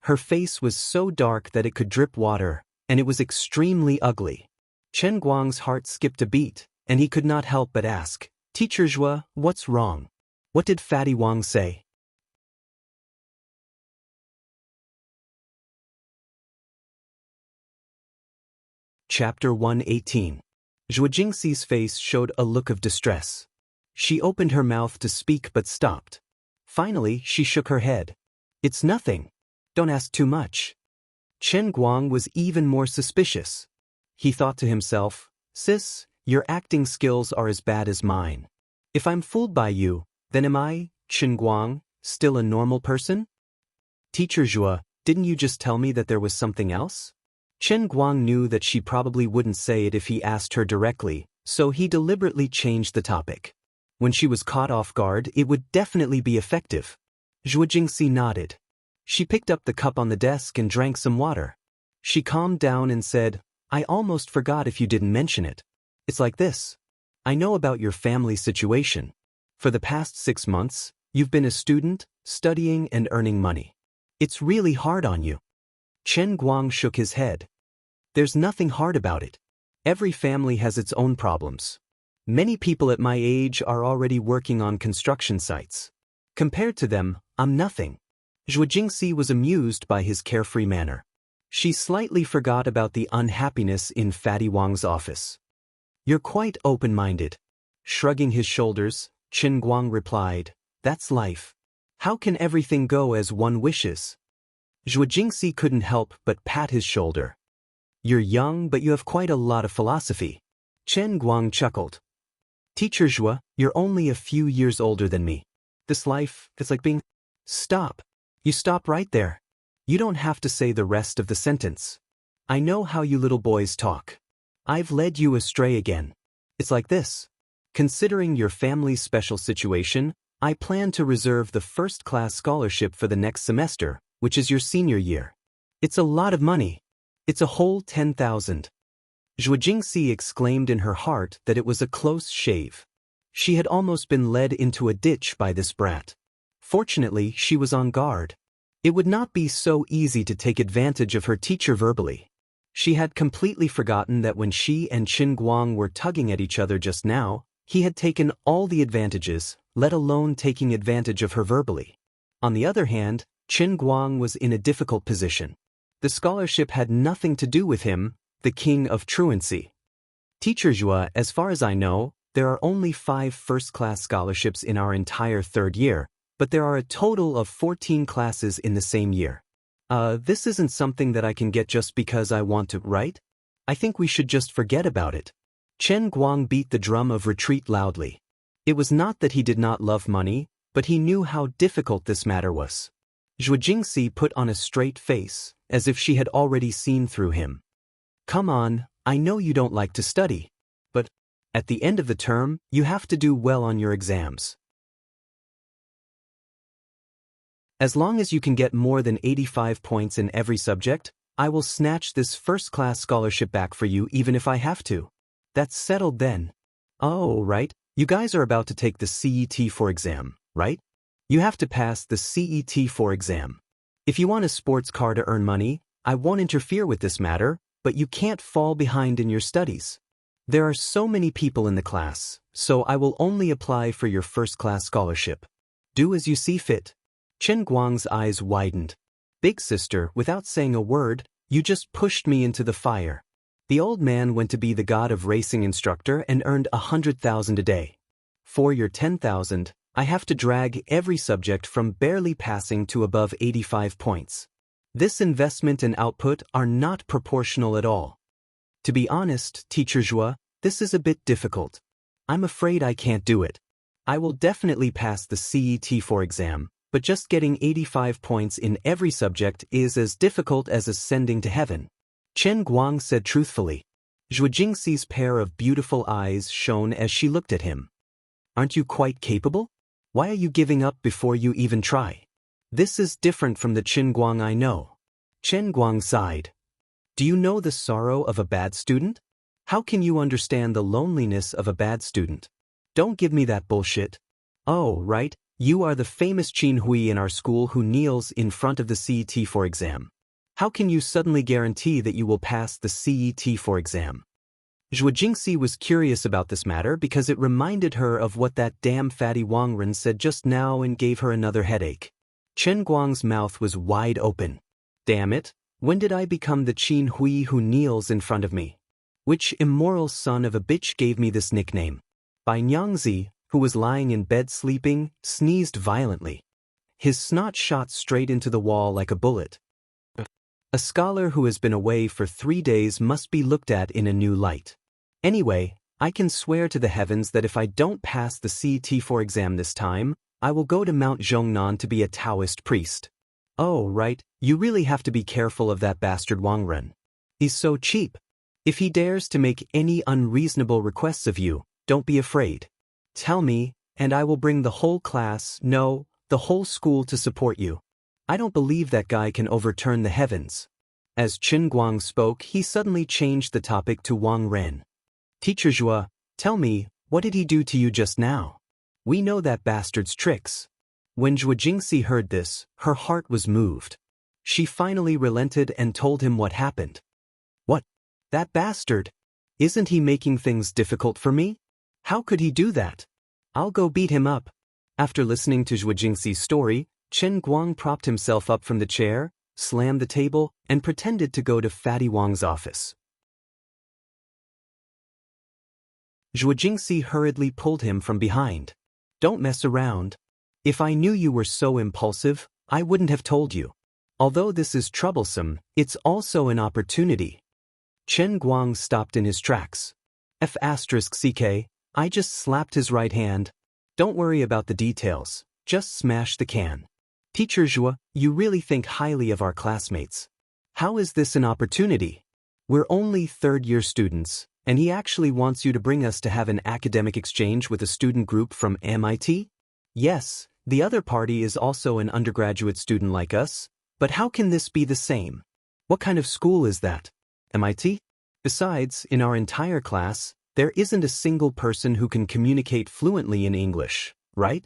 Her face was so dark that it could drip water, and it was extremely ugly. Chen Guang's heart skipped a beat, and he could not help but ask, "Teacher Zhuo, what's wrong? What did Fatty Wang say?" Chapter 118. Zhuo Jingxi's face showed a look of distress. She opened her mouth to speak but stopped. Finally, she shook her head. "It's nothing. Don't ask too much." Chen Guang was even more suspicious. He thought to himself, "Sis, your acting skills are as bad as mine. If I'm fooled by you, then am I, Chen Guang, still a normal person?" "Teacher Zhuo, didn't you just tell me that there was something else?" Chen Guang knew that she probably wouldn't say it if he asked her directly, so he deliberately changed the topic. When she was caught off guard, it would definitely be effective. Zhuo Jingxi nodded. She picked up the cup on the desk and drank some water. She calmed down and said, "I almost forgot if you didn't mention it. It's like this. I know about your family situation. For the past 6 months, you've been a student, studying and earning money. It's really hard on you." Chen Guang shook his head. "There's nothing hard about it. Every family has its own problems. Many people at my age are already working on construction sites. Compared to them, I'm nothing." Zhuo Jingxi was amused by his carefree manner. She slightly forgot about the unhappiness in Fatty Wang's office. "You're quite open-minded." Shrugging his shoulders, Chen Guang replied, "That's life. How can everything go as one wishes?" Zhuo Jingxi couldn't help but pat his shoulder. "You're young, but you have quite a lot of philosophy." Chen Guang chuckled. "Teacher Zhuo, you're only a few years older than me. This life, it's like being—" "Stop. You stop right there. You don't have to say the rest of the sentence. I know how you little boys talk. I've led you astray again. It's like this. Considering your family's special situation, I plan to reserve the first-class scholarship for the next semester, which is your senior year. It's a lot of money. It's a whole 10,000. Zhuo Jingxi exclaimed in her heart that it was a close shave. She had almost been led into a ditch by this brat. Fortunately, she was on guard. It would not be so easy to take advantage of her teacher verbally. She had completely forgotten that when she and Chen Guang were tugging at each other just now, he had taken all the advantages, let alone taking advantage of her verbally. On the other hand, Chen Guang was in a difficult position. The scholarship had nothing to do with him, the king of truancy. "Teacher Zhuo, as far as I know, there are only 5 first-class scholarships in our entire 3rd year, but there are a total of 14 classes in the same year. This isn't something that I can get just because I want to, right? I think we should just forget about it." Chen Guang beat the drum of retreat loudly. It was not that he did not love money, but he knew how difficult this matter was. Zhuo Jingxi put on a straight face, as if she had already seen through him. "Come on, I know you don't like to study. But at the end of the term, you have to do well on your exams. As long as you can get more than 85 points in every subject, I will snatch this first-class scholarship back for you even if I have to. That's settled then." "Oh, right, you guys are about to take the CET4 exam, right? You have to pass the CET4 exam. If you want a sports car to earn money, I won't interfere with this matter, but you can't fall behind in your studies. There are so many people in the class, so I will only apply for your first-class scholarship. Do as you see fit." Chen Guang's eyes widened. "Big sister, without saying a word, you just pushed me into the fire." The old man went to be the god of racing instructor and earned 100,000 a day. For your 10,000, I have to drag every subject from barely passing to above 85 points. This investment and output are not proportional at all. To be honest, Teacher Zhuo, this is a bit difficult. I'm afraid I can't do it." I will definitely pass the CET4 exam, but just getting 85 points in every subject is as difficult as ascending to heaven. Chen Guang said truthfully. Zhuo Jingxi's pair of beautiful eyes shone as she looked at him. Aren't you quite capable? Why are you giving up before you even try? This is different from the Chen Guang I know. Chen Guang sighed. Do you know the sorrow of a bad student? How can you understand the loneliness of a bad student? Don't give me that bullshit. Oh, right, you are the famous Qin Hui in our school who kneels in front of the CET4 exam. How can you suddenly guarantee that you will pass the CET4 exam? Zhuo Jingxi was curious about this matter because it reminded her of what that damn fatty Wang Lin said just now and gave her another headache. Chen Guang's mouth was wide open. Damn it, when did I become the Qin Hui who kneels in front of me? Which immoral son of a bitch gave me this nickname? Bai Nyangzi, who was lying in bed sleeping, sneezed violently. His snot shot straight into the wall like a bullet. A scholar who has been away for 3 days must be looked at in a new light. Anyway, I can swear to the heavens that if I don't pass the CET4 exam this time, I will go to Mount Zhongnan to be a Daoist priest. Oh, right, you really have to be careful of that bastard Wang Lin. He's so cheap. If he dares to make any unreasonable requests of you, don't be afraid. Tell me, and I will bring the whole class, no, the whole school to support you. I don't believe that guy can overturn the heavens. As Chen Guang spoke, he suddenly changed the topic to Wang Lin. Teacher Zhuo, tell me, what did he do to you just now? We know that bastard's tricks. When Zhuo Jingxi heard this, her heart was moved. She finally relented and told him what happened. What? That bastard? Isn't he making things difficult for me? How could he do that? I'll go beat him up. After listening to Zhuo Jingxi's story, Chen Guang propped himself up from the chair, slammed the table, and pretended to go to Fatty Wang's office. Zhuo Jingxi hurriedly pulled him from behind. Don't mess around. If I knew you were so impulsive, I wouldn't have told you. Although this is troublesome, it's also an opportunity. Chen Guang stopped in his tracks. F***ck, I just slapped his right hand. Don't worry about the details, just smash the can. Teacher Zhuo, you really think highly of our classmates. How is this an opportunity? We're only third-year students, and he actually wants you to bring us to have an academic exchange with a student group from MIT? Yes, the other party is also an undergraduate student like us, but how can this be the same? What kind of school is that? MIT? Besides, in our entire class, there isn't a single person who can communicate fluently in English, right?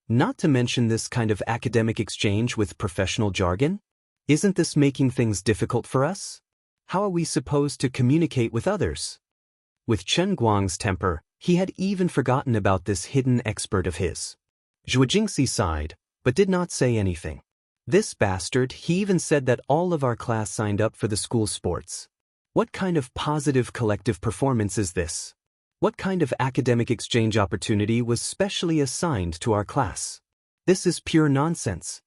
Not to mention this kind of academic exchange with professional jargon? Isn't this making things difficult for us? How are we supposed to communicate with others? With Chen Guang's temper, he had even forgotten about this hidden expert of his. Zhuo Jingxi sighed, but did not say anything. This bastard, he even said that all of our class signed up for the school sports. What kind of positive collective performance is this? What kind of academic exchange opportunity was specially assigned to our class? This is pure nonsense.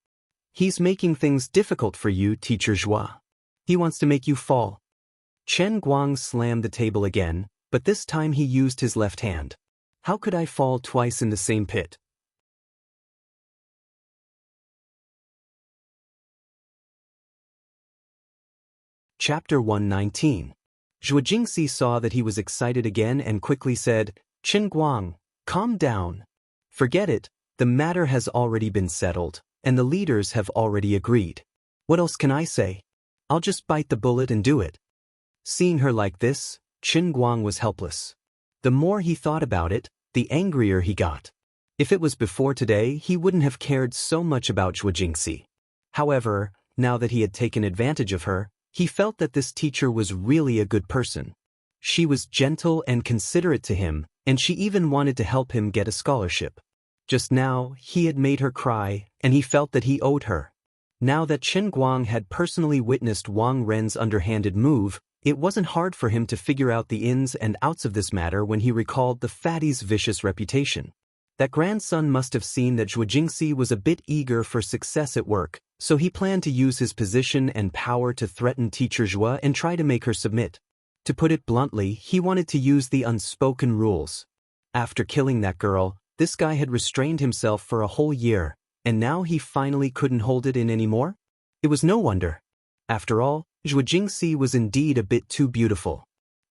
He's making things difficult for you, Teacher Zhuo. He wants to make you fall. Chen Guang slammed the table again, but this time he used his left hand. How could I fall twice in the same pit? Chapter 119. Zhuo Jingxi saw that he was excited again and quickly said, Chen Guang, calm down. Forget it, the matter has already been settled, and the leaders have already agreed. What else can I say? I'll just bite the bullet and do it. Seeing her like this, Chen Guang was helpless. The more he thought about it, the angrier he got. If it was before today, he wouldn't have cared so much about Zhuo Jingxi. However, now that he had taken advantage of her, he felt that this teacher was really a good person. She was gentle and considerate to him, and she even wanted to help him get a scholarship. Just now, he had made her cry, and he felt that he owed her. Now that Chen Guang had personally witnessed Wang Ren's underhanded move, it wasn't hard for him to figure out the ins and outs of this matter when he recalled the fatty's vicious reputation. That grandson must have seen that Zhuo Jingxi was a bit eager for success at work, so he planned to use his position and power to threaten Teacher Zhuo and try to make her submit. To put it bluntly, he wanted to use the unspoken rules. After killing that girl, This guy had restrained himself for a whole year, and now he finally couldn't hold it in anymore? It was no wonder. After all, Zhuo Jingxi was indeed a bit too beautiful.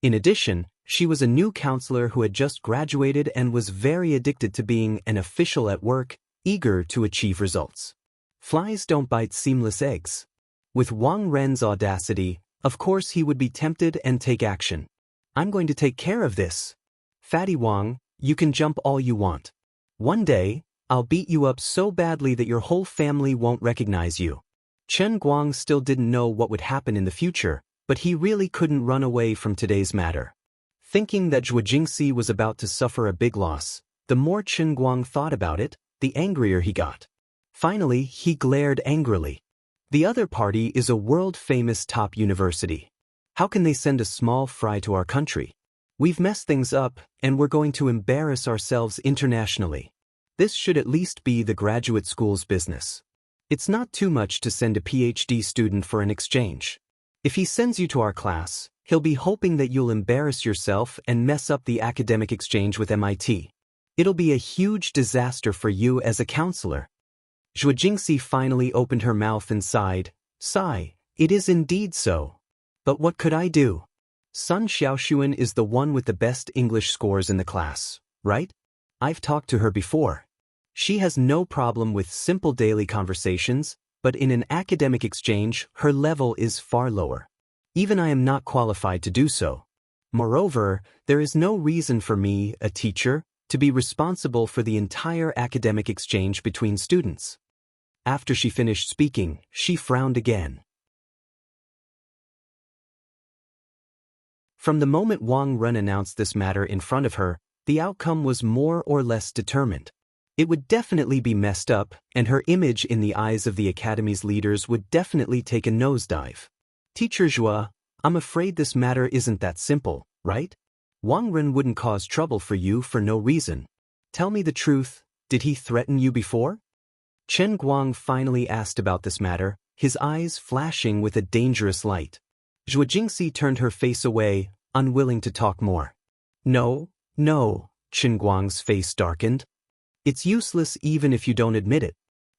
In addition, she was a new counselor who had just graduated and was very addicted to being an official at work, eager to achieve results. Flies don't bite seamless eggs. With Wang Ren's audacity, of course he would be tempted and take action. I'm going to take care of this. Fatty Wang, you can jump all you want. One day, I'll beat you up so badly that your whole family won't recognize you. Chen Guang still didn't know what would happen in the future, but he really couldn't run away from today's matter. Thinking that Zhuo Jingxi was about to suffer a big loss, the more Chen Guang thought about it, the angrier he got. Finally, he glared angrily. The other party is a world-famous top university. How can they send a small fry to our country? We've messed things up, and we're going to embarrass ourselves internationally. This should at least be the graduate school's business. It's not too much to send a PhD student for an exchange. If he sends you to our class, he'll be hoping that you'll embarrass yourself and mess up the academic exchange with MIT. It'll be a huge disaster for you as a counselor. Zhuo Jingxi finally opened her mouth and sighed. Sigh, it is indeed so. But what could I do? Sun Xiaoxuan is the one with the best English scores in the class, right? I've talked to her before. She has no problem with simple daily conversations, but in an academic exchange, her level is far lower. Even I am not qualified to do so. Moreover, there is no reason for me, a teacher, to be responsible for the entire academic exchange between students. After she finished speaking, she frowned again. From the moment Wang Ren announced this matter in front of her, the outcome was more or less determined. It would definitely be messed up, and her image in the eyes of the academy's leaders would definitely take a nosedive. Teacher Zhuo, I'm afraid this matter isn't that simple, right? Wang Ren wouldn't cause trouble for you for no reason. Tell me the truth, did he threaten you before? Chen Guang finally asked about this matter, his eyes flashing with a dangerous light. Zhuo Jingxi turned her face away, unwilling to talk more. No, Chen Guang's face darkened. It's useless even if you don't admit it.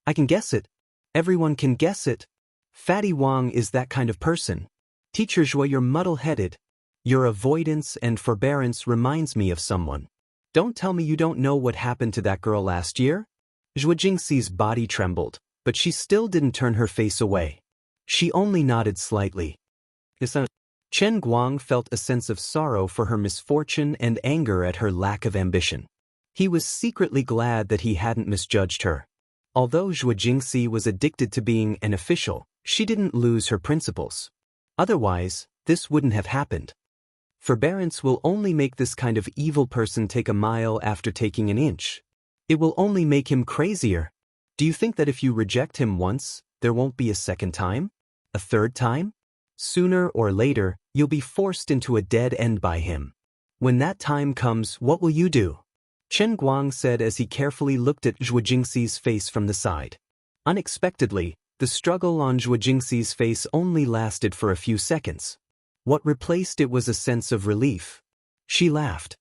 I can guess it. Everyone can guess it. Fatty Wang is that kind of person. Teacher Zhuo, you're muddle-headed. Your avoidance and forbearance reminds me of someone. Don't tell me you don't know what happened to that girl last year? Zhuo Jingxi's body trembled, but she still didn't turn her face away. She only nodded slightly. Chen Guang felt a sense of sorrow for her misfortune and anger at her lack of ambition. He was secretly glad that he hadn't misjudged her. Although Zhuo Jingxi was addicted to being an official, she didn't lose her principles. Otherwise, this wouldn't have happened. Forbearance will only make this kind of evil person take a mile after taking an inch. It will only make him crazier. Do you think that if you reject him once, there won't be a second time? A third time? Sooner or later, you'll be forced into a dead end by him. When that time comes, what will you do? Chen Guang said as he carefully looked at Zhuo Jingxi's face from the side. Unexpectedly, the struggle on Zhuo Jingxi's face only lasted for a few seconds. What replaced it was a sense of relief. She laughed.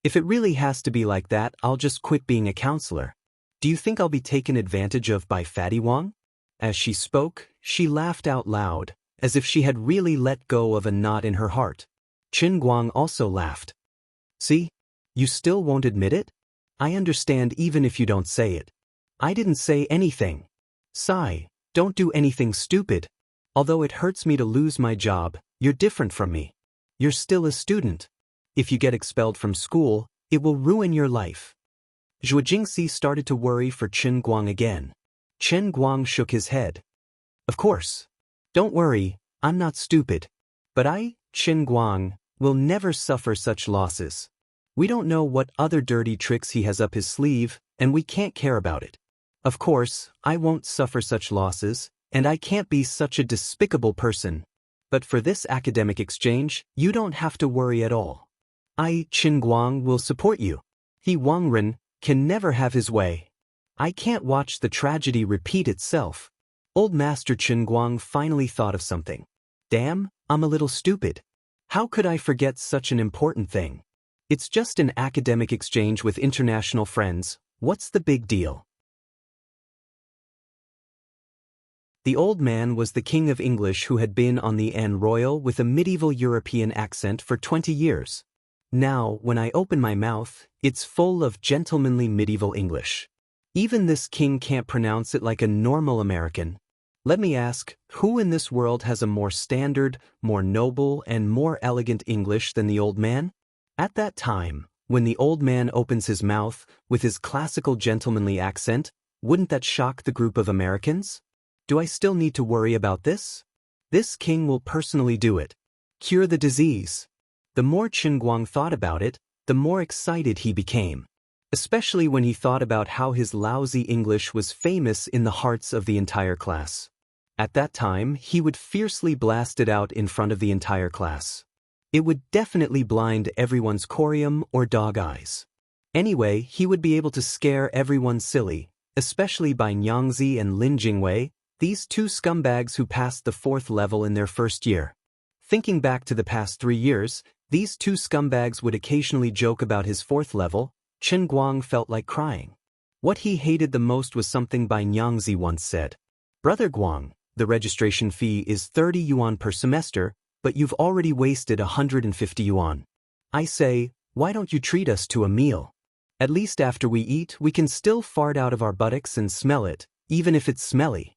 If it really has to be like that, I'll just quit being a counselor. Do you think I'll be taken advantage of by Fatty Wang? As she spoke, she laughed out loud, as if she had really let go of a knot in her heart. Chen Guang also laughed. See? You still won't admit it? I understand even if you don't say it. I didn't say anything. Sigh, don't do anything stupid. Although it hurts me to lose my job, you're different from me. You're still a student. If you get expelled from school, it will ruin your life. Zhuo Jingxi started to worry for Chen Guang again. Chen Guang shook his head. Of course. Don't worry, I'm not stupid. But I, Chen Guang, will never suffer such losses. We don't know what other dirty tricks he has up his sleeve, and we can't care about it. Of course, I won't suffer such losses, and I can't be such a despicable person. But for this academic exchange, you don't have to worry at all. I, Chen Guang, will support you. He, Wang Ren, can never have his way. I can't watch the tragedy repeat itself. Old Master Chen Guang finally thought of something. Damn, I'm a little stupid. How could I forget such an important thing? It's just an academic exchange with international friends. What's the big deal? The old man was the king of English who had been on the Anne Royal with a medieval European accent for 20 years. Now, when I open my mouth, it's full of gentlemanly medieval English. Even this king can't pronounce it like a normal American. Let me ask, who in this world has a more standard, more noble, and more elegant English than the old man? At that time, when the old man opens his mouth, with his classical gentlemanly accent, wouldn't that shock the group of Americans? Do I still need to worry about this? This king will personally do it. Cure the disease. The more Qin Guang thought about it, the more excited he became. Especially when he thought about how his lousy English was famous in the hearts of the entire class. At that time, he would fiercely blast it out in front of the entire class. It would definitely blind everyone's corium or dog eyes. Anyway, he would be able to scare everyone silly, especially by Xianxia and Lin Jingwei, these two scumbags who passed the 4th level in their first year. Thinking back to the past 3 years, these two scumbags would occasionally joke about his 4th level. Qin Guang felt like crying. What he hated the most was something Bai Xianxi once said. Brother Guang, the registration fee is 30 yuan per semester, but you've already wasted 150 yuan. I say, why don't you treat us to a meal? At least after we eat, we can still fart out of our buttocks and smell it, even if it's smelly.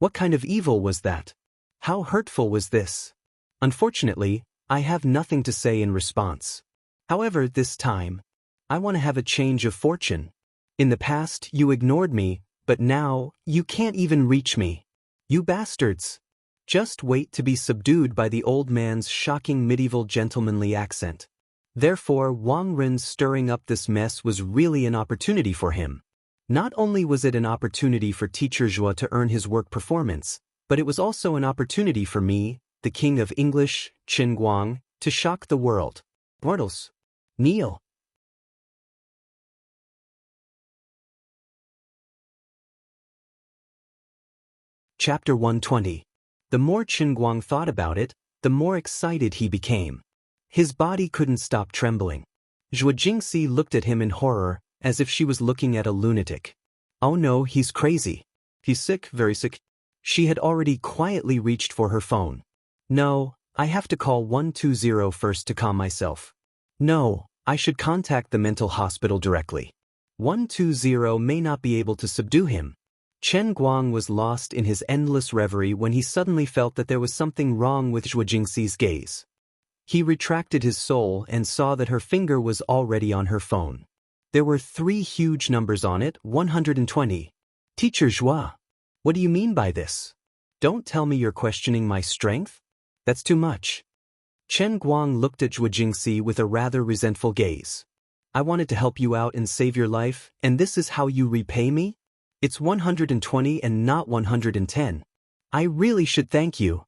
What kind of evil was that? How hurtful was this? Unfortunately, I have nothing to say in response. However, this time, I want to have a change of fortune. In the past, you ignored me, but now, you can't even reach me. You bastards. Just wait to be subdued by the old man's shocking medieval gentlemanly accent. Therefore, Wang Lin's stirring up this mess was really an opportunity for him. Not only was it an opportunity for Teacher Zhua to earn his work performance, but it was also an opportunity for me, the king of English, Qin Guang, to shock the world. Mortals, kneel. Chapter 120. The more Qin Guang thought about it, the more excited he became. His body couldn't stop trembling. Zhuo Jingxi looked at him in horror, as if she was looking at a lunatic. Oh no, he's crazy. He's sick, very sick. She had already quietly reached for her phone. No, I have to call 120 first to calm myself. No, I should contact the mental hospital directly. 120 may not be able to subdue him. Qin Guang was lost in his endless reverie when he suddenly felt that there was something wrong with Zhuo Jingxi's gaze. He retracted his soul and saw that her finger was already on her phone. There were 3 huge numbers on it, 120. Teacher Zhua, what do you mean by this? Don't tell me you're questioning my strength? That's too much. Qin Guang looked at Zhuo Jingxi with a rather resentful gaze. I wanted to help you out and save your life, and this is how you repay me? It's 120 and not 110. I really should thank you.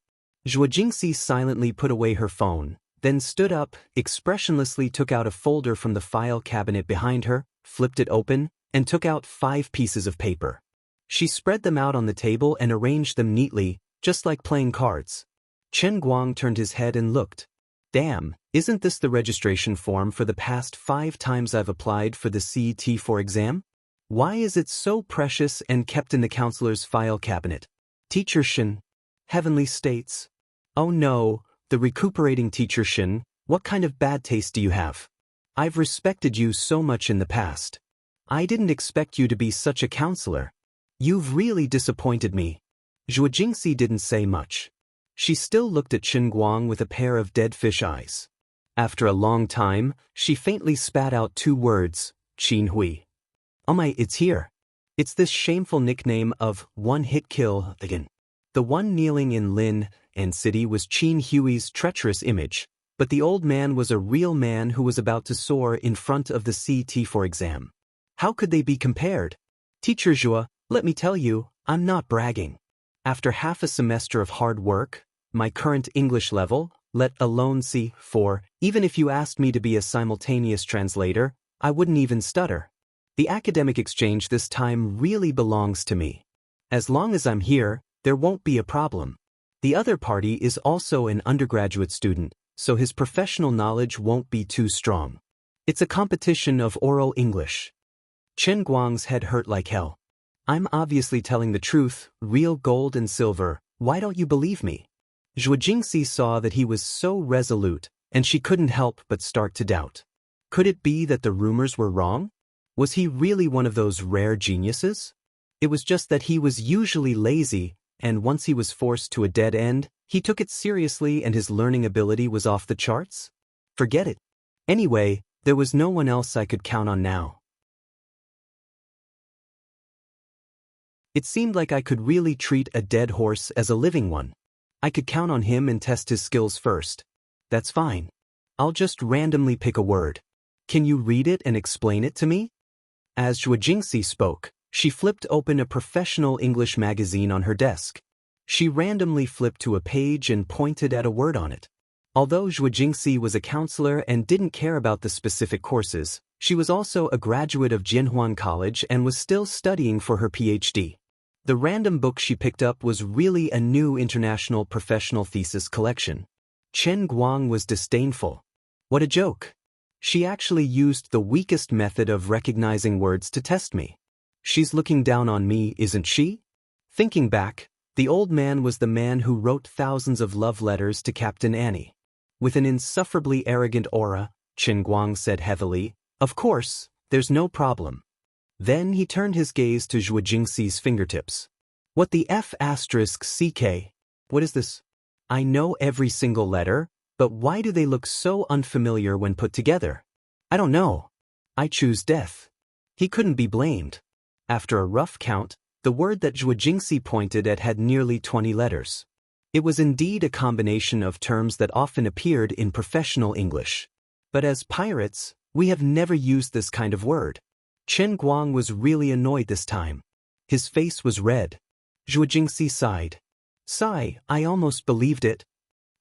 Zhuo Jingxi silently put away her phone, then stood up, expressionlessly took out a folder from the file cabinet behind her, flipped it open, and took out 5 pieces of paper. She spread them out on the table and arranged them neatly, just like playing cards. Qin Guang turned his head and looked. Damn, isn't this the registration form for the past 5 times I've applied for the CET4 exam? Why is it so precious and kept in the counselor's file cabinet? Teacher Shin. Heavenly states. Oh no, the recuperating Teacher Shin, what kind of bad taste do you have? I've respected you so much in the past. I didn't expect you to be such a counselor. You've really disappointed me. Zhuo Jingxi didn't say much. She still looked at Qin Guang with a pair of dead fish eyes. After a long time, she faintly spat out 2 words, Qin Hui. Oh my, it's here. It's this shameful nickname of one-hit kill again. The one kneeling in Lin and City was Qin Hui's treacherous image, but the old man was a real man who was about to soar in front of the CET4 exam. How could they be compared? Teacher Zhua, let me tell you, I'm not bragging. After half a semester of hard work, my current English level, let alone C4, even if you asked me to be a simultaneous translator, I wouldn't even stutter. The academic exchange this time really belongs to me. As long as I'm here, there won't be a problem. The other party is also an undergraduate student, so his professional knowledge won't be too strong. It's a competition of oral English. Chen Guang's head hurt like hell. I'm obviously telling the truth, real gold and silver, why don't you believe me? Zhuo Jingxi saw that he was so resolute, and she couldn't help but start to doubt. Could it be that the rumors were wrong? Was he really one of those rare geniuses? It was just that he was usually lazy, and once he was forced to a dead end, he took it seriously and his learning ability was off the charts? Forget it. Anyway, there was no one else I could count on now. It seemed like I could really treat a dead horse as a living one. I could count on him and test his skills first. That's fine. I'll just randomly pick a word. Can you read it and explain it to me? As Zhuo Jingxi spoke, she flipped open a professional English magazine on her desk. She randomly flipped to a page and pointed at a word on it. Although Zhuo Jingxi was a counselor and didn't care about the specific courses, she was also a graduate of Jinhuan College and was still studying for her PhD. The random book she picked up was really a new international professional thesis collection. Chen Guang was disdainful. What a joke. She actually used the weakest method of recognizing words to test me. She's looking down on me, isn't she? Thinking back, the old man was the man who wrote thousands of love letters to Captain Annie. With an insufferably arrogant aura, Chen Guang said heavily, "Of course, there's no problem." Then he turned his gaze to Zhuo Jingxi's fingertips. What the F***CK? What is this? I know every single letter, but why do they look so unfamiliar when put together? I don't know. I choose death. He couldn't be blamed. After a rough count, the word that Zhuo Jingxi pointed at had nearly 20 letters. It was indeed a combination of terms that often appeared in professional English. But as pirates, we have never used this kind of word. Chen Guang was really annoyed this time. His face was red. Zhuo Jingxi sighed. Sigh, I almost believed it.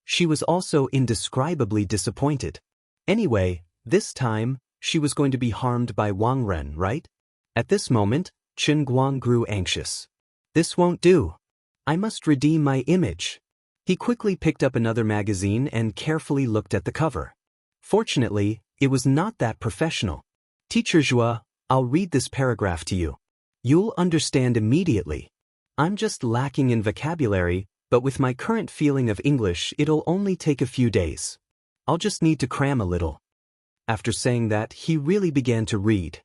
She was also indescribably disappointed. Anyway, this time, she was going to be harmed by Wang Lin, right? At this moment, Chen Guang grew anxious. This won't do. I must redeem my image. He quickly picked up another magazine and carefully looked at the cover. Fortunately, it was not that professional. Teacher Zhuo, I'll read this paragraph to you. You'll understand immediately. I'm just lacking in vocabulary, but with my current feeling of English, it'll only take a few days. I'll just need to cram a little. After saying that, he really began to read.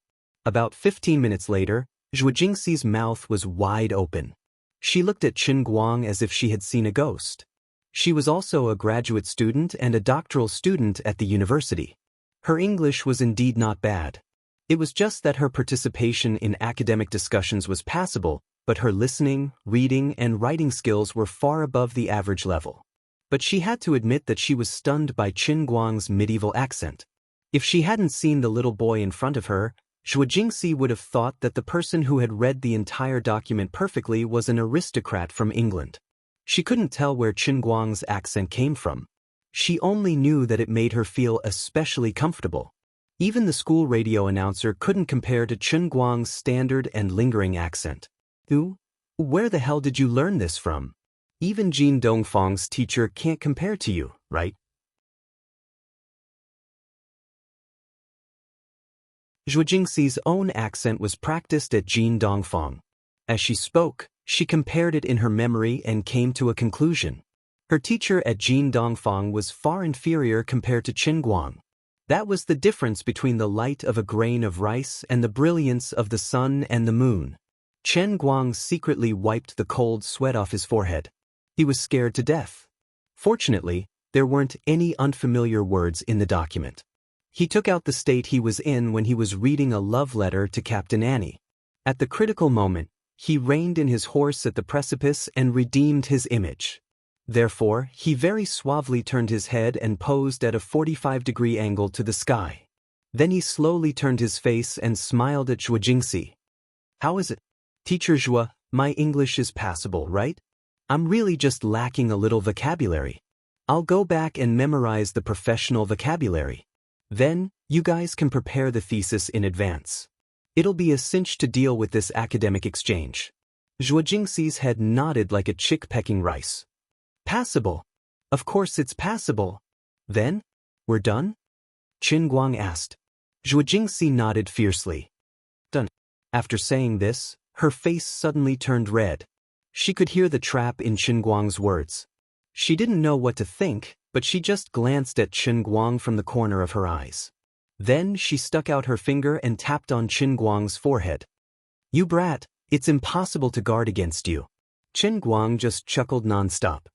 About 15 minutes later, Zhuo Jingxi's mouth was wide open. She looked at Chen Guang as if she had seen a ghost. She was also a graduate student and a doctoral student at the university. Her English was indeed not bad. It was just that her participation in academic discussions was passable, but her listening, reading, and writing skills were far above the average level. But she had to admit that she was stunned by Chen Guang's medieval accent. If she hadn't seen the little boy in front of her, Zhuo Jingxi would have thought that the person who had read the entire document perfectly was an aristocrat from England. She couldn't tell where Chen Guang's accent came from. She only knew that it made her feel especially comfortable. Even the school radio announcer couldn't compare to Chen Guang's standard and lingering accent. Where the hell did you learn this from? Even Jin Dongfang's teacher can't compare to you, right? Zhuo Jingxi's own accent was practiced at Jin Dongfang. As she spoke, she compared it in her memory and came to a conclusion. Her teacher at Jin Dongfang was far inferior compared to Chen Guang. That was the difference between the light of a grain of rice and the brilliance of the sun and the moon. Chen Guang secretly wiped the cold sweat off his forehead. He was scared to death. Fortunately, there weren't any unfamiliar words in the document. He took out the state he was in when he was reading a love letter to Captain Annie. At the critical moment, he reined in his horse at the precipice and redeemed his image. Therefore, he very suavely turned his head and posed at a 45-degree angle to the sky. Then he slowly turned his face and smiled at Zhuo Jingxi. How is it? Teacher Zhuo, my English is passable, right? I'm really just lacking a little vocabulary. I'll go back and memorize the professional vocabulary. Then, you guys can prepare the thesis in advance. It'll be a cinch to deal with this academic exchange. Zhuo Jingxi's head nodded like a chick pecking rice. Passable. Of course it's passable. Then? We're done? Chen Guang asked. Zhuo Jingxi nodded fiercely. Done. After saying this, her face suddenly turned red. She could hear the trap in Qin Guang's words. She didn't know what to think, but she just glanced at Qin Guang from the corner of her eyes. Then she stuck out her finger and tapped on Qin Guang's forehead. You brat, it's impossible to guard against you. Qin Guang just chuckled nonstop.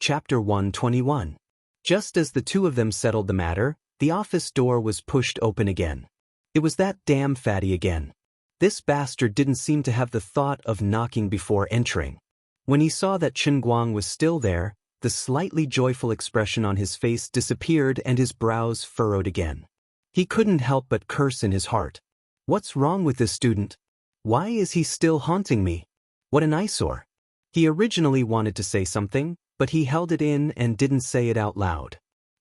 Chapter 121. Just as the two of them settled the matter, the office door was pushed open again. It was that damn fatty again. This bastard didn't seem to have the thought of knocking before entering. When he saw that Qin Guang was still there, the slightly joyful expression on his face disappeared and his brows furrowed again. He couldn't help but curse in his heart. What's wrong with this student? Why is he still haunting me? What an eyesore. He originally wanted to say something, but he held it in and didn't say it out loud.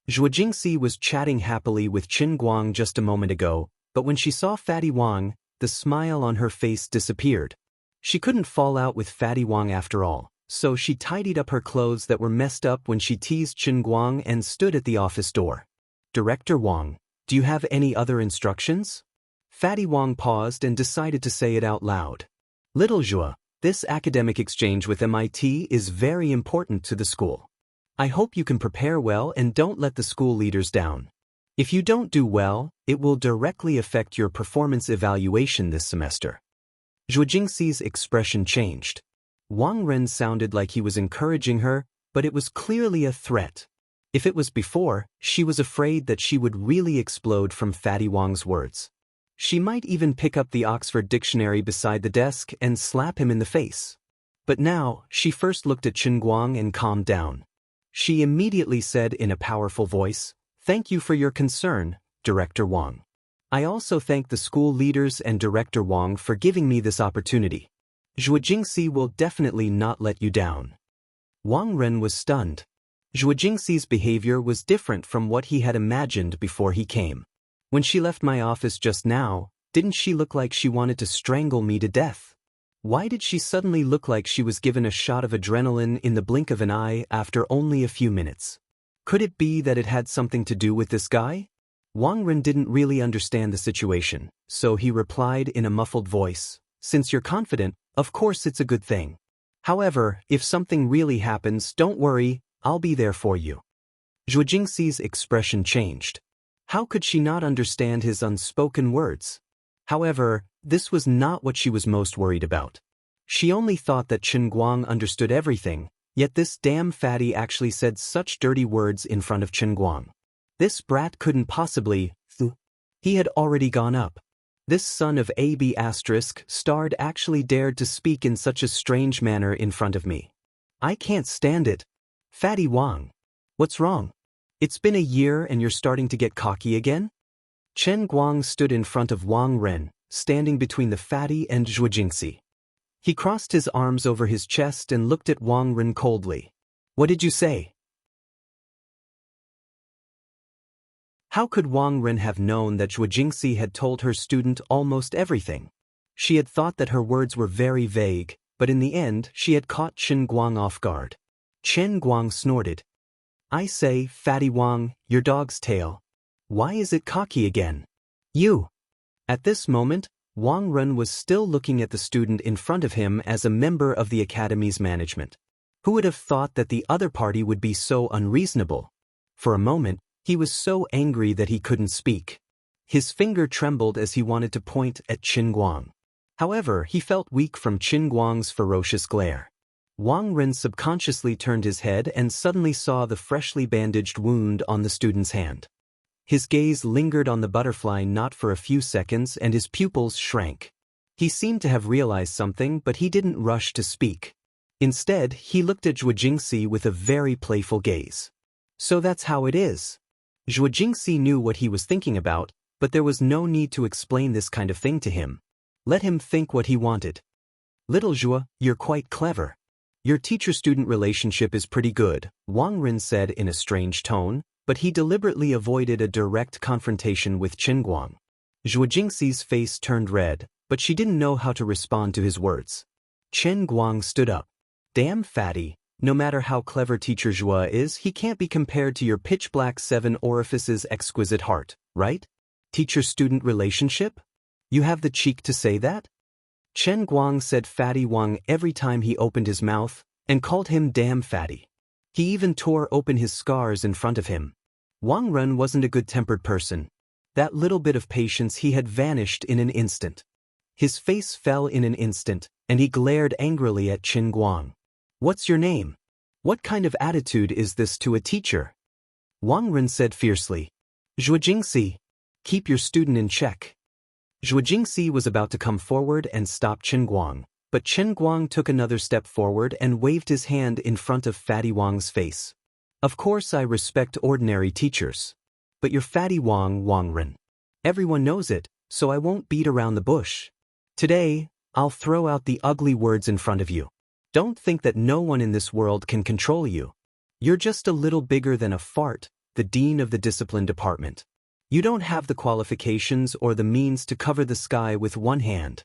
Zhuo Jingxi was chatting happily with Qin Guang just a moment ago, but when she saw Fatty Wang, the smile on her face disappeared. She couldn't fall out with Fatty Wang after all, so she tidied up her clothes that were messed up when she teased Qin Guang and stood at the office door. Director Wang, do you have any other instructions? Fatty Wang paused and decided to say it out loud. Little Zhuo, this academic exchange with MIT is very important to the school. I hope you can prepare well and don't let the school leaders down. If you don't do well, it will directly affect your performance evaluation this semester. Zhuo Jingxi's expression changed. Wang Lin sounded like he was encouraging her, but it was clearly a threat. If it was before, she was afraid that she would really explode from Fatty Wang's words. She might even pick up the Oxford Dictionary beside the desk and slap him in the face. But now, she first looked at Qin Guang and calmed down. She immediately said in a powerful voice, "Thank you for your concern, Director Wang. I also thank the school leaders and Director Wang for giving me this opportunity. Zhuo Jingxi will definitely not let you down." Wang Lin was stunned. Zhuo Jingxi's behavior was different from what he had imagined before he came. When she left my office just now, didn't she look like she wanted to strangle me to death? Why did she suddenly look like she was given a shot of adrenaline in the blink of an eye after only a few minutes? Could it be that it had something to do with this guy? Wang Lin didn't really understand the situation, so he replied in a muffled voice, "Since you're confident, of course it's a good thing. However, if something really happens, don't worry, I'll be there for you." Zhuo Jingxi's expression changed. How could she not understand his unspoken words? However, this was not what she was most worried about. She only thought that Qin Guang understood everything, yet this damn fatty actually said such dirty words in front of Qin Guang. This brat couldn't possibly. He had already gone up. This son of AB** starred actually dared to speak in such a strange manner in front of me. I can't stand it. Fatty Wang. What's wrong? It's been a year and you're starting to get cocky again? Qin Guang stood in front of Wang Lin, standing between the fatty and Zhuo Jingxi. He crossed his arms over his chest and looked at Wang Lin coldly. What did you say? How could Wang Lin have known that Zhuo Jingxi had told her student almost everything? She had thought that her words were very vague, but in the end she had caught Qin Guang off guard. Qin Guang snorted. I say, Fatty Wang, your dog's tail. Why is it cocky again? You. At this moment, Wang Lin was still looking at the student in front of him as a member of the academy's management. Who would have thought that the other party would be so unreasonable? For a moment, he was so angry that he couldn't speak. His finger trembled as he wanted to point at Qin Guang. However, he felt weak from Qin Guang's ferocious glare. Wang Lin subconsciously turned his head and suddenly saw the freshly bandaged wound on the student's hand. His gaze lingered on the butterfly knot for a few seconds and his pupils shrank. He seemed to have realized something, but he didn't rush to speak. Instead, he looked at Zhuo Jingxi with a very playful gaze. So that's how it is. Zhuo Jingxi knew what he was thinking about, but there was no need to explain this kind of thing to him. Let him think what he wanted. Little Zhuo, you're quite clever. Your teacher-student relationship is pretty good, Wang Lin said in a strange tone, but he deliberately avoided a direct confrontation with Qin Guang. Zhuo Jingxi's face turned red, but she didn't know how to respond to his words. Qin Guang stood up. Damn fatty, No matter how clever Teacher Zhua is, he can't be compared to your pitch-black 7 orifices exquisite heart, right? Teacher-student relationship? You have the cheek to say that? Chen Guang said Fatty Wang every time he opened his mouth, and called him damn fatty. He even tore open his scars in front of him. Wang Ren wasn't a good-tempered person. That little bit of patience he had vanished in an instant. His face fell in an instant, and he glared angrily at Chen Guang. What's your name? What kind of attitude is this to a teacher? Wang Ren said fiercely. Zhuo Jingxi, keep your student in check. Zhuo Jingxi was about to come forward and stop Chen Guang, but Chen Guang took another step forward and waved his hand in front of Fatty Wang's face. Of course I respect ordinary teachers. But you're Fatty Wang, Wang Ren. Everyone knows it, so I won't beat around the bush. Today, I'll throw out the ugly words in front of you. Don't think that no one in this world can control you. You're just a little bigger than a fart, the dean of the discipline department. You don't have the qualifications or the means to cover the sky with one hand.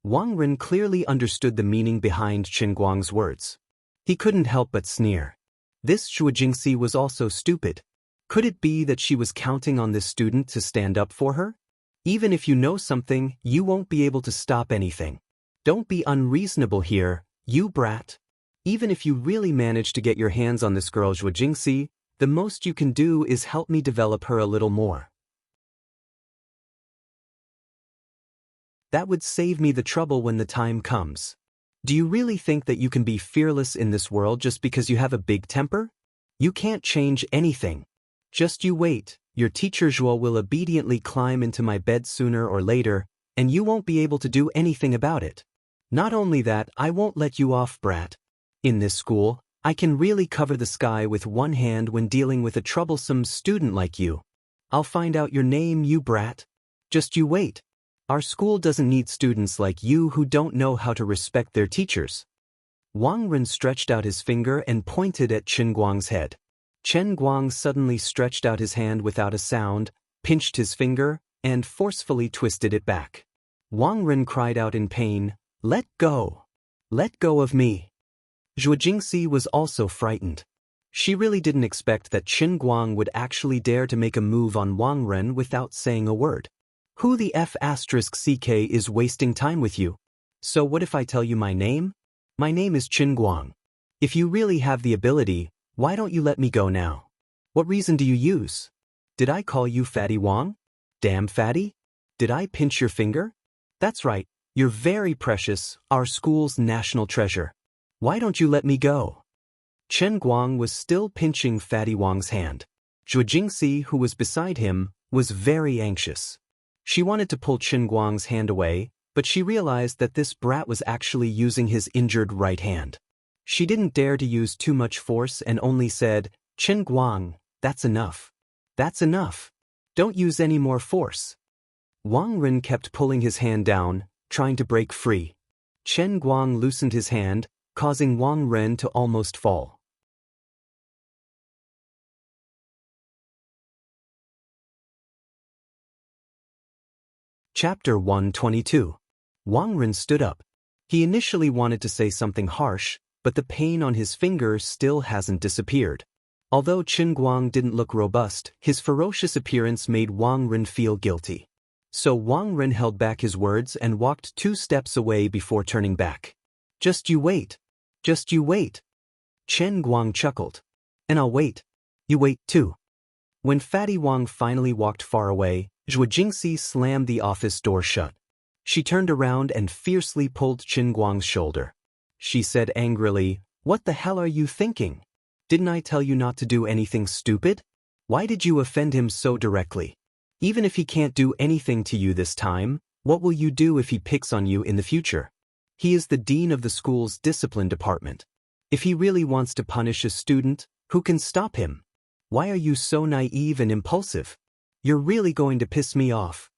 Wang Ren clearly understood the meaning behind Chen Guang's words. He couldn't help but sneer. This Zhuo Jingxi was also stupid. Could it be that she was counting on this student to stand up for her? Even if you know something, you won't be able to stop anything. Don't be unreasonable here, you brat. Even if you really manage to get your hands on this girl Zhuo Jingxi, the most you can do is help me develop her a little more. That would save me the trouble when the time comes. Do you really think that you can be fearless in this world just because you have a big temper? You can't change anything. Just you wait, your teacher Zhuo will obediently climb into my bed sooner or later, and you won't be able to do anything about it. Not only that, I won't let you off, brat. In this school, I can really cover the sky with one hand when dealing with a troublesome student like you. I'll find out your name, you brat. Just you wait. Our school doesn't need students like you who don't know how to respect their teachers. Wang Ren stretched out his finger and pointed at Chen Guang's head. Chen Guang suddenly stretched out his hand without a sound, pinched his finger, and forcefully twisted it back. Wang Ren cried out in pain, "Let go! Let go of me!" Zhuo Jingxi was also frightened. She really didn't expect that Chen Guang would actually dare to make a move on Wang Ren without saying a word. Who the F***ck is wasting time with you? So what if I tell you my name? My name is Chen Guang. If you really have the ability, why don't you let me go now? What reason do you use? Did I call you Fatty Wang? Damn fatty? Did I pinch your finger? That's right, you're very precious, our school's national treasure. Why don't you let me go? Chen Guang was still pinching Fatty Wang's hand. Zhuo Jingxi, who was beside him, was very anxious. She wanted to pull Chen Guang's hand away, but she realized that this brat was actually using his injured right hand. She didn't dare to use too much force and only said, "Chen Guang, that's enough. That's enough. Don't use any more force." Wang Ren kept pulling his hand down, trying to break free. Chen Guang loosened his hand, causing Wang Ren to almost fall. Chapter 122. Wang Ren stood up. He initially wanted to say something harsh, but the pain on his finger still hasn't disappeared. Although Chen Guang didn't look robust, his ferocious appearance made Wang Ren feel guilty. So Wang Ren held back his words and walked 2 steps away before turning back. "Just you wait. Just you wait." Chen Guang chuckled. "And I'll wait. You wait too." When Fatty Wang finally walked far away, Zhuo Jingxi slammed the office door shut. She turned around and fiercely pulled Chen Guang's shoulder. She said angrily, "What the hell are you thinking? Didn't I tell you not to do anything stupid? Why did you offend him so directly? Even if he can't do anything to you this time, what will you do if he picks on you in the future? He is the dean of the school's discipline department. If he really wants to punish a student, who can stop him? Why are you so naive and impulsive? You're really going to piss me off."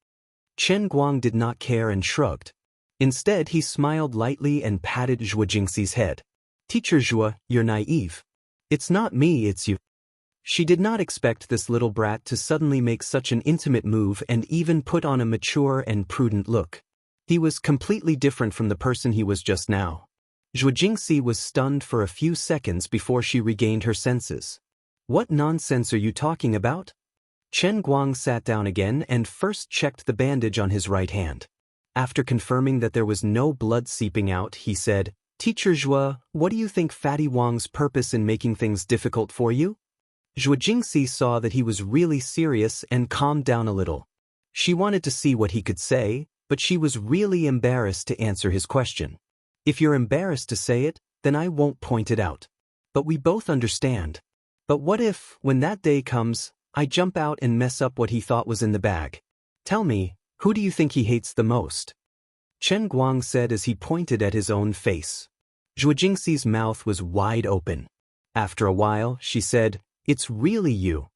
Chen Guang did not care and shrugged. Instead, he smiled lightly and patted Zhuo Jingxi's head. "Teacher Zhuo, you're naive. It's not me, it's you." She did not expect this little brat to suddenly make such an intimate move and even put on a mature and prudent look. He was completely different from the person he was just now. Zhuo Jingxi was stunned for a few seconds before she regained her senses. What nonsense are you talking about? Chen Guang sat down again and first checked the bandage on his right hand. After confirming that there was no blood seeping out, he said, Teacher Zhuo, what do you think Fatty Wang's purpose in making things difficult for you? Zhuo Jingxi saw that he was really serious and calmed down a little. She wanted to see what he could say, but she was really embarrassed to answer his question. If you're embarrassed to say it, then I won't point it out. But we both understand. But what if, when that day comes, I jump out and mess up what he thought was in the bag? Tell me, who do you think he hates the most? Chen Guang said as he pointed at his own face. Zhuo Jingxi's mouth was wide open. After a while, she said, It's really you.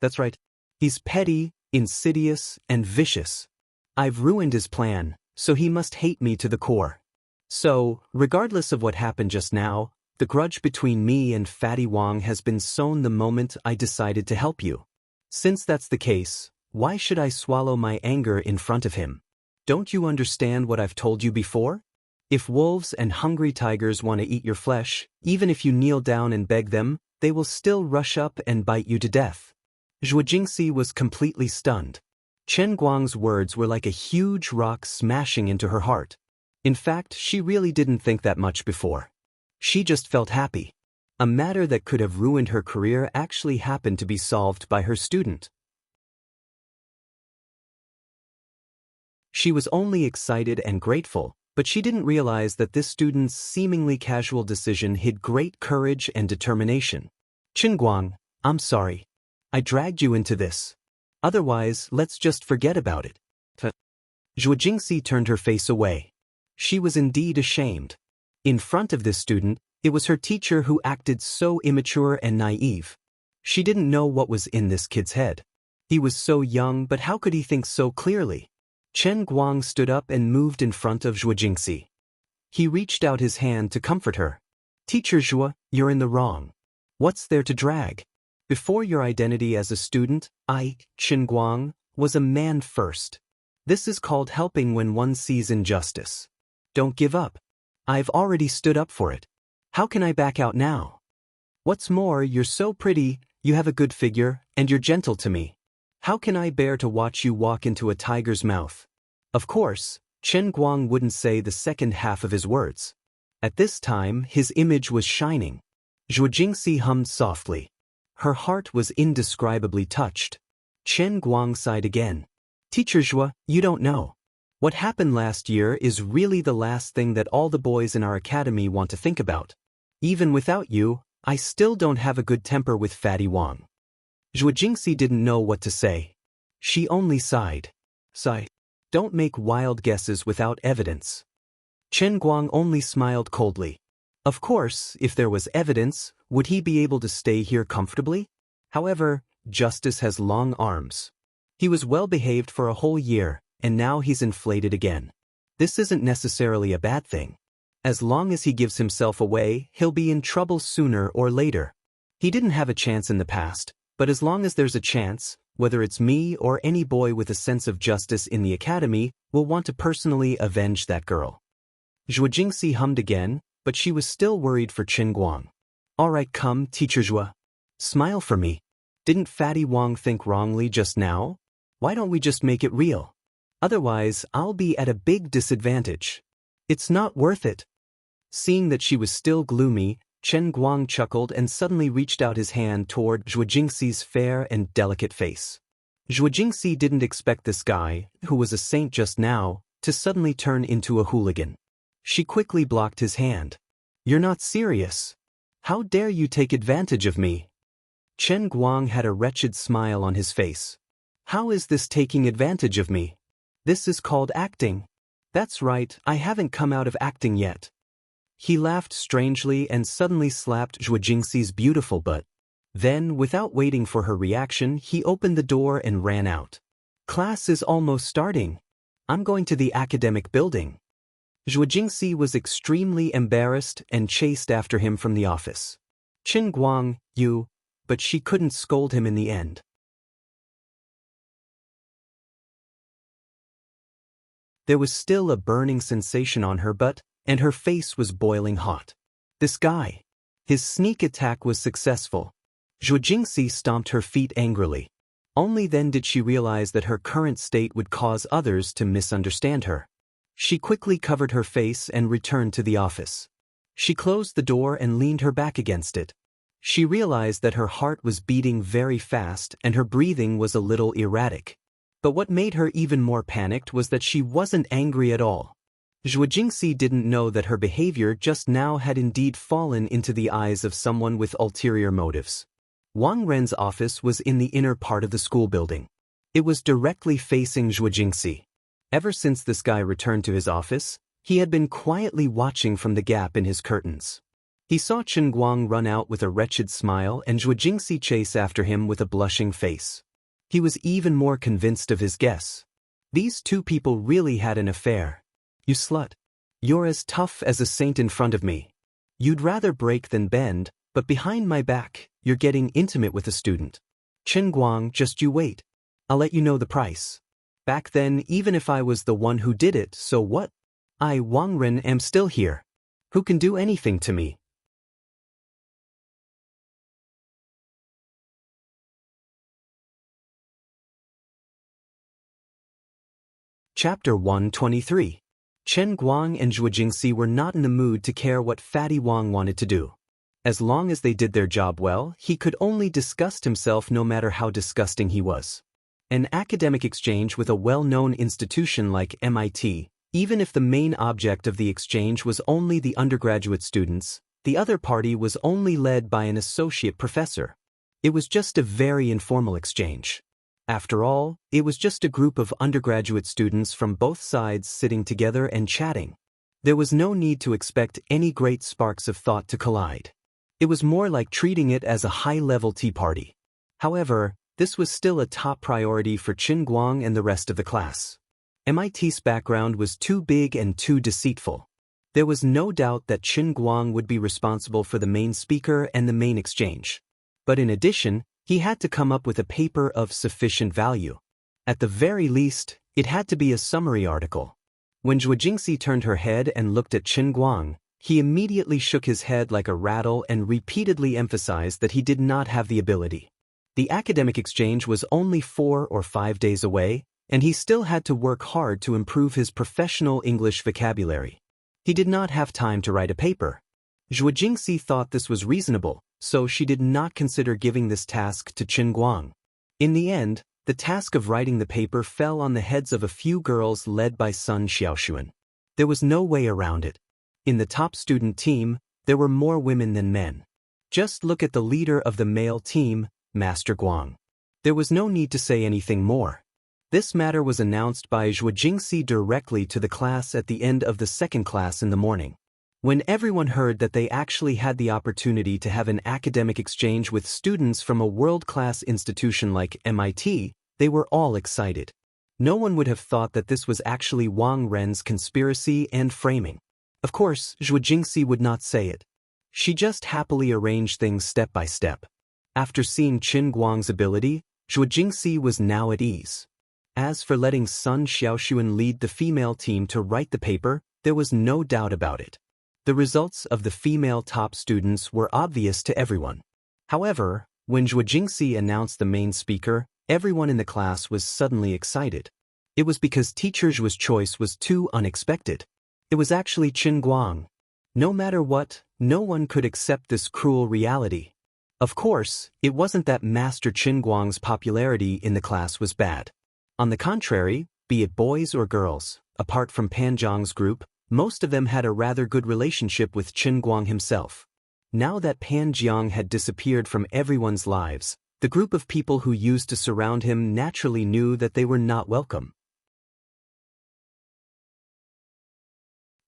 That's right. He's petty, insidious, and vicious. I've ruined his plan, so he must hate me to the core. So, regardless of what happened just now, the grudge between me and Fatty Wang has been sown the moment I decided to help you. Since that's the case, why should I swallow my anger in front of him? Don't you understand what I've told you before? If wolves and hungry tigers want to eat your flesh, even if you kneel down and beg them, they will still rush up and bite you to death. Zhuo Jingxi was completely stunned. Chen Guang's words were like a huge rock smashing into her heart. In fact, she really didn't think that much before. She just felt happy. A matter that could have ruined her career actually happened to be solved by her student. She was only excited and grateful, but she didn't realize that this student's seemingly casual decision hid great courage and determination. Chen Guang, I'm sorry. I dragged you into this. Otherwise, let's just forget about it. Zhuo Jingxi turned her face away. She was indeed ashamed. In front of this student, it was her teacher who acted so immature and naive. She didn't know what was in this kid's head. He was so young, but how could he think so clearly? Chen Guang stood up and moved in front of Zhuo Jingxi. He reached out his hand to comfort her. Teacher Zhuo, you're in the wrong. What's there to drag? Before your identity as a student, I, Chen Guang, was a man first. This is called helping when one sees injustice. Don't give up. I've already stood up for it. How can I back out now? What's more, you're so pretty, you have a good figure, and you're gentle to me. How can I bear to watch you walk into a tiger's mouth? Of course, Chen Guang wouldn't say the second half of his words. At this time, his image was shining. Zhuo Jingxi hummed softly. Her heart was indescribably touched. Chen Guang sighed again. Teacher Zhuo, you don't know. What happened last year is really the last thing that all the boys in our academy want to think about. Even without you, I still don't have a good temper with Fatty Wang. Zhuo Jingxi didn't know what to say. She only sighed. Sigh. Don't make wild guesses without evidence. Chen Guang only smiled coldly. Of course, if there was evidence, would he be able to stay here comfortably? However, justice has long arms. He was well behaved for a whole year, and now he's inflated again. This isn't necessarily a bad thing. As long as he gives himself away, he'll be in trouble sooner or later. He didn't have a chance in the past, but as long as there's a chance, whether it's me or any boy with a sense of justice in the academy, will want to personally avenge that girl. Zhuo Jingxi hummed again, but she was still worried for Chen Guang. All right, come, Teacher Zhuo. Smile for me. Didn't Fatty Wang think wrongly just now? Why don't we just make it real? Otherwise, I'll be at a big disadvantage. It's not worth it. Seeing that she was still gloomy, Chen Guang chuckled and suddenly reached out his hand toward Zhuo Jingxi's fair and delicate face. Zhuo Jingxi didn't expect this guy, who was a saint just now, to suddenly turn into a hooligan. She quickly blocked his hand. You're not serious. How dare you take advantage of me? Chen Guang had a wretched smile on his face. How is this taking advantage of me? This is called acting. That's right, I haven't come out of acting yet. He laughed strangely and suddenly slapped Zhuo Jingxi's beautiful butt. Then, without waiting for her reaction, he opened the door and ran out. Class is almost starting. I'm going to the academic building. Zhuo Jingxi was extremely embarrassed and chased after him from the office. Chen Guang, you, but she couldn't scold him in the end. There was still a burning sensation on her butt, and her face was boiling hot. This guy. His sneak attack was successful. Zhuo Jingxi stomped her feet angrily. Only then did she realize that her current state would cause others to misunderstand her. She quickly covered her face and returned to the office. She closed the door and leaned her back against it. She realized that her heart was beating very fast and her breathing was a little erratic. But what made her even more panicked was that she wasn't angry at all. Zhuo Jingxi didn't know that her behavior just now had indeed fallen into the eyes of someone with ulterior motives. Wang Ren's office was in the inner part of the school building. It was directly facing Zhuo Jingxi. Ever since this guy returned to his office, he had been quietly watching from the gap in his curtains. He saw Chen Guang run out with a wretched smile and Zhuo Jingxi chase after him with a blushing face. He was even more convinced of his guess. These two people really had an affair. You slut. You're as tough as a saint in front of me. You'd rather break than bend, but behind my back, you're getting intimate with a student. Chen Guang, just you wait. I'll let you know the price. Back then, even if I was the one who did it, so what? I, Wang Ren, am still here. Who can do anything to me? Chapter 123. Chen Guang and Zhuo Jingxi were not in the mood to care what Fatty Wang wanted to do. As long as they did their job well, he could only disgust himself no matter how disgusting he was. An academic exchange with a well-known institution like MIT, even if the main object of the exchange was only the undergraduate students, the other party was only led by an associate professor. It was just a very informal exchange. After all, it was just a group of undergraduate students from both sides sitting together and chatting. There was no need to expect any great sparks of thought to collide. It was more like treating it as a high-level tea party. However, this was still a top priority for Chen Guang and the rest of the class. MIT's background was too big and too deceitful. There was no doubt that Chen Guang would be responsible for the main speaker and the main exchange. But in addition, he had to come up with a paper of sufficient value. At the very least, it had to be a summary article. When Zhuo Jingxi turned her head and looked at Chen Guang, he immediately shook his head like a rattle and repeatedly emphasized that he did not have the ability. The academic exchange was only 4 or 5 days away, and he still had to work hard to improve his professional English vocabulary. He did not have time to write a paper. Zhuo Jingxi thought this was reasonable, so she did not consider giving this task to Chen Guang. In the end, the task of writing the paper fell on the heads of a few girls led by Sun Xiaoxuan. There was no way around it. In the top student team, there were more women than men. Just look at the leader of the male team, Master Guang. There was no need to say anything more. This matter was announced by Zhuo Jingxi directly to the class at the end of the second class in the morning. When everyone heard that they actually had the opportunity to have an academic exchange with students from a world-class institution like MIT, they were all excited. No one would have thought that this was actually Wang Ren's conspiracy and framing. Of course, Zhuo Jingxi would not say it. She just happily arranged things step by step. After seeing Chen Guang's ability, Zhuo Jingxi was now at ease. As for letting Sun Xiaoxuan lead the female team to write the paper, there was no doubt about it. The results of the female top students were obvious to everyone. However, when Zhuo Jingxi announced the main speaker, everyone in the class was suddenly excited. It was because Teacher Zhuo's choice was too unexpected. It was actually Chen Guang. No matter what, no one could accept this cruel reality. Of course, it wasn't that Master Chen Guang's popularity in the class was bad. On the contrary, be it boys or girls, apart from Pan Zhang's group, most of them had a rather good relationship with Chen Guang himself. Now that Pan Jiang had disappeared from everyone's lives, the group of people who used to surround him naturally knew that they were not welcome.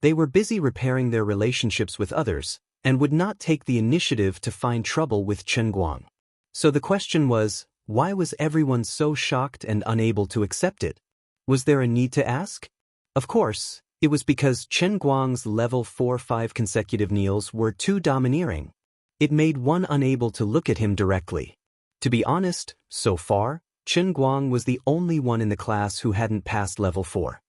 They were busy repairing their relationships with others, and would not take the initiative to find trouble with Chen Guang. So the question was, why was everyone so shocked and unable to accept it? Was there a need to ask? Of course, it was because Chen Guang's level 4-5 consecutive kneels were too domineering. It made one unable to look at him directly. To be honest, so far, Chen Guang was the only one in the class who hadn't passed level 4.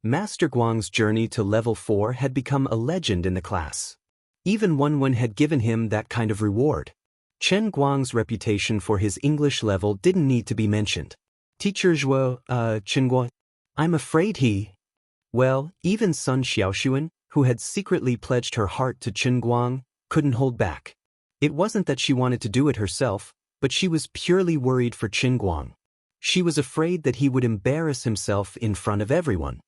Master Guang's journey to level 4 had become a legend in the class. Even Wen had given him that kind of reward. Chen Guang's reputation for his English level didn't need to be mentioned. Teacher Zhuo, Chen Guang, I'm afraid he... Well, even Sun Xiaoxuan, who had secretly pledged her heart to Chen Guang, couldn't hold back. It wasn't that she wanted to do it herself, but she was purely worried for Chen Guang. She was afraid that he would embarrass himself in front of everyone.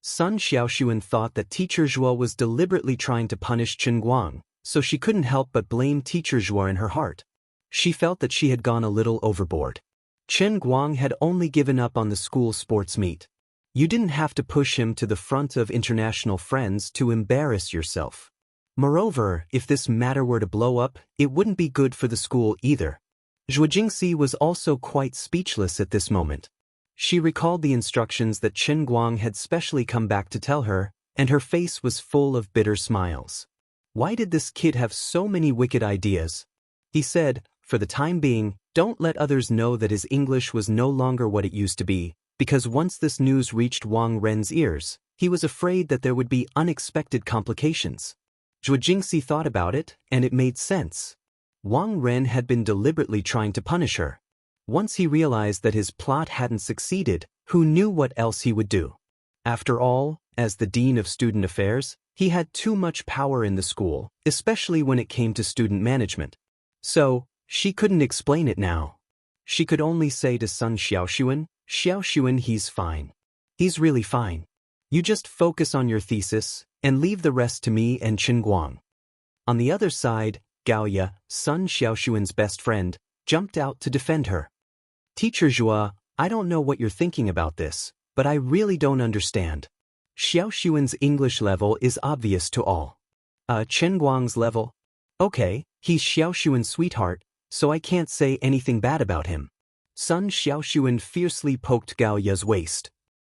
Sun Xiaoxuan thought that Teacher Zhuo was deliberately trying to punish Chen Guang, so she couldn't help but blame Teacher Zhuo in her heart. She felt that she had gone a little overboard. Chen Guang had only given up on the school sports meet. You didn't have to push him to the front of international friends to embarrass yourself. Moreover, if this matter were to blow up, it wouldn't be good for the school either. Zhuo Jingxi was also quite speechless at this moment. She recalled the instructions that Chen Guang had specially come back to tell her, and her face was full of bitter smiles. Why did this kid have so many wicked ideas? He said, for the time being, don't let others know that his English was no longer what it used to be, because once this news reached Wang Ren's ears, he was afraid that there would be unexpected complications. Zhuo Jingxi thought about it, and it made sense. Wang Ren had been deliberately trying to punish her. Once he realized that his plot hadn't succeeded, who knew what else he would do? After all, as the Dean of Student Affairs, he had too much power in the school, especially when it came to student management. So, she couldn't explain it now. She could only say to Sun Xiaoxuan, Xiaoxuan, he's fine. He's really fine. You just focus on your thesis, and leave the rest to me and Chen Guang. On the other side, Gaoya, Sun Xiaoxuan's best friend, jumped out to defend her. Teacher Zhuo, I don't know what you're thinking about this, but I really don't understand. Xiaoxuan's English level is obvious to all. Chen Guang's level? Okay, he's Xiaoxuan's sweetheart, so I can't say anything bad about him. Sun Xiaoxuan fiercely poked Gaoya's waist.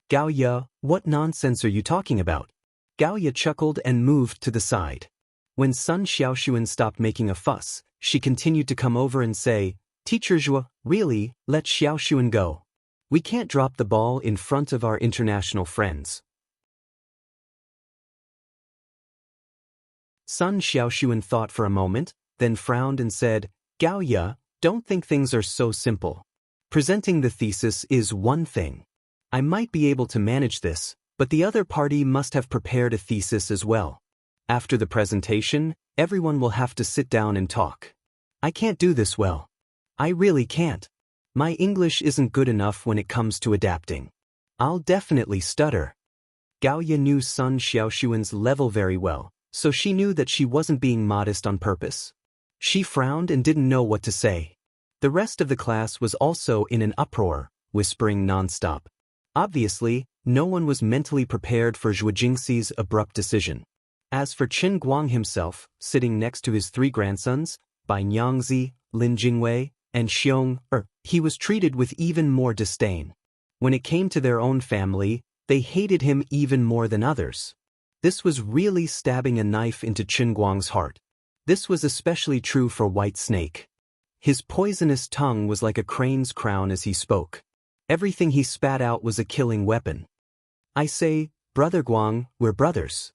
Gaoya, what nonsense are you talking about? Gaoya chuckled and moved to the side. When Sun Xiaoxuan stopped making a fuss, she continued to come over and say, Teacher Zhuo, really, let Xiaoxuan go. We can't drop the ball in front of our international friends. Sun Xiaoxuan thought for a moment, then frowned and said, Gaoya, don't think things are so simple. Presenting the thesis is one thing. I might be able to manage this, but the other party must have prepared a thesis as well. After the presentation, everyone will have to sit down and talk. I can't do this well. I really can't. My English isn't good enough when it comes to adapting. I'll definitely stutter. Gaoya knew Sun Xiaoxuan's level very well, so she knew that she wasn't being modest on purpose. She frowned and didn't know what to say. The rest of the class was also in an uproar, whispering nonstop. Obviously, no one was mentally prepared for Zhuo Jingxi's abrupt decision. As for Chen Guang himself, sitting next to his three grandsons, Bai Nyangzi, Lin Jingwei, and Xiong, he was treated with even more disdain. When it came to their own family, they hated him even more than others. This was really stabbing a knife into Chen Guang's heart. This was especially true for White Snake. His poisonous tongue was like a crane's crown as he spoke. Everything he spat out was a killing weapon. I say, Brother Guang, we're brothers.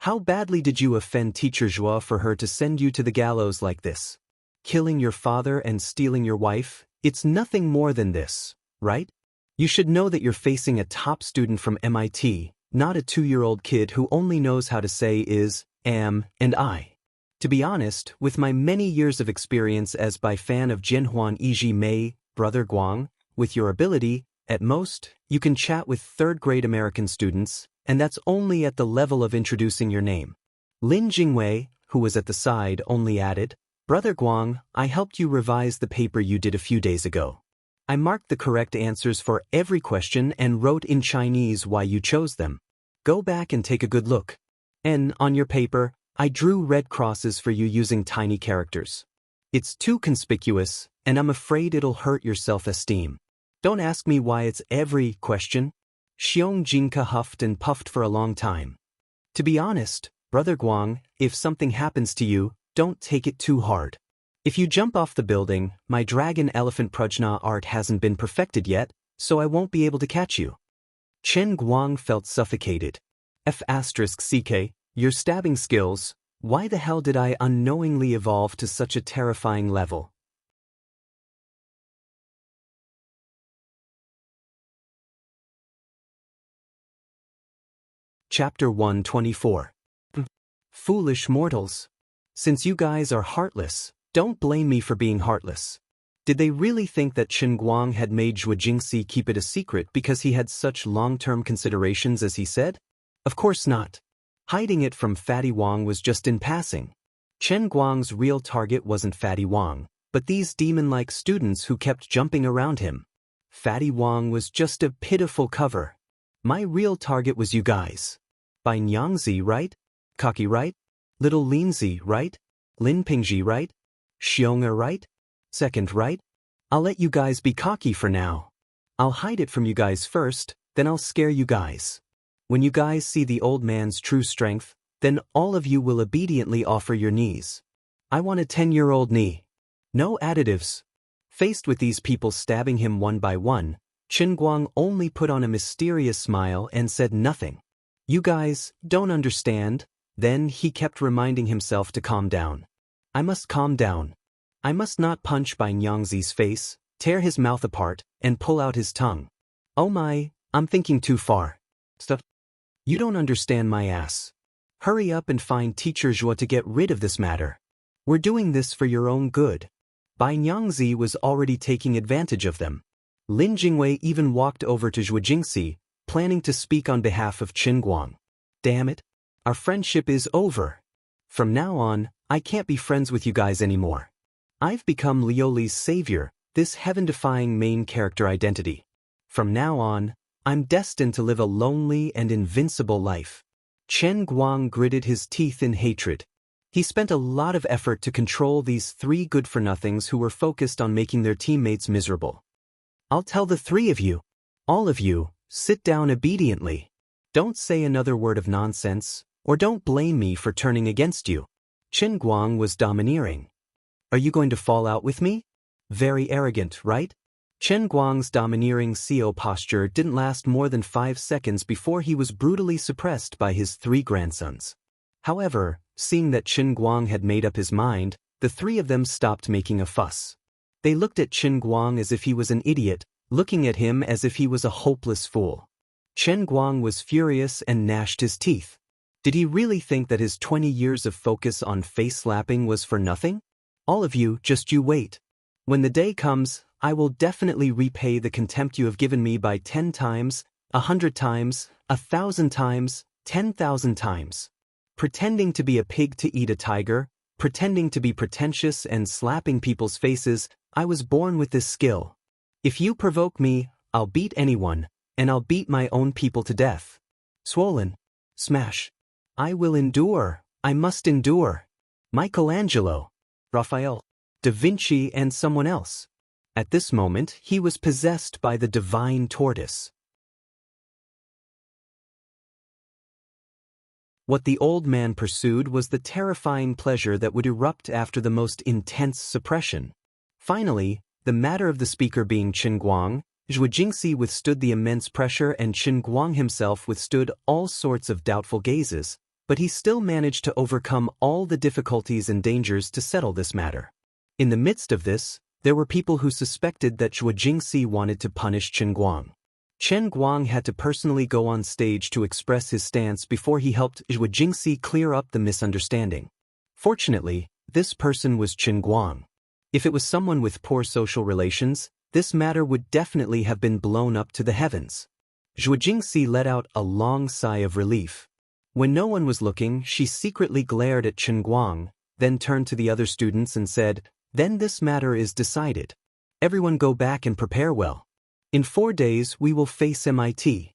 How badly did you offend Teacher Zhuo for her to send you to the gallows like this? Killing your father and stealing your wife, it's nothing more than this, right? You should know that you're facing a top student from MIT, not a 2-year-old kid who only knows how to say is, am, and I. To be honest, with my many years of experience as by fan of Jianhuan Yiji Mei, Brother Guang, with your ability, at most, you can chat with third-grade American students, and that's only at the level of introducing your name. Lin Jingwei, who was at the side, only added, Brother Guang, I helped you revise the paper you did a few days ago. I marked the correct answers for every question and wrote in Chinese why you chose them. Go back and take a good look. And, on your paper, I drew red crosses for you using tiny characters. It's too conspicuous, and I'm afraid it'll hurt your self-esteem. Don't ask me why it's every question. Xiong Jinka huffed and puffed for a long time. To be honest, Brother Guang, if something happens to you, don't take it too hard. If you jump off the building, my dragon elephant prajna art hasn't been perfected yet, so I won't be able to catch you. Chen Guang felt suffocated. F***CK, your stabbing skills, why the hell did I unknowingly evolve to such a terrifying level? Chapter 124. Foolish mortals. Since you guys are heartless, don't blame me for being heartless. Did they really think that Chen Guang had made Zhuo Jingxi keep it a secret because he had such long-term considerations as he said? Of course not. Hiding it from Fatty Wang was just in passing. Chen Guang's real target wasn't Fatty Wang, but these demon-like students who kept jumping around him. Fatty Wang was just a pitiful cover. My real target was you guys. By Nyangzi, right? Kaki, right? Little Linzi, right? Lin Pingji, right? Xiong'er, right? Second, right? I'll let you guys be cocky for now. I'll hide it from you guys first, then I'll scare you guys. When you guys see the old man's true strength, then all of you will obediently offer your knees. I want a 10-year-old knee. No additives. Faced with these people stabbing him one by one, Chen Guang only put on a mysterious smile and said nothing. You guys don't understand. Then he kept reminding himself to calm down. I must calm down. I must not punch Bai Nyangzi's face, tear his mouth apart, and pull out his tongue. Oh my, I'm thinking too far. Stuff. You don't understand my ass. Hurry up and find Teacher Zhuo to get rid of this matter. We're doing this for your own good. Bai Nyangzi was already taking advantage of them. Lin Jingwei even walked over to Zhuo Jingxi, planning to speak on behalf of Chen Guang. Damn it. Our friendship is over. From now on, I can't be friends with you guys anymore. I've become Lioli's savior, this heaven-defying main character identity. From now on, I'm destined to live a lonely and invincible life. Chen Guang gritted his teeth in hatred. He spent a lot of effort to control these three good-for-nothings who were focused on making their teammates miserable. I'll tell the three of you. All of you, sit down obediently. Don't say another word of nonsense, or don't blame me for turning against you. Chen Guang was domineering. Are you going to fall out with me? Very arrogant, right? Chen Guang's domineering CEO posture didn't last more than 5 seconds before he was brutally suppressed by his 3 grandsons. However, seeing that Chen Guang had made up his mind, the 3 of them stopped making a fuss. They looked at Chen Guang as if he was an idiot, looking at him as if he was a hopeless fool. Chen Guang was furious and gnashed his teeth. Did he really think that his 20 years of focus on face-slapping was for nothing? All of you, just you wait. When the day comes, I will definitely repay the contempt you have given me by 10 times, 100 times, 1,000 times, 10,000 times. Pretending to be a pig to eat a tiger, pretending to be pretentious and slapping people's faces, I was born with this skill. If you provoke me, I'll beat anyone, and I'll beat my own people to death. Swollen. Smash. I will endure. I must endure. Michelangelo, Raphael, Da Vinci and someone else. At this moment, he was possessed by the divine tortoise. What the old man pursued was the terrifying pleasure that would erupt after the most intense suppression. Finally, the matter of the speaker being Chen Guang, Zhuo Jingxi withstood the immense pressure and Chen Guang himself withstood all sorts of doubtful gazes, but he still managed to overcome all the difficulties and dangers to settle this matter. In the midst of this, there were people who suspected that Zhuo Jingxi wanted to punish Chen Guang. Chen Guang had to personally go on stage to express his stance before he helped Zhuo Jingxi clear up the misunderstanding. Fortunately, this person was Chen Guang. If it was someone with poor social relations, this matter would definitely have been blown up to the heavens. Zhuo Jingxi let out a long sigh of relief. When no one was looking, she secretly glared at Chen Guang, then turned to the other students and said, "Then this matter is decided. Everyone go back and prepare well. In 4 days we will face MIT."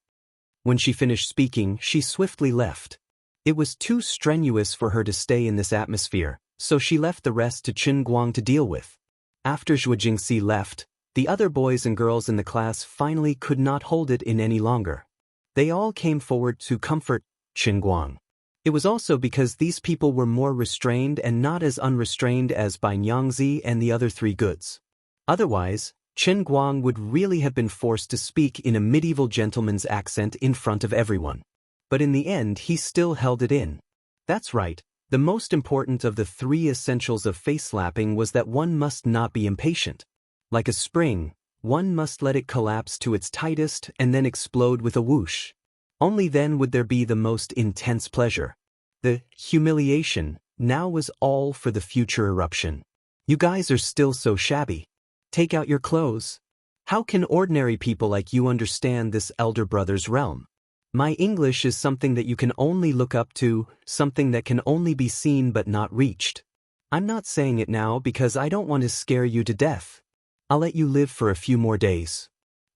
When she finished speaking, she swiftly left. It was too strenuous for her to stay in this atmosphere, so she left the rest to Chen Guang to deal with. After Zhuo Jingxi left, the other boys and girls in the class finally could not hold it in any longer. They all came forward to comfort Chen Guang. It was also because these people were more restrained and not as unrestrained as Bai Nyangzi and the other 3 goods. Otherwise, Chen Guang would really have been forced to speak in a medieval gentleman's accent in front of everyone. But in the end he still held it in. That's right, the most important of the 3 essentials of face slapping was that one must not be impatient. Like a spring, one must let it collapse to its tightest and then explode with a whoosh. Only then would there be the most intense pleasure. The humiliation now was all for the future eruption. You guys are still so shabby. Take out your clothes. How can ordinary people like you understand this elder brother's realm? My English is something that you can only look up to, something that can only be seen but not reached. I'm not saying it now because I don't want to scare you to death. I'll let you live for a few more days.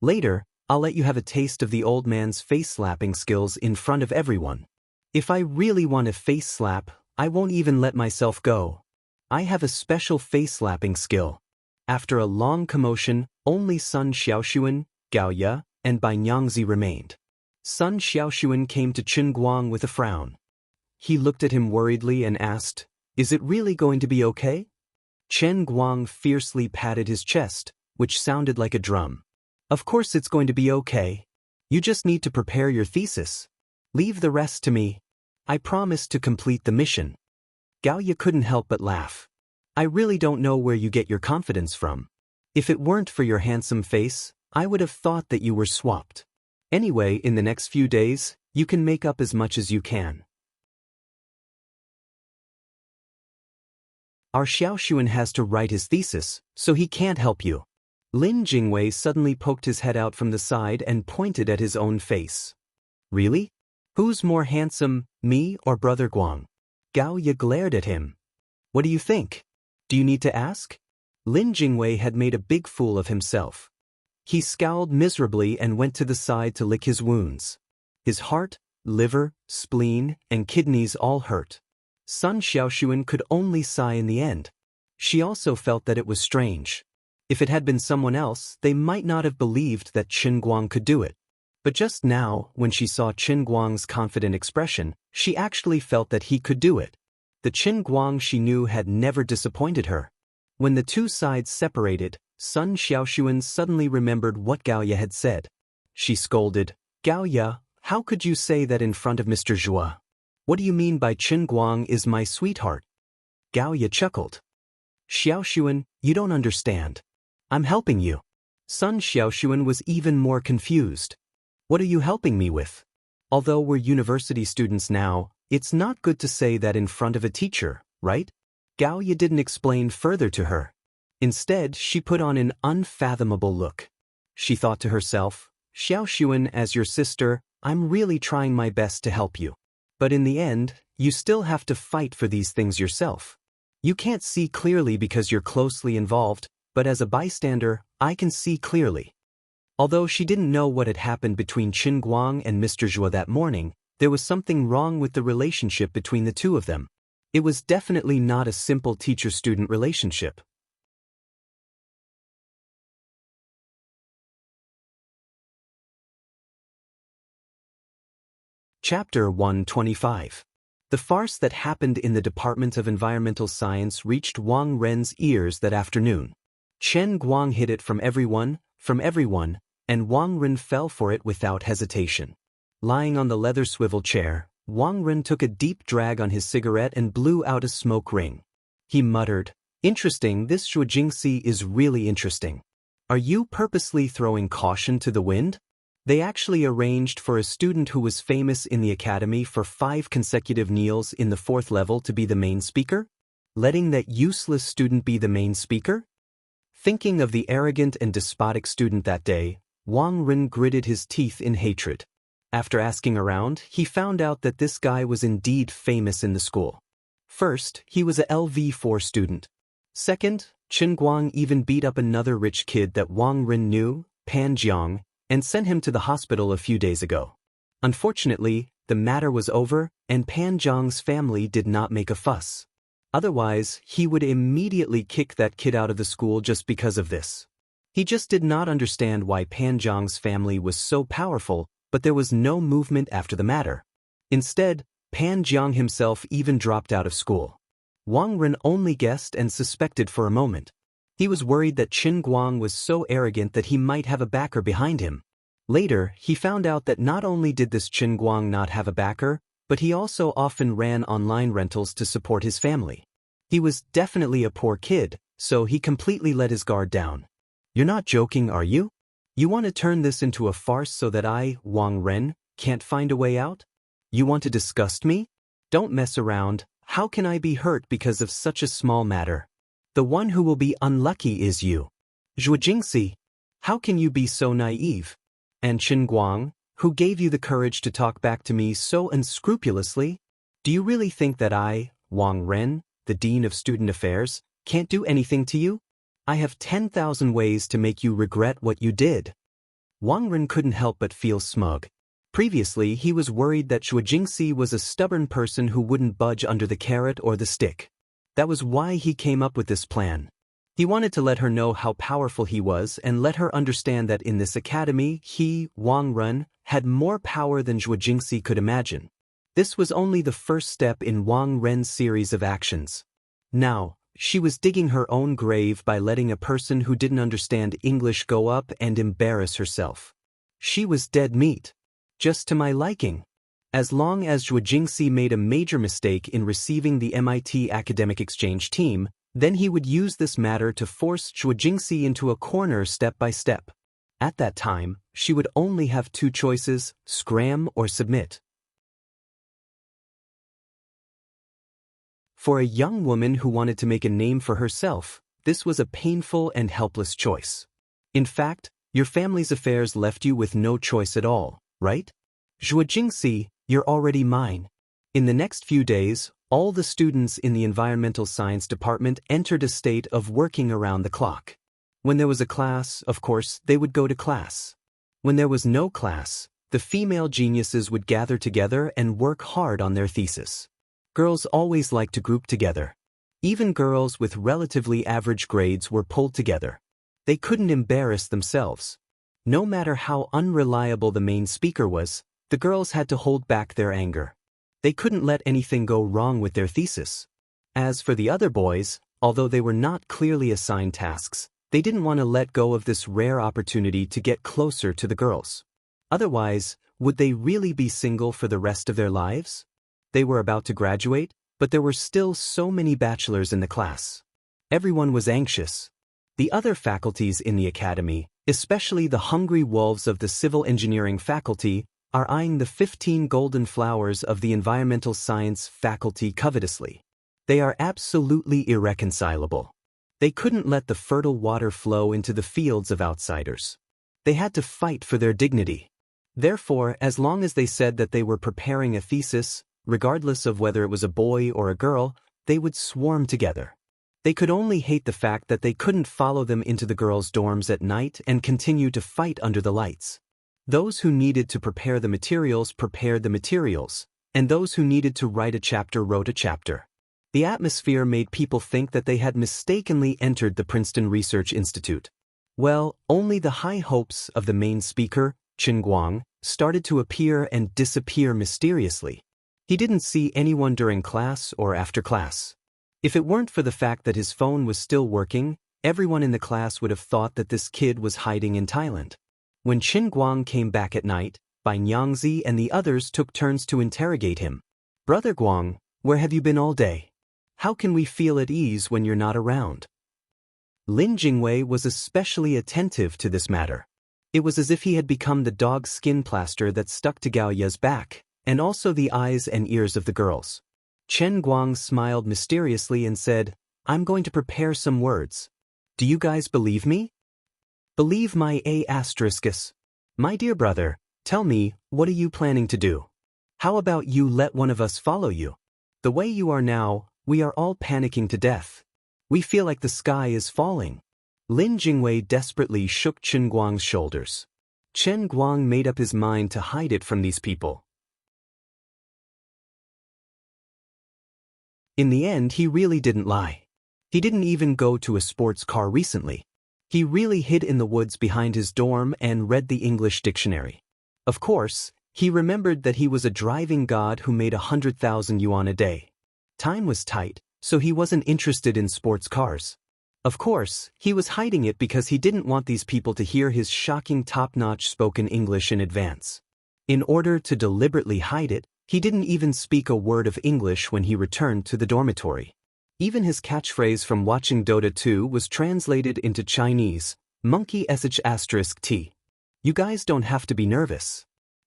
Later, I'll let you have a taste of the old man's face-slapping skills in front of everyone. If I really want to face-slap, I won't even let myself go. I have a special face-slapping skill. After a long commotion, only Sun Xiaoxuan, Gao Ye, and Bai Nyangzi remained. Sun Xiaoxuan came to Chen Guang with a frown. He looked at him worriedly and asked, "Is it really going to be okay?" Chen Guang fiercely patted his chest, which sounded like a drum. "Of course it's going to be okay. You just need to prepare your thesis. Leave the rest to me. I promise to complete the mission." Gao Ye couldn't help but laugh. "I really don't know where you get your confidence from. If it weren't for your handsome face, I would have thought that you were swapped. Anyway, in the next few days, you can make up as much as you can." Our Xiaoxuan has to write his thesis, so he can't help you. Lin Jingwei suddenly poked his head out from the side and pointed at his own face. "Really? Who's more handsome, me or Brother Guang?" Gao Ye glared at him. "What do you think? Do you need to ask?" Lin Jingwei had made a big fool of himself. He scowled miserably and went to the side to lick his wounds. His heart, liver, spleen, and kidneys all hurt. Sun Xiaoxuan could only sigh in the end. She also felt that it was strange. If it had been someone else, they might not have believed that Chen Guang could do it. But just now, when she saw Chen Guang's confident expression, she actually felt that he could do it. The Chen Guang she knew had never disappointed her. When the two sides separated, Sun Xiaoxuan suddenly remembered what Gao Ye had said. She scolded, "Gao Ye, how could you say that in front of Mr. Zhua? What do you mean by Chen Guang is my sweetheart?" Gao Ye chuckled. "Xiaoxuan, you don't understand. I'm helping you." Sun Xiaoxuan was even more confused. "What are you helping me with? Although we're university students now, it's not good to say that in front of a teacher, right?" Gao Ye didn't explain further to her. Instead, she put on an unfathomable look. She thought to herself, "Xiaoxuan, as your sister, I'm really trying my best to help you. But in the end, you still have to fight for these things yourself. You can't see clearly because you're closely involved, but as a bystander, I can see clearly." Although she didn't know what had happened between Chen Guang and Mr. Zhua that morning, there was something wrong with the relationship between the two of them. It was definitely not a simple teacher-student relationship. Chapter 125. The farce that happened in the Department of Environmental Science reached Wang Ren's ears that afternoon. Chen Guang hid it from everyone, and Wang Ren fell for it without hesitation. Lying on the leather swivel chair, Wang Ren took a deep drag on his cigarette and blew out a smoke ring. He muttered, "Interesting, this Shuijingxi is really interesting. Are you purposely throwing caution to the wind?" They actually arranged for a student who was famous in the academy for 5 consecutive kneels in the 4th level to be the main speaker? Letting that useless student be the main speaker? Thinking of the arrogant and despotic student that day, Wang Ren gritted his teeth in hatred. After asking around, he found out that this guy was indeed famous in the school. First, he was a LV4 student. Second, Chen Guang even beat up another rich kid that Wang Ren knew, Pan Jiang, and sent him to the hospital a few days ago. Unfortunately, the matter was over, and Pan Jiang's family did not make a fuss. Otherwise, he would immediately kick that kid out of the school just because of this. He just did not understand why Pan Jiang's family was so powerful, but there was no movement after the matter. Instead, Pan Jiang himself even dropped out of school. Wang Ren only guessed and suspected for a moment. He was worried that Qin Guang was so arrogant that he might have a backer behind him. Later, he found out that not only did this Qin Guang not have a backer, but he also often ran online rentals to support his family. He was definitely a poor kid, so he completely let his guard down. You're not joking, are you? You want to turn this into a farce so that I, Wang Ren, can't find a way out? You want to disgust me? Don't mess around. How can I be hurt because of such a small matter? The one who will be unlucky is you. Zhuojingxi, how can you be so naive? And Qin Guang, who gave you the courage to talk back to me so unscrupulously? Do you really think that I, Wang Ren, the Dean of Student Affairs, can't do anything to you? I have 10,000 ways to make you regret what you did. Wang Ren couldn't help but feel smug. Previously, he was worried that Zhuojingxi was a stubborn person who wouldn't budge under the carrot or the stick. That was why he came up with this plan. He wanted to let her know how powerful he was and let her understand that in this academy, he, Wang Ren, had more power than Zhuojingxi could imagine. This was only the first step in Wang Ren's series of actions. Now, she was digging her own grave by letting a person who didn't understand English go up and embarrass herself. She was dead meat. Just to my liking. As long as Zhuojingxi made a major mistake in receiving the MIT academic exchange team, then he would use this matter to force Zhuojingxi into a corner step by step. At that time, she would only have two choices: scram or submit. For a young woman who wanted to make a name for herself, this was a painful and helpless choice. In fact, your family's affairs left you with no choice at all, right? Zhuojingxi, you're already mine. In the next few days, all the students in the environmental science department entered a state of working around the clock. When there was a class, of course, they would go to class. When there was no class, the female geniuses would gather together and work hard on their thesis. Girls always liked to group together. Even girls with relatively average grades were pulled together. They couldn't embarrass themselves. No matter how unreliable the main speaker was, the girls had to hold back their anger. They couldn't let anything go wrong with their thesis. As for the other boys, although they were not clearly assigned tasks, they didn't want to let go of this rare opportunity to get closer to the girls. Otherwise, would they really be single for the rest of their lives? They were about to graduate, but there were still so many bachelors in the class. Everyone was anxious. The other faculties in the academy, especially the hungry wolves of the civil engineering faculty, are eyeing the 15 golden flowers of the environmental science faculty covetously. They are absolutely irreconcilable. They couldn't let the fertile water flow into the fields of outsiders. They had to fight for their dignity. Therefore, as long as they said that they were preparing a thesis, regardless of whether it was a boy or a girl, they would swarm together. They could only hate the fact that they couldn't follow them into the girls' dorms at night and continue to fight under the lights. Those who needed to prepare the materials prepared the materials, and those who needed to write a chapter wrote a chapter. The atmosphere made people think that they had mistakenly entered the Princeton Research Institute. Well, only the high hopes of the main speaker, Qin Guang, started to appear and disappear mysteriously. He didn't see anyone during class or after class. If it weren't for the fact that his phone was still working, everyone in the class would have thought that this kid was hiding in Thailand. When Qin Guang came back at night, Bai Nyangzi and the others took turns to interrogate him. "Brother Guang, where have you been all day? How can we feel at ease when you're not around?" Lin Jingwei was especially attentive to this matter. It was as if he had become the dog's skin plaster that stuck to Gao Ye's back, and also the eyes and ears of the girls. Qin Guang smiled mysteriously and said, "I'm going to prepare some words. Do you guys believe me? Believe my A**. My dear brother, tell me, what are you planning to do? How about you let one of us follow you? The way you are now, we are all panicking to death. We feel like the sky is falling." Lin Jingwei desperately shook Qin Guang's shoulders. Qin Guang made up his mind to hide it from these people. In the end, he really didn't lie. He didn't even go to a sports car recently. He really hid in the woods behind his dorm and read the English dictionary. Of course, he remembered that he was a driving god who made 100,000 yuan a day. Time was tight, so he wasn't interested in sports cars. Of course, he was hiding it because he didn't want these people to hear his shocking top-notch spoken English in advance. In order to deliberately hide it, he didn't even speak a word of English when he returned to the dormitory. Even his catchphrase from watching Dota 2 was translated into Chinese, monkey sh*t. You guys don't have to be nervous.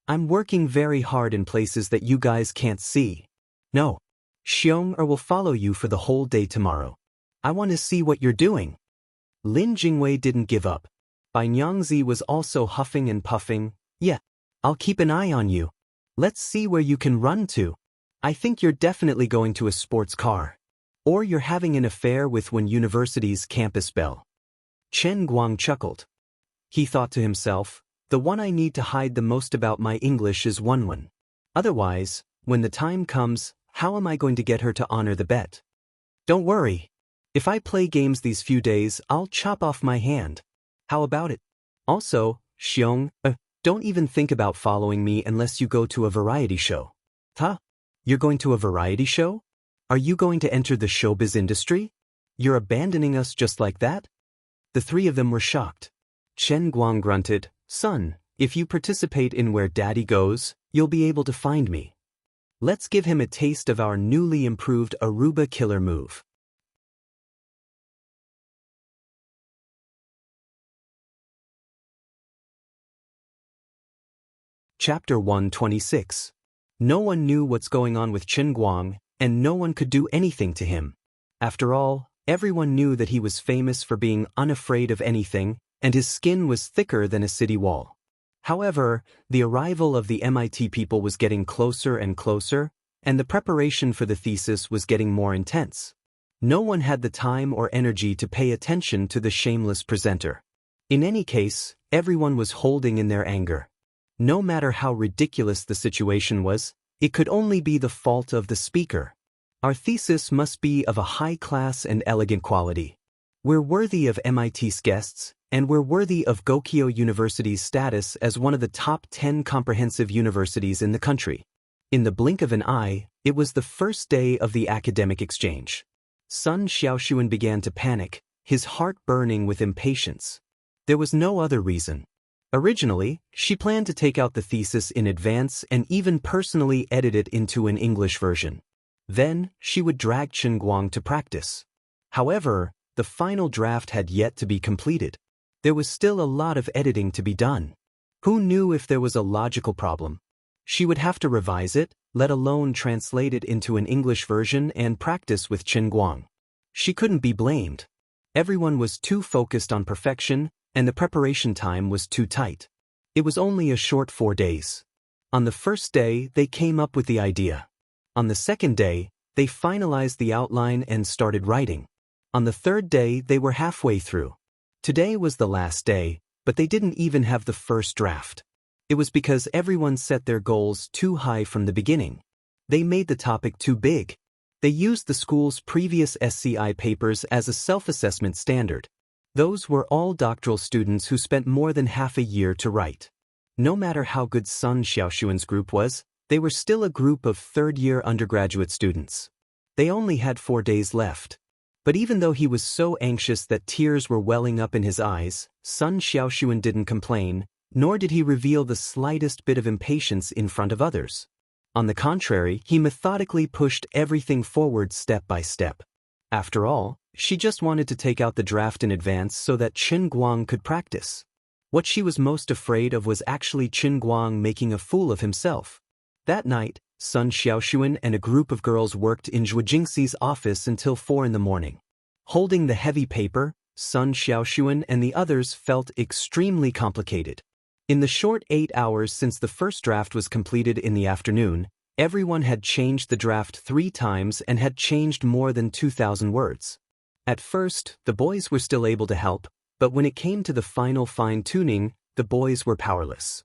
I'm working very hard in places that you guys can't see. No. Xiong will follow you for the whole day tomorrow. I want to see what you're doing. Lin Jingwei didn't give up. Bai Nyangzi was also huffing and puffing. Yeah, I'll keep an eye on you. Let's see where you can run to. I think you're definitely going to a sports car. Or you're having an affair with one university's campus belle. Chen Guang chuckled. He thought to himself, the one I need to hide the most about my English is Wenwen. Otherwise, when the time comes, how am I going to get her to honor the bet? Don't worry. If I play games these few days, I'll chop off my hand. How about it? Also, Xiong, don't even think about following me unless you go to a variety show. Huh? You're going to a variety show? Are you going to enter the showbiz industry? You're abandoning us just like that? The three of them were shocked. Chen Guang grunted, Son, if you participate in Where Daddy Goes, you'll be able to find me. Let's give him a taste of our newly improved Aruba killer move. Chapter 126. No one knew what's going on with Chen Guang, and no one could do anything to him. After all, everyone knew that he was famous for being unafraid of anything, and his skin was thicker than a city wall. However, the arrival of the MIT people was getting closer and closer, and the preparation for the thesis was getting more intense. No one had the time or energy to pay attention to the shameless presenter. In any case, everyone was holding in their anger. No matter how ridiculous the situation was, it could only be the fault of the speaker. Our thesis must be of a high class and elegant quality. We're worthy of MIT's guests, and we're worthy of Gokyo University's status as one of the top 10 comprehensive universities in the country. In the blink of an eye, it was the first day of the academic exchange. Sun Xiaoxuan began to panic, his heart burning with impatience. There was no other reason. Originally, she planned to take out the thesis in advance and even personally edit it into an English version. Then, she would drag Chen Guang to practice. However, the final draft had yet to be completed. There was still a lot of editing to be done. Who knew if there was a logical problem? She would have to revise it, let alone translate it into an English version and practice with Chen Guang. She couldn't be blamed. Everyone was too focused on perfection, and the preparation time was too tight. It was only a short 4 days. On the first day, they came up with the idea. On the second day, they finalized the outline and started writing. On the third day, they were halfway through. Today was the last day, but they didn't even have the first draft. It was because everyone set their goals too high from the beginning. They made the topic too big. They used the school's previous SCI papers as a self-assessment standard. Those were all doctoral students who spent more than half a year to write. No matter how good Sun Xiaoxuan's group was, they were still a group of third-year undergraduate students. They only had 4 days left. But even though he was so anxious that tears were welling up in his eyes, Sun Xiaoxuan didn't complain, nor did he reveal the slightest bit of impatience in front of others. On the contrary, he methodically pushed everything forward step by step. After all, she just wanted to take out the draft in advance so that Chen Guang could practice. What she was most afraid of was actually Chen Guang making a fool of himself. That night, Sun Xiaoxuan and a group of girls worked in Zhuo Jingxi's office until 4 in the morning. Holding the heavy paper, Sun Xiaoxuan and the others felt extremely complicated. In the short 8 hours since the first draft was completed in the afternoon, everyone had changed the draft 3 times and had changed more than 2,000 words. At first, the boys were still able to help, but when it came to the final fine-tuning, the boys were powerless.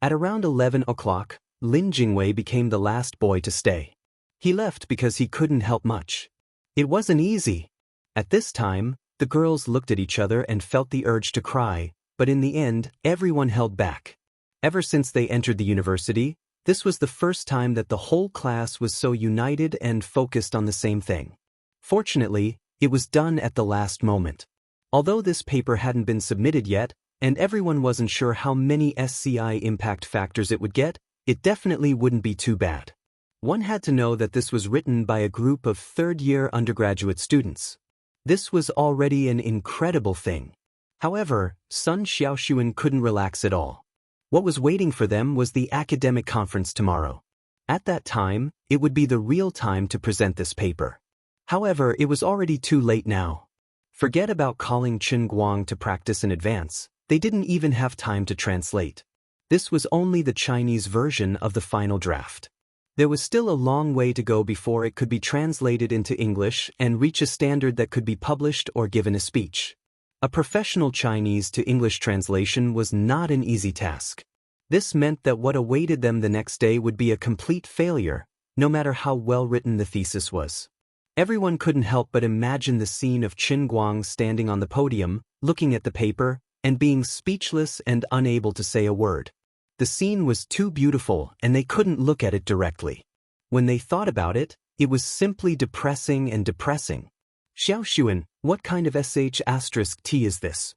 At around 11 o'clock, Lin Jingwei became the last boy to stay. He left because he couldn't help much. It wasn't easy. At this time, the girls looked at each other and felt the urge to cry, but in the end, everyone held back. Ever since they entered the university, This was the first time that the whole class was so united and focused on the same thing. Fortunately, it was done at the last moment. Although this paper hadn't been submitted yet, and everyone wasn't sure how many SCI impact factors it would get, it definitely wouldn't be too bad. One had to know that this was written by a group of third-year undergraduate students. This was already an incredible thing. However, Sun Xiaoxuan couldn't relax at all. What was waiting for them was the academic conference tomorrow. At that time, it would be the real time to present this paper. However, it was already too late now. Forget about calling Chen Guang to practice in advance, they didn't even have time to translate. This was only the Chinese version of the final draft. There was still a long way to go before it could be translated into English and reach a standard that could be published or given a speech. A professional Chinese to English translation was not an easy task. This meant that what awaited them the next day would be a complete failure, no matter how well written the thesis was. Everyone couldn't help but imagine the scene of Chen Guang standing on the podium, looking at the paper, and being speechless and unable to say a word. The scene was too beautiful and they couldn't look at it directly. When they thought about it, it was simply depressing and depressing. Xiaoxuan, what kind of sh*t is this?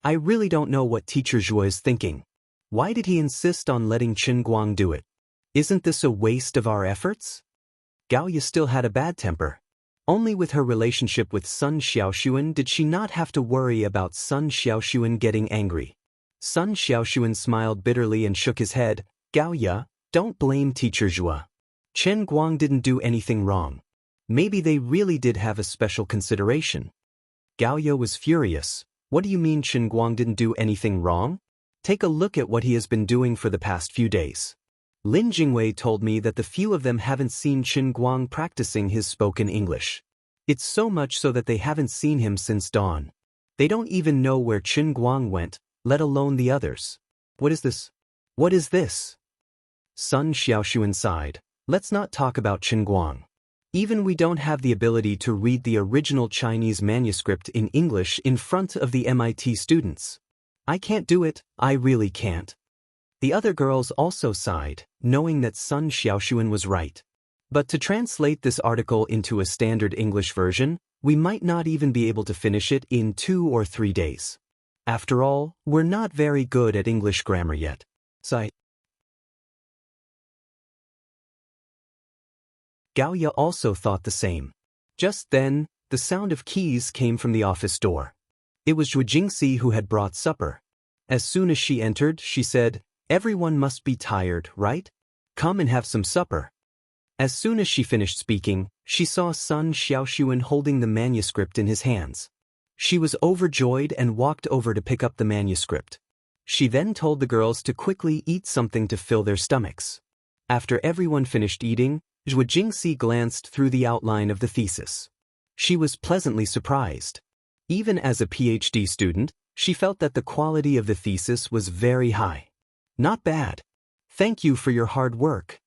I really don't know what Teacher Zhuo is thinking. Why did he insist on letting Chen Guang do it? Isn't this a waste of our efforts? Gaoya still had a bad temper. Only with her relationship with Sun Xiaoxuan did she not have to worry about Sun Xiaoxuan getting angry. Sun Xiaoxuan smiled bitterly and shook his head. Gaoya, don't blame Teacher Zhuo. Chen Guang didn't do anything wrong. Maybe they really did have a special consideration. Gaoya was furious. What do you mean Chen Guang didn't do anything wrong? Take a look at what he has been doing for the past few days. Lin Jingwei told me that the few of them haven't seen Chen Guang practicing his spoken English. It's so much so that they haven't seen him since dawn. They don't even know where Chen Guang went, let alone the others. What is this? What is this? Sun Xiaoxuan sighed. Let's not talk about Chen Guang. Even we don't have the ability to read the original Chinese manuscript in English in front of the MIT students. I can't do it, I really can't. The other girls also sighed, knowing that Sun Xiaoxuan was right. But to translate this article into a standard English version, we might not even be able to finish it in 2 or 3 days. After all, we're not very good at English grammar yet. Sigh. Gaoya also thought the same. Just then, the sound of keys came from the office door. It was Zhuo Jingxi who had brought supper. As soon as she entered, she said, "Everyone must be tired, right? Come and have some supper." As soon as she finished speaking, she saw Sun Xiaoxuan holding the manuscript in his hands. She was overjoyed and walked over to pick up the manuscript. She then told the girls to quickly eat something to fill their stomachs. After everyone finished eating, Zhuo Jingxi glanced through the outline of the thesis. She was pleasantly surprised. Even as a PhD student, she felt that the quality of the thesis was very high. Not bad. Thank you for your hard work.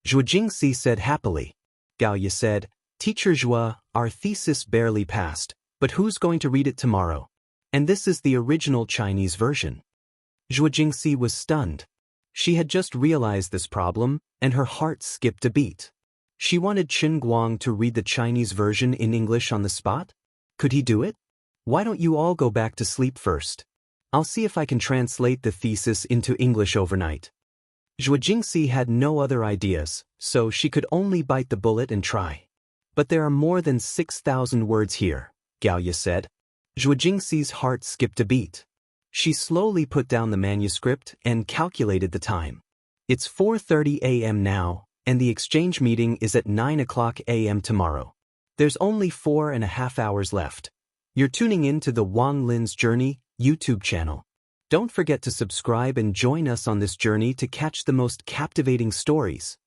Zhuo Jingxi said happily. Gaoya said, Teacher Zhuo, our thesis barely passed, but who's going to read it tomorrow? And this is the original Chinese version. Zhuo Jingxi was stunned. She had just realized this problem, and her heart skipped a beat. She wanted Chen Guang to read the Chinese version in English on the spot? Could he do it? Why don't you all go back to sleep first? I'll see if I can translate the thesis into English overnight. Zhuo Jingxi had no other ideas, so she could only bite the bullet and try. But there are more than 6,000 words here, Gaoya said. Zhuo Jingxi's heart skipped a beat. She slowly put down the manuscript and calculated the time. It's 4:30 a.m. now, and the exchange meeting is at 9 o'clock a.m. tomorrow. There's only 4.5 hours left. You're tuning in to the Wang Lin's Journey YouTube channel. Don't forget to subscribe and join us on this journey to catch the most captivating stories.